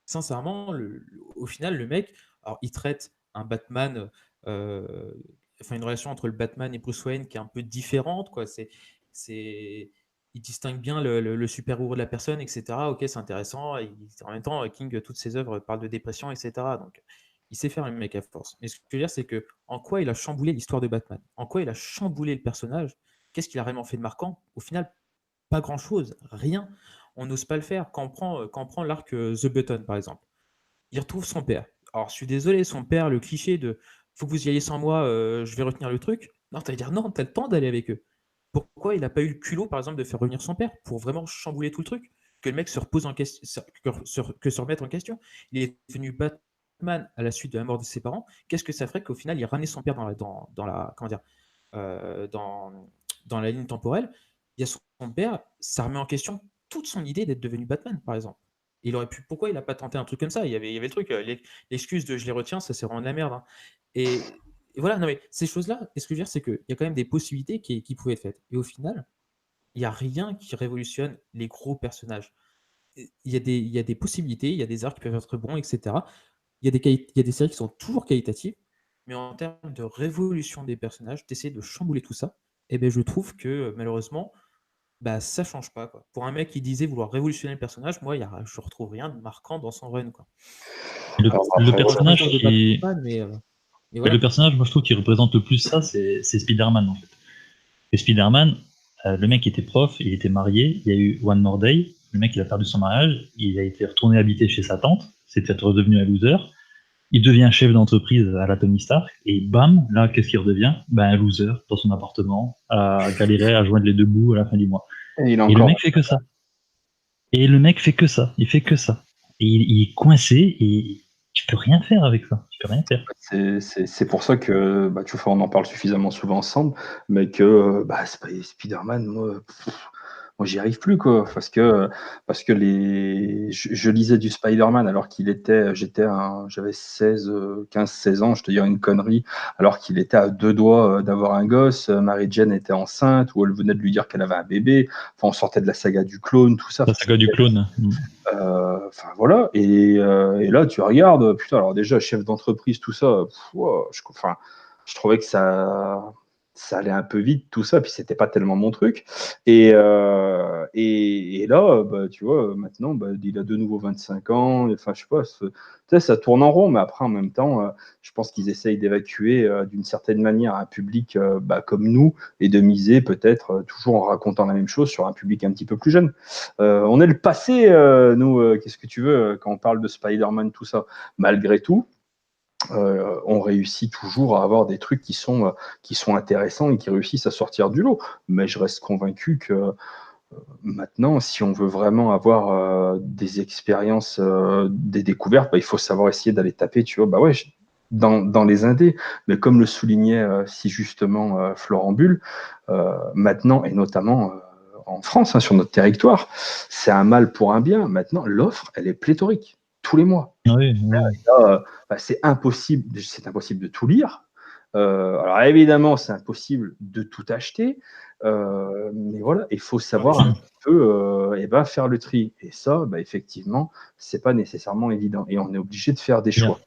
Sincèrement, au final, le mec, alors il traite un Batman, une relation entre le Batman et Bruce Wayne qui est un peu différente, quoi. Il distingue bien le super-héros de la personne, etc. Ok, c'est intéressant. Et en même temps, King, toutes ses œuvres parlent de dépression, etc. Donc, il sait faire le mec à force. Mais ce que je veux dire, c'est que en quoi il a chamboulé l'histoire de Batman? En quoi il a chamboulé le personnage? Qu'est-ce qu'il a vraiment fait de marquant? Au final, pas grand-chose, rien. On n'ose pas le faire. Quand on prend l'arc The Button, par exemple, il retrouve son père. Alors, je suis désolé, son père, le cliché de faut que vous y ayez sans moi, je vais retenir le truc. Non, tu vas dire non, tu as le temps d'aller avec eux. Pourquoi il n'a pas eu le culot, par exemple, de faire revenir son père pour vraiment chambouler tout le truc? Que le mec se repose en question, que se remette en question. Il est devenu Batman à la suite de la mort de ses parents. Qu'est-ce que ça ferait qu'au final, il ramenait son père dans la ligne temporelle? Il y a son père, ça remet en question toute son idée d'être devenu Batman, par exemple. Il aurait pu. Pourquoi il n'a pas tenté un truc comme ça? Il y avait le truc, l'excuse de je les retiens, ça c'est vraiment de la merde. Hein. Et voilà, non mais ces choses-là, ce que je veux dire, c'est qu'il y a quand même des possibilités qui pouvaient être faites. Et au final, il n'y a rien qui révolutionne les gros personnages. Il y a des possibilités, il y a des arcs qui peuvent être bons, etc. Il y a des séries qui sont toujours qualitatives, mais en termes de révolution des personnages, d'essayer de chambouler tout ça, eh ben, je trouve que malheureusement, ça change pas. Quoi. Pour un mec qui disait vouloir révolutionner le personnage, moi, je retrouve rien de marquant dans son run. Quoi. Le personnage qui... voilà. Le personnage, moi je trouve qu'il représente le plus ça, c'est Spider-Man en fait. Et Spider-Man, le mec était prof, il était marié, il y a eu One More Day, le mec il a perdu son mariage, il a été retourné habiter chez sa tante, c'était redevenu un loser, il devient chef d'entreprise à la Tony Stark, et bam, là qu'est-ce qu'il redevient? Un loser dans son appartement, à galérer à joindre les deux bouts à la fin du mois. Et le mec fait que ça. Et le mec fait que ça, il fait que ça. Et il est coincé et tu peux rien faire avec ça. Tu peux rien faire. C'est pour ça que tu vois, on en parle suffisamment souvent ensemble, mais que Spider-Man, moi j'y arrive plus quoi, parce que je lisais du Spider-Man alors qu'il était, j'avais 15-16 ans, je te dirais une connerie, alors qu'il était à 2 doigts d'avoir un gosse, Mary Jane était enceinte ou elle venait de lui dire qu'elle avait un bébé, enfin on sortait de la saga du clone, tout ça. La saga du clone. Enfin voilà, et là tu regardes, putain, alors déjà chef d'entreprise, tout ça, je trouvais que ça allait un peu vite, tout ça, puis c'était pas tellement mon truc. Et là, tu vois, maintenant, il a de nouveau 25 ans, enfin je sais pas, ça tourne en rond, mais après en même temps, je pense qu'ils essayent d'évacuer d'une certaine manière un public comme nous et de miser peut-être toujours en racontant la même chose sur un public un petit peu plus jeune. On est le passé, nous, qu'est-ce que tu veux, quand on parle de Spider-Man, tout ça. Malgré tout, on réussit toujours à avoir des trucs qui sont intéressants et qui réussissent à sortir du lot. Mais je reste convaincu que maintenant, si on veut vraiment avoir des expériences, des découvertes, il faut savoir essayer d'aller taper, tu vois, dans les indés. Mais comme le soulignait si justement Florent Bull, maintenant, et notamment en France, sur notre territoire, c'est un mal pour un bien. Maintenant, l'offre, elle est pléthorique, tous les mois. Oui, oui. C'est impossible de tout lire. Alors évidemment, c'est impossible de tout acheter, mais voilà, il faut savoir un peu faire le tri. Et ça, effectivement, c'est pas nécessairement évident. Et on est obligé de faire des choix.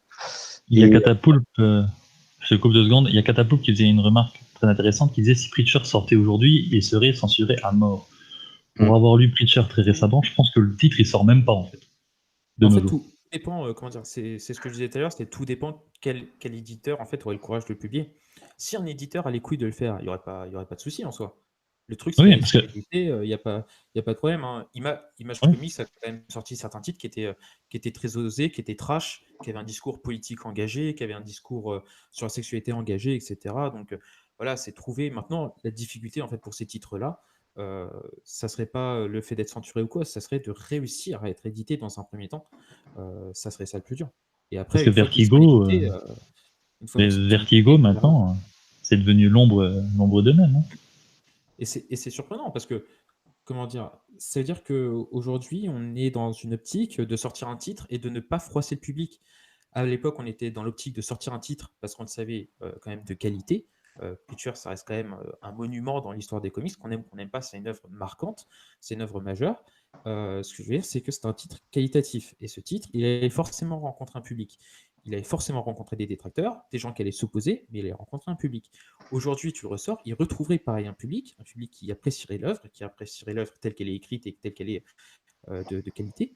Il y a Catapoulpe, je coupe 2 secondes, il y a Catapoulpe qui faisait une remarque très intéressante qui disait si Preacher sortait aujourd'hui, il serait censuré à mort. Pour avoir lu Preacher très récemment, je pense que le titre il sort même pas en fait. Tout dépend, comment dire, c'est ce que je disais tout à l'heure, tout dépend quel éditeur en fait aurait le courage de le publier. Si un éditeur a les couilles de le faire, il n'y aurait pas de souci en soi. Le truc, c'est l'exclusivité, il n'y a pas de problème. Hein. Image Comics a quand même sorti certains titres qui étaient très osés, qui étaient trash, qui avaient un discours politique engagé, qui avaient un discours sur la sexualité engagé, etc. Donc voilà, c'est trouver maintenant la difficulté en fait pour ces titres-là. Ça serait pas le fait d'être censuré ou quoi, ça serait de réussir à être édité dans un premier temps. Ça serait ça le plus dur. Et après, parce que Vertigo maintenant, c'est devenu l'ombre d'eux-mêmes. Hein. Et c'est surprenant parce que, comment dire, ça veut dire qu'aujourd'hui, on est dans une optique de sortir un titre et de ne pas froisser le public. À l'époque, on était dans l'optique de sortir un titre parce qu'on le savait quand même de qualité. Preacher, ça reste quand même un monument dans l'histoire des comics. Qu'on aime ou qu'on n'aime pas, c'est une œuvre marquante, c'est une œuvre majeure. Ce que je veux dire, c'est que c'est un titre qualitatif. Et ce titre, il allait forcément rencontrer un public. Il allait forcément rencontrer des détracteurs, des gens qui allaient s'opposer, mais il allait rencontrer un public. Aujourd'hui, tu le ressors, il retrouverait pareil un public qui apprécierait l'œuvre telle qu'elle est écrite et telle qu'elle est de qualité.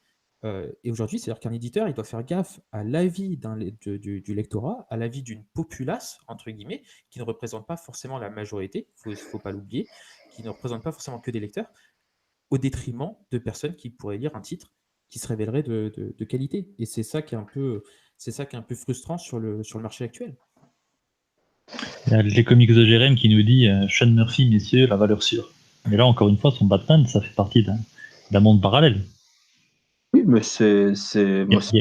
Et aujourd'hui, c'est-à-dire qu'un éditeur, il doit faire gaffe à l'avis du lectorat, à l'avis d'une populace, entre guillemets, qui ne représente pas forcément la majorité, il ne faut pas l'oublier, qui ne représente pas forcément que des lecteurs, au détriment de personnes qui pourraient lire un titre qui se révélerait de qualité. Et c'est ça qui est un peu frustrant sur le marché actuel. Il y a les comics de Jérém qui nous dit Sean Murphy, messieurs, la valeur sûre. Mais là, encore une fois, son Batman, ça fait partie d'un monde parallèle. Oui, mais il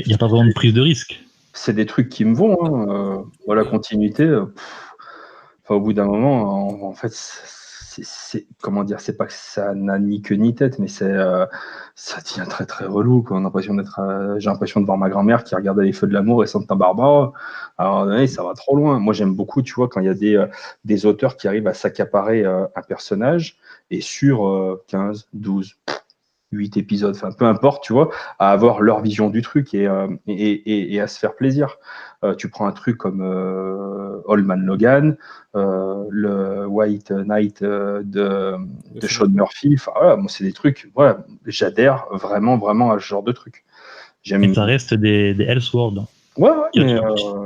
n'y a pas vraiment de prise de risque. C'est des trucs qui me vont. Hein. La continuité, au bout d'un moment, en fait, comment dire, c'est pas que ça n'a ni queue ni tête, mais ça devient très très relou. Quoi. J'ai l'impression de voir ma grand-mère qui regardait Les Feux de l'amour et Santa Barbara. Alors, ça va trop loin. Moi, j'aime beaucoup, tu vois, quand il y a des auteurs qui arrivent à s'accaparer un personnage et sur 15, 12, 8 épisodes, enfin peu importe, tu vois, à avoir leur vision du truc et à se faire plaisir. Tu prends un truc comme Old Man Logan, le White Knight de Sean Murphy, enfin voilà, moi c'est des trucs, voilà, j'adhère vraiment, vraiment à ce genre de trucs. Et ça reste des Elseworlds. Ouais, mais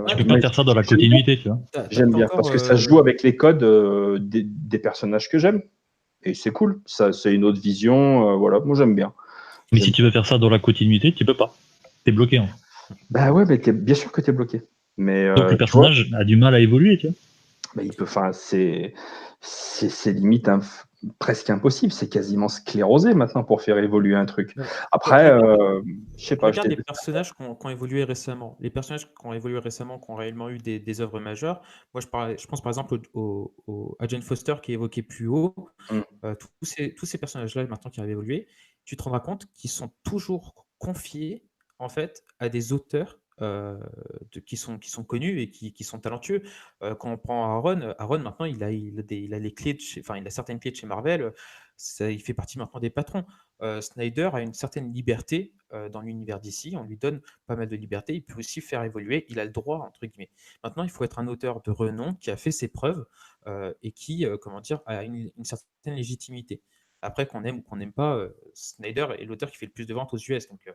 tu peux pas faire ça dans la continuité, tu vois. J'aime bien, parce que ça se joue avec les codes des personnages que j'aime. Et c'est cool, ça, c'est une autre vision, voilà, moi j'aime bien. Mais si tu veux faire ça dans la continuité, tu peux pas. T'es bloqué. Hein. Bah ouais, mais bien sûr que t'es bloqué. Mais, donc le personnage a du mal à évoluer, tu vois. Bah, c'est limite presque impossible, c'est quasiment sclérosé maintenant pour faire évoluer un truc. Après, je sais pas. Regarde les personnages qui ont évolué récemment. Les personnages qui ont évolué récemment, qui ont réellement eu des œuvres majeures. Moi, je pense par exemple à Jane Foster qui est évoqué plus haut. Tous ces personnages-là, maintenant qui ont évolué, tu te rendras compte qu'ils sont toujours confiés en fait à des auteurs qui sont connus et qui sont talentueux. Quand on prend Aaron maintenant, il a les clés il a certaines clés de chez Marvel. Il fait partie maintenant des patrons. Snyder a une certaine liberté dans l'univers d'ici. On lui donne pas mal de liberté. Il peut aussi faire évoluer. Il a le droit, entre guillemets. Maintenant, il faut être un auteur de renom qui a fait ses preuves et qui, a une certaine légitimité. Après, qu'on aime ou qu'on n'aime pas, Snyder est l'auteur qui fait le plus de ventes aux US. Donc,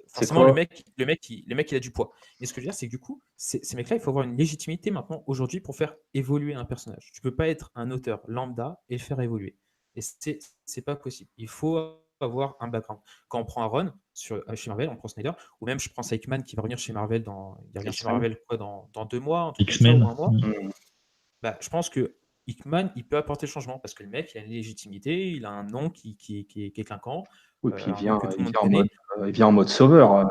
forcément, le mec, il a du poids. Mais ce que je veux dire, c'est que du coup, ces mecs-là, il faut avoir une légitimité maintenant, aujourd'hui, pour faire évoluer un personnage. Tu peux pas être un auteur lambda et le faire évoluer. Et c'est pas possible. Il faut avoir un background. Quand on prend Aaron chez Marvel, on prend Snyder, ou même je prends Hickman qui va revenir chez Marvel il revient chez Marvel quoi, dans 2 mois, un truc comme ça, X-Men. ou un mois. Mm. Bah, je pense que Hickman, il peut apporter le changement parce que le mec, il a une légitimité, il a un nom qui est clinquant, Oui, puis un nom que tout le monde il vient en mode sauveur.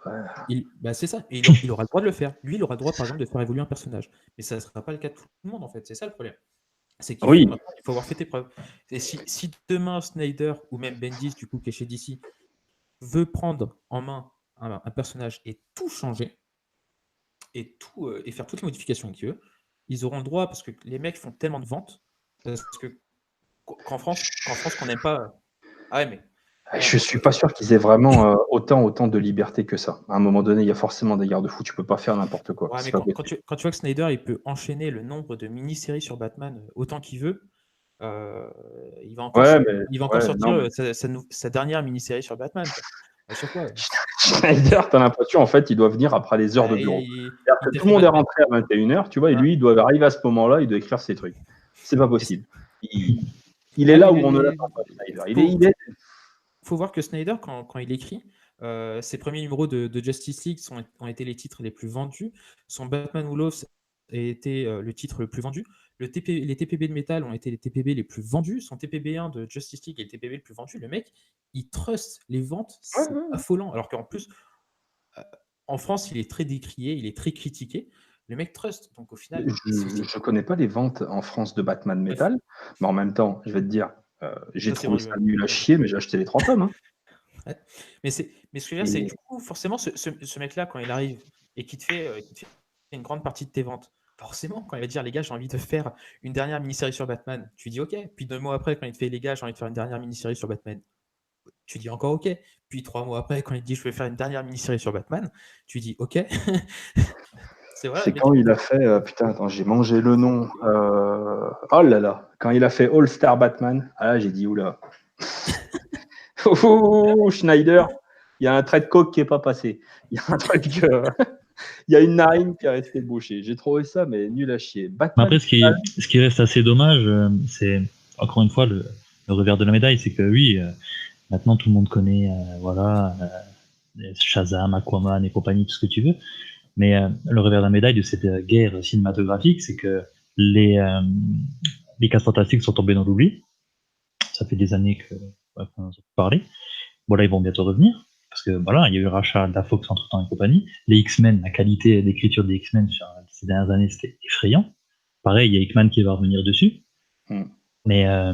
Ouais. Bah, c'est ça, et il aura le droit de le faire. Lui, il aura le droit, par exemple, de faire évoluer un personnage. Mais ça ne sera pas le cas de tout le monde, en fait. C'est ça le problème. C'est qu'il faut, Oui, maintenant, il faut avoir fait tes preuves. Et si demain, Snyder ou même Bendis, du coup, qui est chez DC, veut prendre en main un personnage et tout changer, et faire toutes les modifications qu'il veut, ils auront le droit, parce que les mecs font tellement de ventes, parce que qu'en France, qu'on n'aime pas. Ah ouais, mais je bon, suis pas sûr qu'ils aient vraiment autant de liberté que ça. À un moment donné, il y a forcément des garde-fous. Tu peux pas faire n'importe quoi. ouais, C'est mais pas quand possible. tu vois que Snyder, il peut enchaîner le nombre de mini-séries sur Batman autant qu'il veut, il va encore, Ouais, mais sortir non, mais sa dernière mini-série sur Batman, quoi. À chaque fois. Schneider, t'as l'impression en fait, il doit venir après les heures de bureau. C'est-à-dire que t'a tout le fait monde est Batman. rentré à 21h, tu vois, et Ouais. lui, il doit arriver à ce moment-là, il doit écrire ses trucs. C'est pas Et possible. Il est ouais, là où mais on ne l'attend pas, Schneider. faut voir que Snyder, quand il écrit, ses premiers numéros de Justice League ont été les titres les plus vendus. Son Batman Who Loves a été le titre le plus vendu. Les TPB de Metal ont été les TPB les plus vendus. Son TPB1 de Justice League est le TPB le plus vendu. Le mec, il trust les ventes, Ouais, c'est ouais. affolant. Alors qu'en plus, en France, il est très décrié, il est très critiqué. Le mec trust. Donc au final, c'est aussi. Je connais pas les ventes en France de Batman Bref, Metal, mais en même temps, je vais te dire, j'ai ça c'est trouvé vendu. ça nul à chier, mais j'ai acheté les 30 tomes. Hein. Ouais. Mais ce que je veux dire, c'est Et que du coup, forcément, ce mec-là, quand il arrive et qui te fait une grande partie de tes ventes, forcément, quand il va te dire, les gars, j'ai envie de faire une dernière mini-série sur Batman, tu dis OK. Puis 2 mois après, quand il te fait, les gars, j'ai envie de faire une dernière mini-série sur Batman, tu dis encore OK. Puis 3 mois après, quand il te dit, je vais faire une dernière mini-série sur Batman, tu dis OK. C'est voilà, c'est le mec, quand il a fait, putain, attends, j'ai mangé le nom. Oh là là, quand il a fait All Star Batman, ah là, j'ai dit, oula. Oh, Schneider, il y a un trait de coke qui n'est pas passé. Il y a un truc, il y a une narine qui est restée bouchée. J'ai trouvé ça, mais nul à chier. Mais Batman, après, ce qui reste assez dommage, c'est encore une fois le revers de la médaille, c'est que oui, maintenant tout le monde connaît, voilà, Shazam, Aquaman et compagnie, tout ce que tu veux. Mais le revers de la médaille de cette guerre cinématographique, c'est que les 4 Fantastiques sont tombés dans l'oubli. Ça fait des années qu'on en a parlé. Bon, là, ils vont bientôt revenir. Parce que voilà, il y a eu le rachat de la Fox entre temps et compagnie. Les X-Men, la qualité d'écriture des X-Men sur ces dernières années, c'était effrayant. Pareil, il y a Hickman qui va revenir dessus. Mais je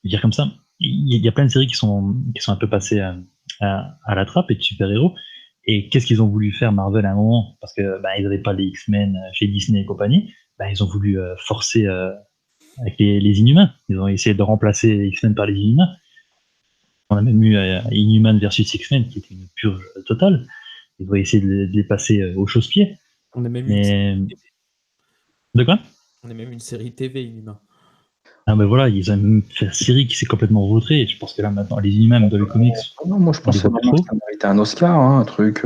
veux dire comme ça, il y a plein de séries qui sont un peu passées à la trappe et de super-héros. Et qu'est-ce qu'ils ont voulu faire Marvel à un moment? Parce que ils n'avaient pas les X-Men chez Disney et compagnie. Ils ont voulu forcer avec les Inhumains. Ils ont essayé de remplacer les X-Men par les Inhumains. On a même eu Inhuman versus X-Men qui était une purge totale. Ils vont essayer de les passer au chausse-pied. on a même De quoi? On a même une série TV Inhumain. Ah ben voilà, ils ont même fait la série qui s'est complètement vautrée. Je pense que là maintenant, les Inhumains dans les comics. Non, moi je pense que ça méritait un Oscar, hein, un truc.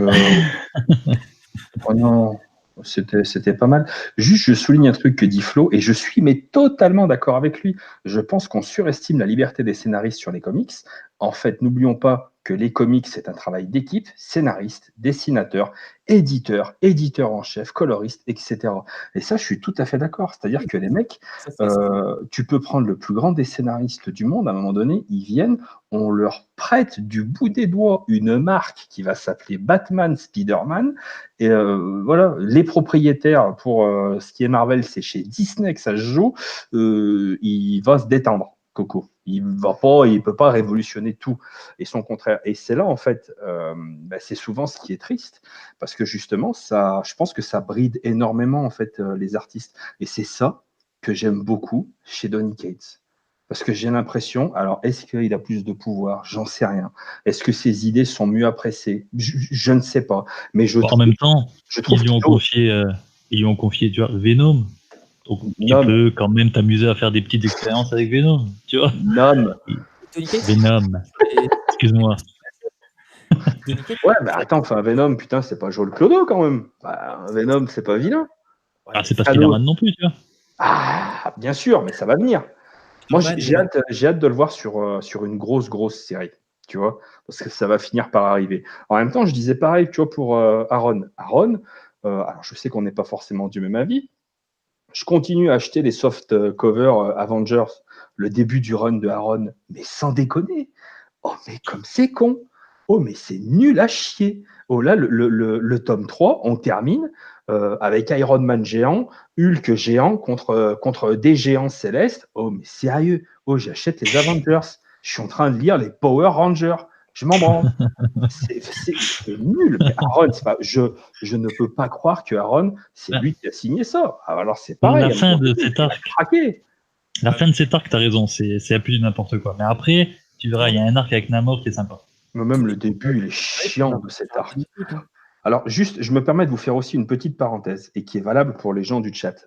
Oh non, c'était pas mal. Juste, je souligne un truc que dit Flo, et je suis mais totalement d'accord avec lui. Je pense qu'on surestime la liberté des scénaristes sur les comics. En fait, n'oublions pas que les comics, c'est un travail d'équipe, scénariste, dessinateur, éditeur en chef, coloriste, etc. Et ça, je suis tout à fait d'accord. C'est-à-dire que les mecs, tu peux prendre le plus grand des scénaristes du monde, à un moment donné, ils viennent, on leur prête du bout des doigts une marque qui va s'appeler Batman Spider-Man. Et voilà, les propriétaires pour ce qui est Marvel, c'est chez Disney que ça se joue. Il va se détendre, Coco. Il peut pas révolutionner tout et son contraire. Et c'est là en fait, c'est souvent ce qui est triste parce que justement, je pense que ça bride énormément en fait les artistes. Et c'est ça que j'aime beaucoup chez Donny Cates. Parce que j'ai l'impression, alors est-ce qu'il a plus de pouvoir? J'en sais rien. Est-ce que ses idées sont mieux appréciées? Je ne sais pas. Mais en même temps, ils lui ont confié, tu vois, Venom. Donc tu peux quand même t'amuser à faire des petites expériences avec Venom, tu vois. Venom. Excuse-moi. Ouais, mais attends, Venom, putain, c'est pas Joel Clodo quand même. Venom, c'est pas vilain. C'est pas Spider-Man non plus, tu vois. Ah, bien sûr, mais ça va venir. Moi, j'ai hâte de le voir sur une grosse série. tu vois, parce que ça va finir par arriver. En même temps, je disais pareil, tu vois, pour Aaron. Aaron, alors je sais qu'on n'est pas forcément du même avis. Je continue à acheter les soft covers Avengers, le début du run de Aaron, mais sans déconner. Oh, mais comme c'est con. Oh, mais c'est nul à chier. Oh, là, le tome 3, on termine avec Iron Man géant, Hulk géant contre des géants célestes. Oh, mais sérieux. Oh, j'achète les Avengers. Je suis en train de lire les Power Rangers. Je m'en branle. C'est nul. Mais Aaron, je ne peux pas croire que Aaron, c'est lui qui a signé ça. Alors, c'est pareil. La fin de cet arc. Craqué. La fin de cet arc, t'as raison, c'est à plus de n'importe quoi. Mais après, tu verras, il y a un arc avec Namor qui est sympa. Mais même le début, il est chiant de cet arc. Alors, juste, je me permets de vous faire aussi une petite parenthèse et qui est valable pour les gens du chat.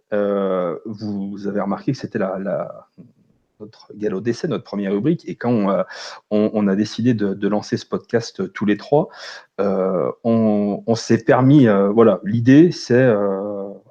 Vous avez remarqué que c'était notre galop d'essai, notre première rubrique, et quand on a décidé de lancer ce podcast tous les trois, on s'est permis, voilà, l'idée c'est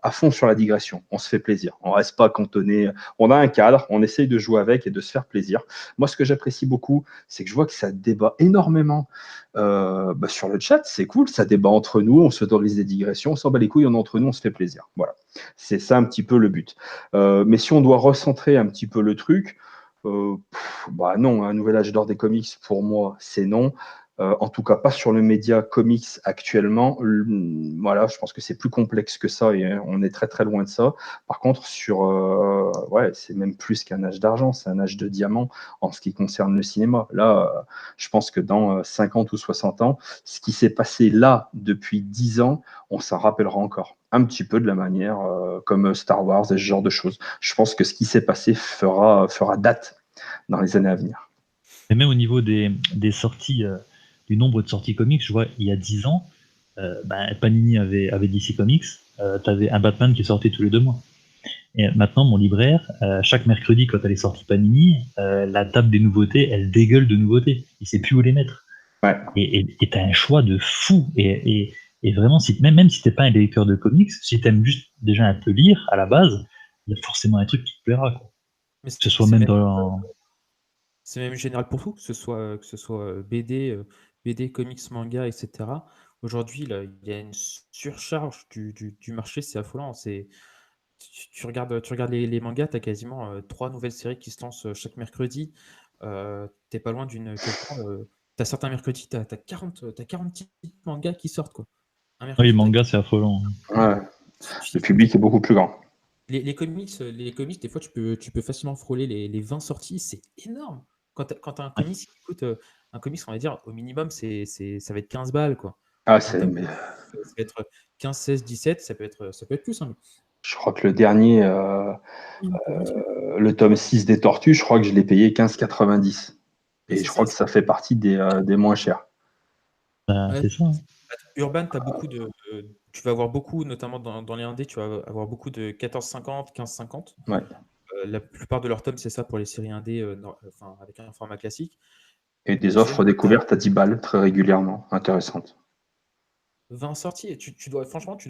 à fond sur la digression, on se fait plaisir, on reste pas cantonné, on a un cadre, on essaye de jouer avec et de se faire plaisir. Moi, ce que j'apprécie beaucoup, c'est que je vois que ça débat énormément sur le chat, c'est cool, ça débat entre nous, on s'autorise des digressions, on s'en bat les couilles, on est entre nous, on se fait plaisir. Voilà, c'est ça un petit peu le but. Mais si on doit recentrer un petit peu le truc, non, un nouvel âge d'or des comics, pour moi, c'est non. En tout cas, pas sur le média comics actuellement. Voilà, je pense que c'est plus complexe que ça et on est très très loin de ça. Par contre, c'est même plus qu'un âge d'argent, c'est un âge de diamant en ce qui concerne le cinéma. Là, je pense que dans 50 ou 60 ans, ce qui s'est passé là depuis 10 ans, on s'en rappellera encore. Un petit peu de la manière comme Star Wars et ce genre de choses. Je pense que ce qui s'est passé fera date dans les années à venir. Et même au niveau des sorties, du nombre de sorties comics, je vois, il y a 10 ans, Panini avait DC Comics, tu avais un Batman qui sortait tous les 2 mois. Et maintenant, mon libraire, chaque mercredi, quand elle est sortie Panini, la table des nouveautés, elle dégueule de nouveautés. Il sait plus où les mettre. Ouais. Et tu as un choix de fou. Et vraiment, même si tu n'es pas un lecteur de comics, si tu aimes juste déjà un peu lire à la base, il y a forcément un truc qui te plaira. Quoi. Mais que ce soit même dans. C'est même général pour tout, que ce soit BD, comics, manga, etc. Aujourd'hui, il y a une surcharge du marché, c'est affolant. Tu regardes les mangas, tu as quasiment 3 nouvelles séries qui se lancent chaque mercredi. T'es pas loin d'une. Tu as certains mercredis, tu as 40 titres mangas qui sortent. Quoi. Oui, les mangas, c'est affolant. Ouais. Le public est beaucoup plus grand. Les comics, des fois, tu peux facilement frôler les 20 sorties, c'est énorme. Quand tu as un comics qui coûte, un comics, on va dire, au minimum, ça va être 15 balles, quoi. Ah, Ça va être 15, 16, 17, ça peut être plus. Hein. Je crois que le dernier, le tome 6 des Tortues, je crois que je l'ai payé 15,90. Et je crois que ça fait partie des moins chers. C'est ça. Urban, tu vas avoir beaucoup, notamment dans les indés, tu vas avoir beaucoup de 14,50, 15,50. Ouais. La plupart de leurs tomes, c'est ça pour les séries indés, avec un format classique. Et des offres découvertes à 10 balles très régulièrement, intéressantes. 20 sorties, et tu dois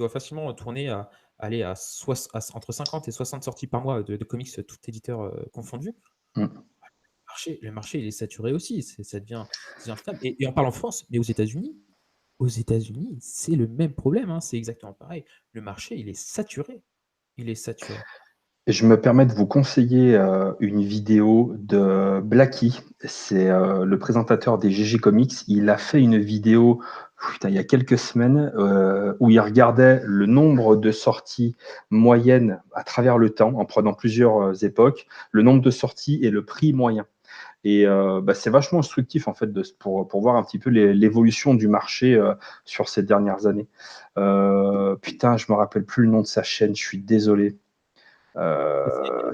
facilement tourner aller entre 50 et 60 sorties par mois de comics, tout éditeur confondu. Le marché, il est saturé aussi, ça devient instable. Et on parle en France, mais aux États-Unis, c'est le même problème, hein, c'est exactement pareil. Le marché, il est saturé. Et je me permets de vous conseiller une vidéo de Blacky. C'est le présentateur des GG Comics. Il a fait une vidéo il y a quelques semaines où il regardait le nombre de sorties moyennes à travers le temps, en prenant plusieurs époques, le nombre de sorties et le prix moyen. Et c'est vachement instructif en fait pour voir un petit peu l'évolution du marché sur ces dernières années. Putain, je me rappelle plus le nom de sa chaîne, je suis désolé. Ah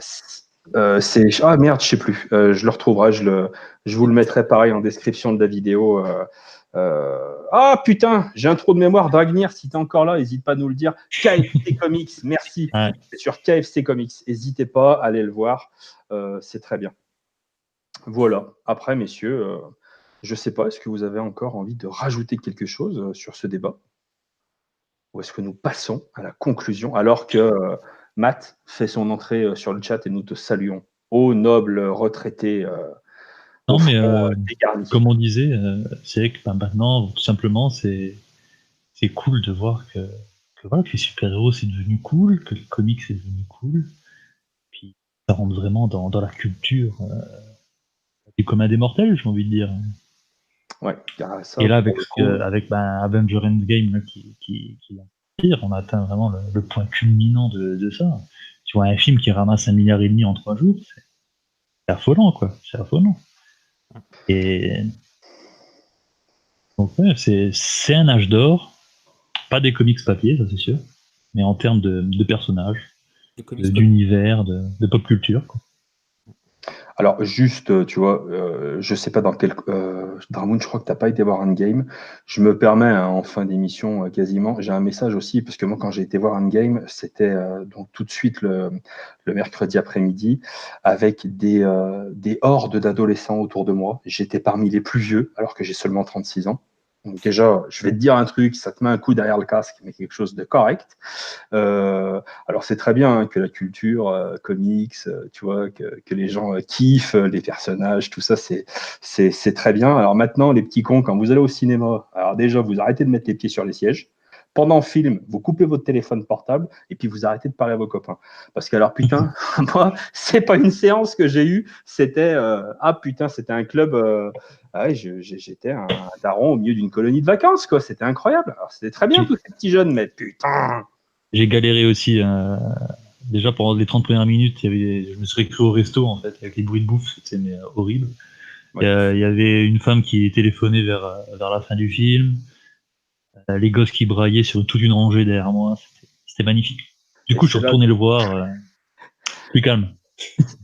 merde, je sais plus. Je le retrouverai, je vous le mettrai pareil en description de la vidéo. Ah putain, j'ai un trou de mémoire. Dragnir, si t'es encore là, n'hésite pas à nous le dire. KFC Comics, merci. Ouais. C'est sur KFC Comics. N'hésitez pas à aller le voir. C'est très bien. Voilà. Après, messieurs, je sais pas, est-ce que vous avez encore envie de rajouter quelque chose sur ce débat? Ou est-ce que nous passons à la conclusion alors que Matt fait son entrée sur le chat et nous te saluons. Ô noble retraité Non, mais dégarni. comme on disait, c'est vrai que maintenant, tout simplement, c'est cool de voir que voilà, que les super-héros c'est devenu cool, que le comics c'est devenu cool. Puis ça rentre vraiment dans la culture du commun des mortels, j'ai envie de dire. Ouais, ça, Et là, pour le coup, avec Avenger Endgame là, qui on a atteint vraiment le point culminant de ça. Tu vois un film qui ramasse 1,5 milliard en 3 jours, c'est affolant, quoi. C'est affolant. Et donc, ouais, c'est un âge d'or. Pas des comics papier, ça c'est sûr. Mais en termes de personnages, Les comics pop. d'univers, de pop culture, quoi. alors, juste, tu vois, je sais pas dans quel. Dramoun, je crois que tu n'as pas été voir Endgame. Je me permets, hein, en fin d'émission, quasiment. J'ai un message aussi, parce que moi, quand j'ai été voir Endgame, c'était donc tout de suite le mercredi après-midi, avec des hordes d'adolescents autour de moi. J'étais parmi les plus vieux, alors que j'ai seulement 36 ans. Donc, déjà, je vais te dire un truc, ça te met un coup derrière le casque, mais quelque chose de correct. Alors c'est très bien, hein, que la culture, comics, tu vois, que les gens kiffent les personnages, tout ça, c'est très bien. Alors maintenant, les petits cons, quand vous allez au cinéma, alors déjà, vous arrêtez de mettre les pieds sur les sièges. Pendant le film, vous coupez votre téléphone portable et puis vous arrêtez de parler à vos copains. Parce que alors putain, moi, c'est pas une séance que j'ai eue, c'était ah putain, c'était un club. Ah ouais, j'étais un daron au milieu d'une colonie de vacances, quoi. C'était incroyable. Alors c'était très bien tous ces petits jeunes, mais putain. J'ai galéré aussi. Déjà pendant les 30 premières minutes, je me serais cru au resto en fait, avec les bruits de bouffe, c'était horrible. Ouais. Il y avait une femme qui téléphonait vers la fin du film, les gosses qui braillaient sur toute une rangée derrière moi, c'était magnifique. Du coup, je suis retourné le voir, plus calme.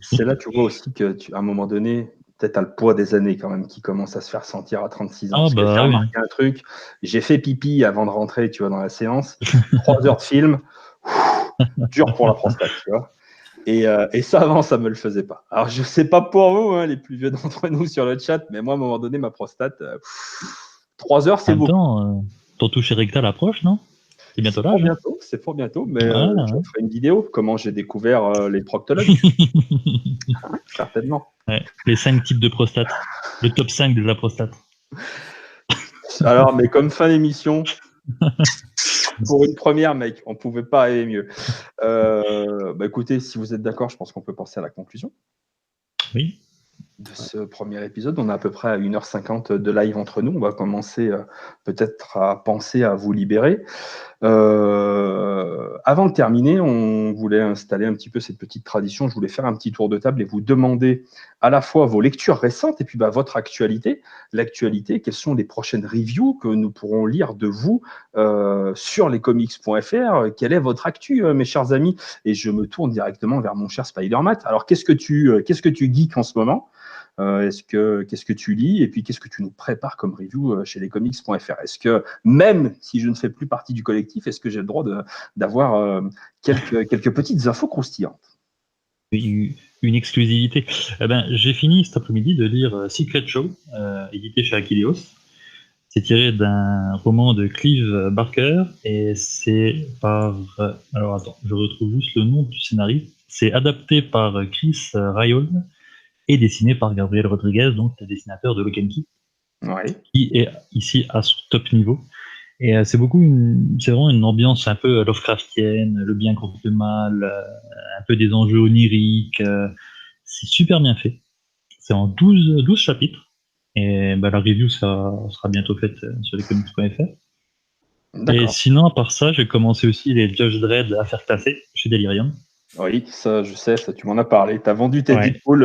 C'est là, tu vois aussi que, à un moment donné, peut-être à le poids des années quand même qui commence à se faire sentir à 36 ans. Ah Parce que j'ai bah oui. remarqué un truc, j'ai fait pipi avant de rentrer, tu vois, dans la séance. 3 heures de film, dur pour la prostate, tu vois. Et ça, avant, ça me le faisait pas. Alors, je sais pas pour vous, hein, les plus vieux d'entre nous sur le chat, mais moi, à un moment donné, ma prostate, 3 heures, En c'est même beaucoup. temps, ton toucher rectal approche, non? C'est bientôt l'âge. C'est pour bientôt, mais Ah, je ferai une vidéo, comment j'ai découvert les proctologues. Hein, certainement. ouais. Les 5 types de prostate. Le top 5 de la prostate. Alors, mais comme fin d'émission, pour une première, mec, on ne pouvait pas aller mieux. Bah écoutez, si vous êtes d'accord, je pense qu'on peut passer à la conclusion. Oui. De ce premier épisode. On est à peu près à 1h50 de live entre nous. On va commencer peut-être à penser à vous libérer. Avant de terminer, on voulait installer un petit peu cette petite tradition. Je voulais faire un petit tour de table et vous demander à la fois vos lectures récentes et puis votre actualité. L'actualité, quelles sont les prochaines reviews que nous pourrons lire de vous sur lescomics.fr. Quelle est votre actu, mes chers amis? Et je me tourne directement vers mon cher Spider-Man. Alors, qu'est-ce que tu geeks en ce moment? Qu'est-ce que tu lis et puis qu'est-ce que tu nous prépares comme review chez lescomics.fr? Est-ce que même si je ne fais plus partie du collectif, est-ce que j'ai le droit d'avoir quelques petites infos croustillantes? Une exclusivité. J'ai fini cet après-midi de lire Secret Show, édité chez Achilleos. C'est tiré d'un roman de Clive Barker et c'est par... alors attends, je retrouve juste le nom du scénariste. C'est adapté par Chris Ryall et dessiné par Gabriel Rodriguez, donc le dessinateur de Lock and Key, qui est ici à son top niveau. Et c'est vraiment une ambiance un peu Lovecraftienne, le bien contre le mal, un peu des enjeux oniriques. C'est super bien fait. C'est en 12 chapitres. Et la review sera bientôt faite sur lescomics.fr. Et sinon, à part ça, j'ai commencé aussi les Judge Dredd à faire classer chez Delirium. Oui, ça, je sais, ça, tu m'en as parlé. Tu as vendu tes Deadpool.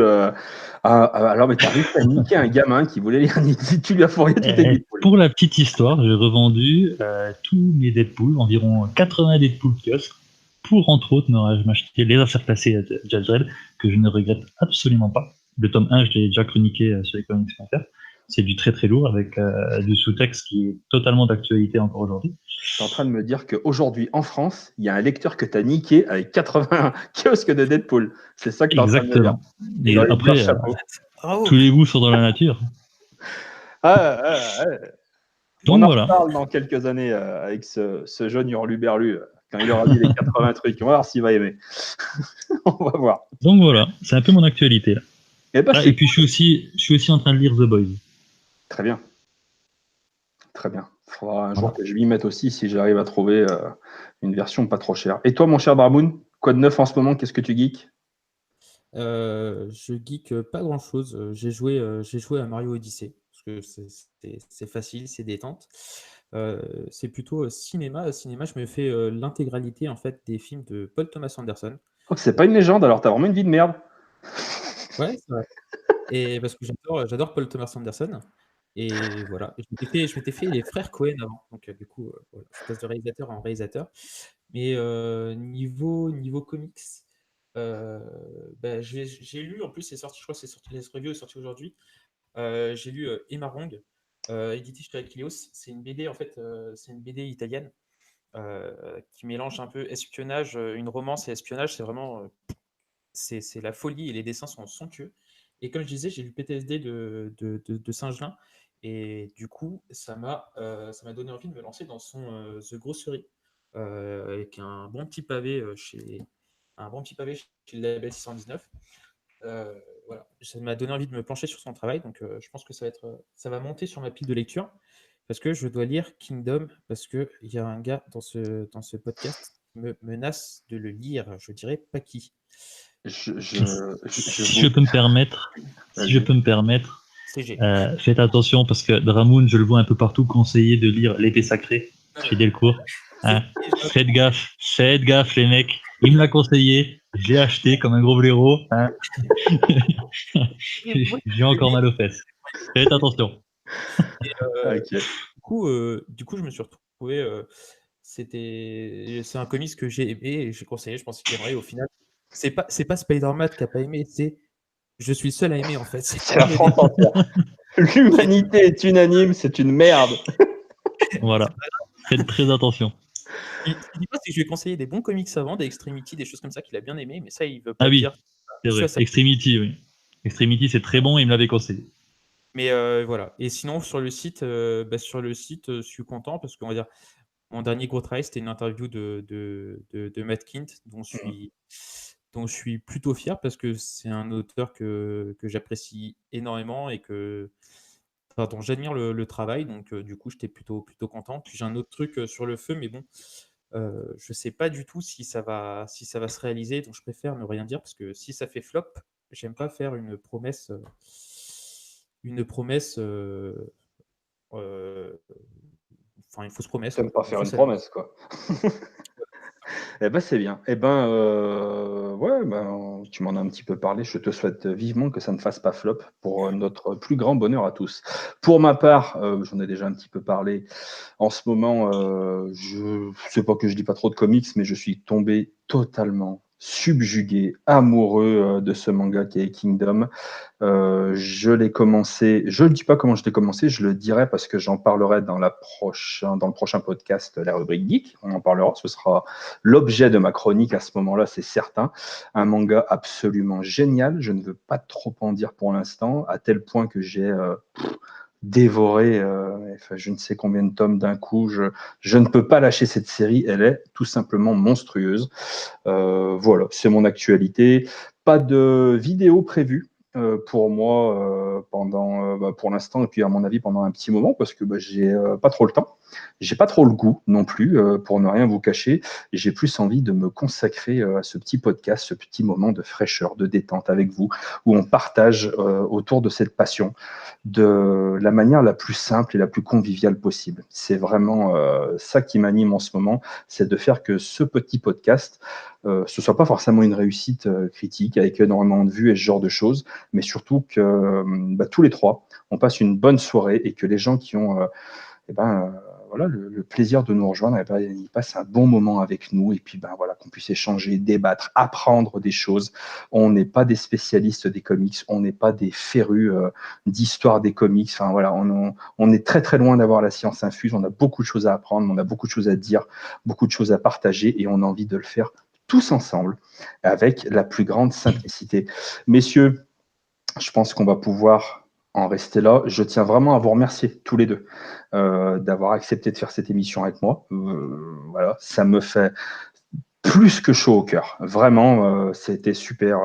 Alors, mais tu as réussi à niquer un gamin qui voulait lire. Tu lui as fourré tous tes Deadpool. Pour la petite histoire, j'ai revendu tous mes Deadpool, environ 80 Deadpool kiosques, pour entre autres m'acheter les affaires classées de Judge Dredd, que je ne regrette absolument pas. Le tome 1, je l'ai déjà chroniqué sur lescomics.fr. C'est du très très lourd avec du sous-texte qui est totalement d'actualité encore aujourd'hui. Tu es en train de me dire qu'aujourd'hui, en France, il y a un lecteur que tu as niqué avec 80 kiosques de Deadpool. C'est ça que tu es en train de me dire. Et après, tous les goûts sont dans la nature. On en reparle dans quelques années avec ce jeune hurluberlu, quand il aura dit les 80 trucs. On va voir s'il va aimer. On va voir. Donc voilà, c'est un peu mon actualité là. Et puis je suis aussi en train de lire The Boys. Très bien. Très bien. Il faudra un jour que je m'y mette aussi si j'arrive à trouver une version pas trop chère. Et toi, mon cher Dramoun, quoi de neuf en ce moment? Qu'est-ce que tu geeks? Je geek pas grand-chose. J'ai joué à Mario Odyssey, parce que c'est facile, c'est détente. C'est plutôt cinéma. Cinéma, je me fais l'intégralité en fait des films de Paul Thomas Anderson. Oh, c'est pas une légende, alors t'as vraiment une vie de merde. Ouais, c'est vrai. Et parce que j'adore Paul Thomas Anderson. Et voilà, je m'étais fait les frères Cohen avant. Donc du coup, voilà, je passe de réalisateur en réalisateur. Mais niveau comics, bah, j'ai lu, en plus c'est sorti, je crois que c'est sorti, les review est sorti aujourd'hui. J'ai lu Emarong, édité chez Akilios. C'est une BD en fait, c'est une BD italienne qui mélange un peu espionnage, une romance et espionnage. C'est vraiment c'est la folie et les dessins sont somptueux. Et comme je disais, j'ai lu PTSD de Singelin. Et du coup, ça m'a donné envie de me lancer dans son The Grocery, avec un bon petit pavé chez le label 619. Voilà. Ça m'a donné envie de me pencher sur son travail. Donc, je pense que ça va monter sur ma pile de lecture. Parce que je dois lire Kingdom, parce qu'il y a un gars dans ce podcast qui me menace de le lire. Je dirais pas qui. Si je peux me permettre, CG. faites attention parce que Dramoun, je le vois un peu partout conseiller de lire L'épée sacrée chez Delcourt. Hein. Faites gaffe les mecs. Il me l'a conseillé, j'ai acheté comme un gros blaireau. Hein. J'ai encore mal aux fesses. Faites attention. Okay. Du coup, je me suis retrouvé. C'est un comics que j'ai aimé et j'ai conseillé. Je pense qu'il aimerait. Au final, c'est pas Spider-Man qui a pas aimé. C'est je suis le seul à aimer en fait. C'est la France entière. L'humanité est unanime. C'est une merde. Voilà. Faites très attention. Ce qui dit pas, c'est que je lui ai conseillé des bons comics avant, des Extremity, des choses comme ça qu'il a bien aimé, mais ça, il veut pas dire. C'est vrai. Extremity, oui. Extremity, c'est très bon, il me l'avait conseillé. Mais voilà. Et sinon, sur le site, je suis content parce qu'on va dire, mon dernier gros travail, c'était une interview de Matt Kindt, dont je suis plutôt fier parce que c'est un auteur que j'apprécie énormément et dont j'admire le travail. Donc, du coup, j'étais plutôt content. Puis j'ai un autre truc sur le feu, mais bon, je sais pas du tout si ça va se réaliser. Donc, je préfère ne rien dire parce que si ça fait flop, j'aime pas faire une promesse. Une fausse promesse. T'aimes pas faire une promesse, quoi. Eh ben, c'est bien. Eh ben, ouais, ben, tu m'en as un petit peu parlé. Je te souhaite vivement que ça ne fasse pas flop pour notre plus grand bonheur à tous. Pour ma part, j'en ai déjà un petit peu parlé. En ce moment, je sais pas que je lis pas trop de comics, mais je suis tombé totalement subjugué, amoureux de ce manga qui est Kingdom. Je l'ai commencé, je ne dis pas comment je l'ai commencé, je le dirai parce que j'en parlerai dans le prochain podcast, la rubrique Geek. On en parlera, ce sera l'objet de ma chronique à ce moment-là, c'est certain. Un manga absolument génial, je ne veux pas trop en dire pour l'instant, à tel point que j'ai dévoré je ne sais combien de tomes d'un coup. Je ne peux pas lâcher cette série, elle est tout simplement monstrueuse. Voilà, c'est mon actualité. Pas de vidéo prévue pour moi pour l'instant et puis à mon avis pendant un petit moment parce que j'ai pas trop le temps, j'ai pas trop le goût non plus pour ne rien vous cacher. J'ai plus envie de me consacrer à ce petit podcast, ce petit moment de fraîcheur, de détente avec vous où on partage autour de cette passion de la manière la plus simple et la plus conviviale possible. C'est vraiment ça qui m'anime en ce moment, c'est de faire que ce petit podcast ce soit pas forcément une réussite critique avec énormément de vues et ce genre de choses, mais surtout que tous les trois, on passe une bonne soirée et que les gens qui ont voilà, le plaisir de nous rejoindre, ils passent un bon moment avec nous et puis voilà, qu'on puisse échanger, débattre, apprendre des choses. On n'est pas des spécialistes des comics, on n'est pas des férus d'histoire des comics. Enfin voilà, on est très très loin d'avoir la science infuse. On a beaucoup de choses à apprendre, on a beaucoup de choses à dire, beaucoup de choses à partager et on a envie de le faire tous ensemble avec la plus grande simplicité. Messieurs, je pense qu'on va pouvoir en rester là. Je tiens vraiment à vous remercier tous les deux d'avoir accepté de faire cette émission avec moi. Voilà, ça me fait plus que chaud au cœur. Vraiment, c'était super.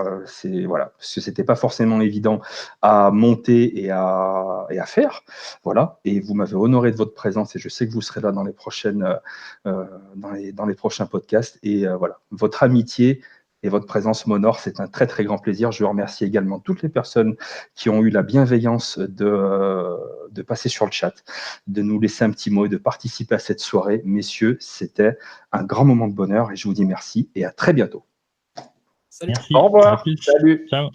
Voilà, parce que c'était pas forcément évident à monter et à faire. Voilà. Et vous m'avez honoré de votre présence et je sais que vous serez là dans les dans les prochains podcasts. Et voilà, votre amitié et votre présence m'honore. C'est un très très grand plaisir. Je remercie également toutes les personnes qui ont eu la bienveillance de passer sur le chat, de nous laisser un petit mot et de participer à cette soirée. Messieurs, c'était un grand moment de bonheur et je vous dis merci et à très bientôt. Salut. Merci. Au revoir. À plus. Salut. Ciao.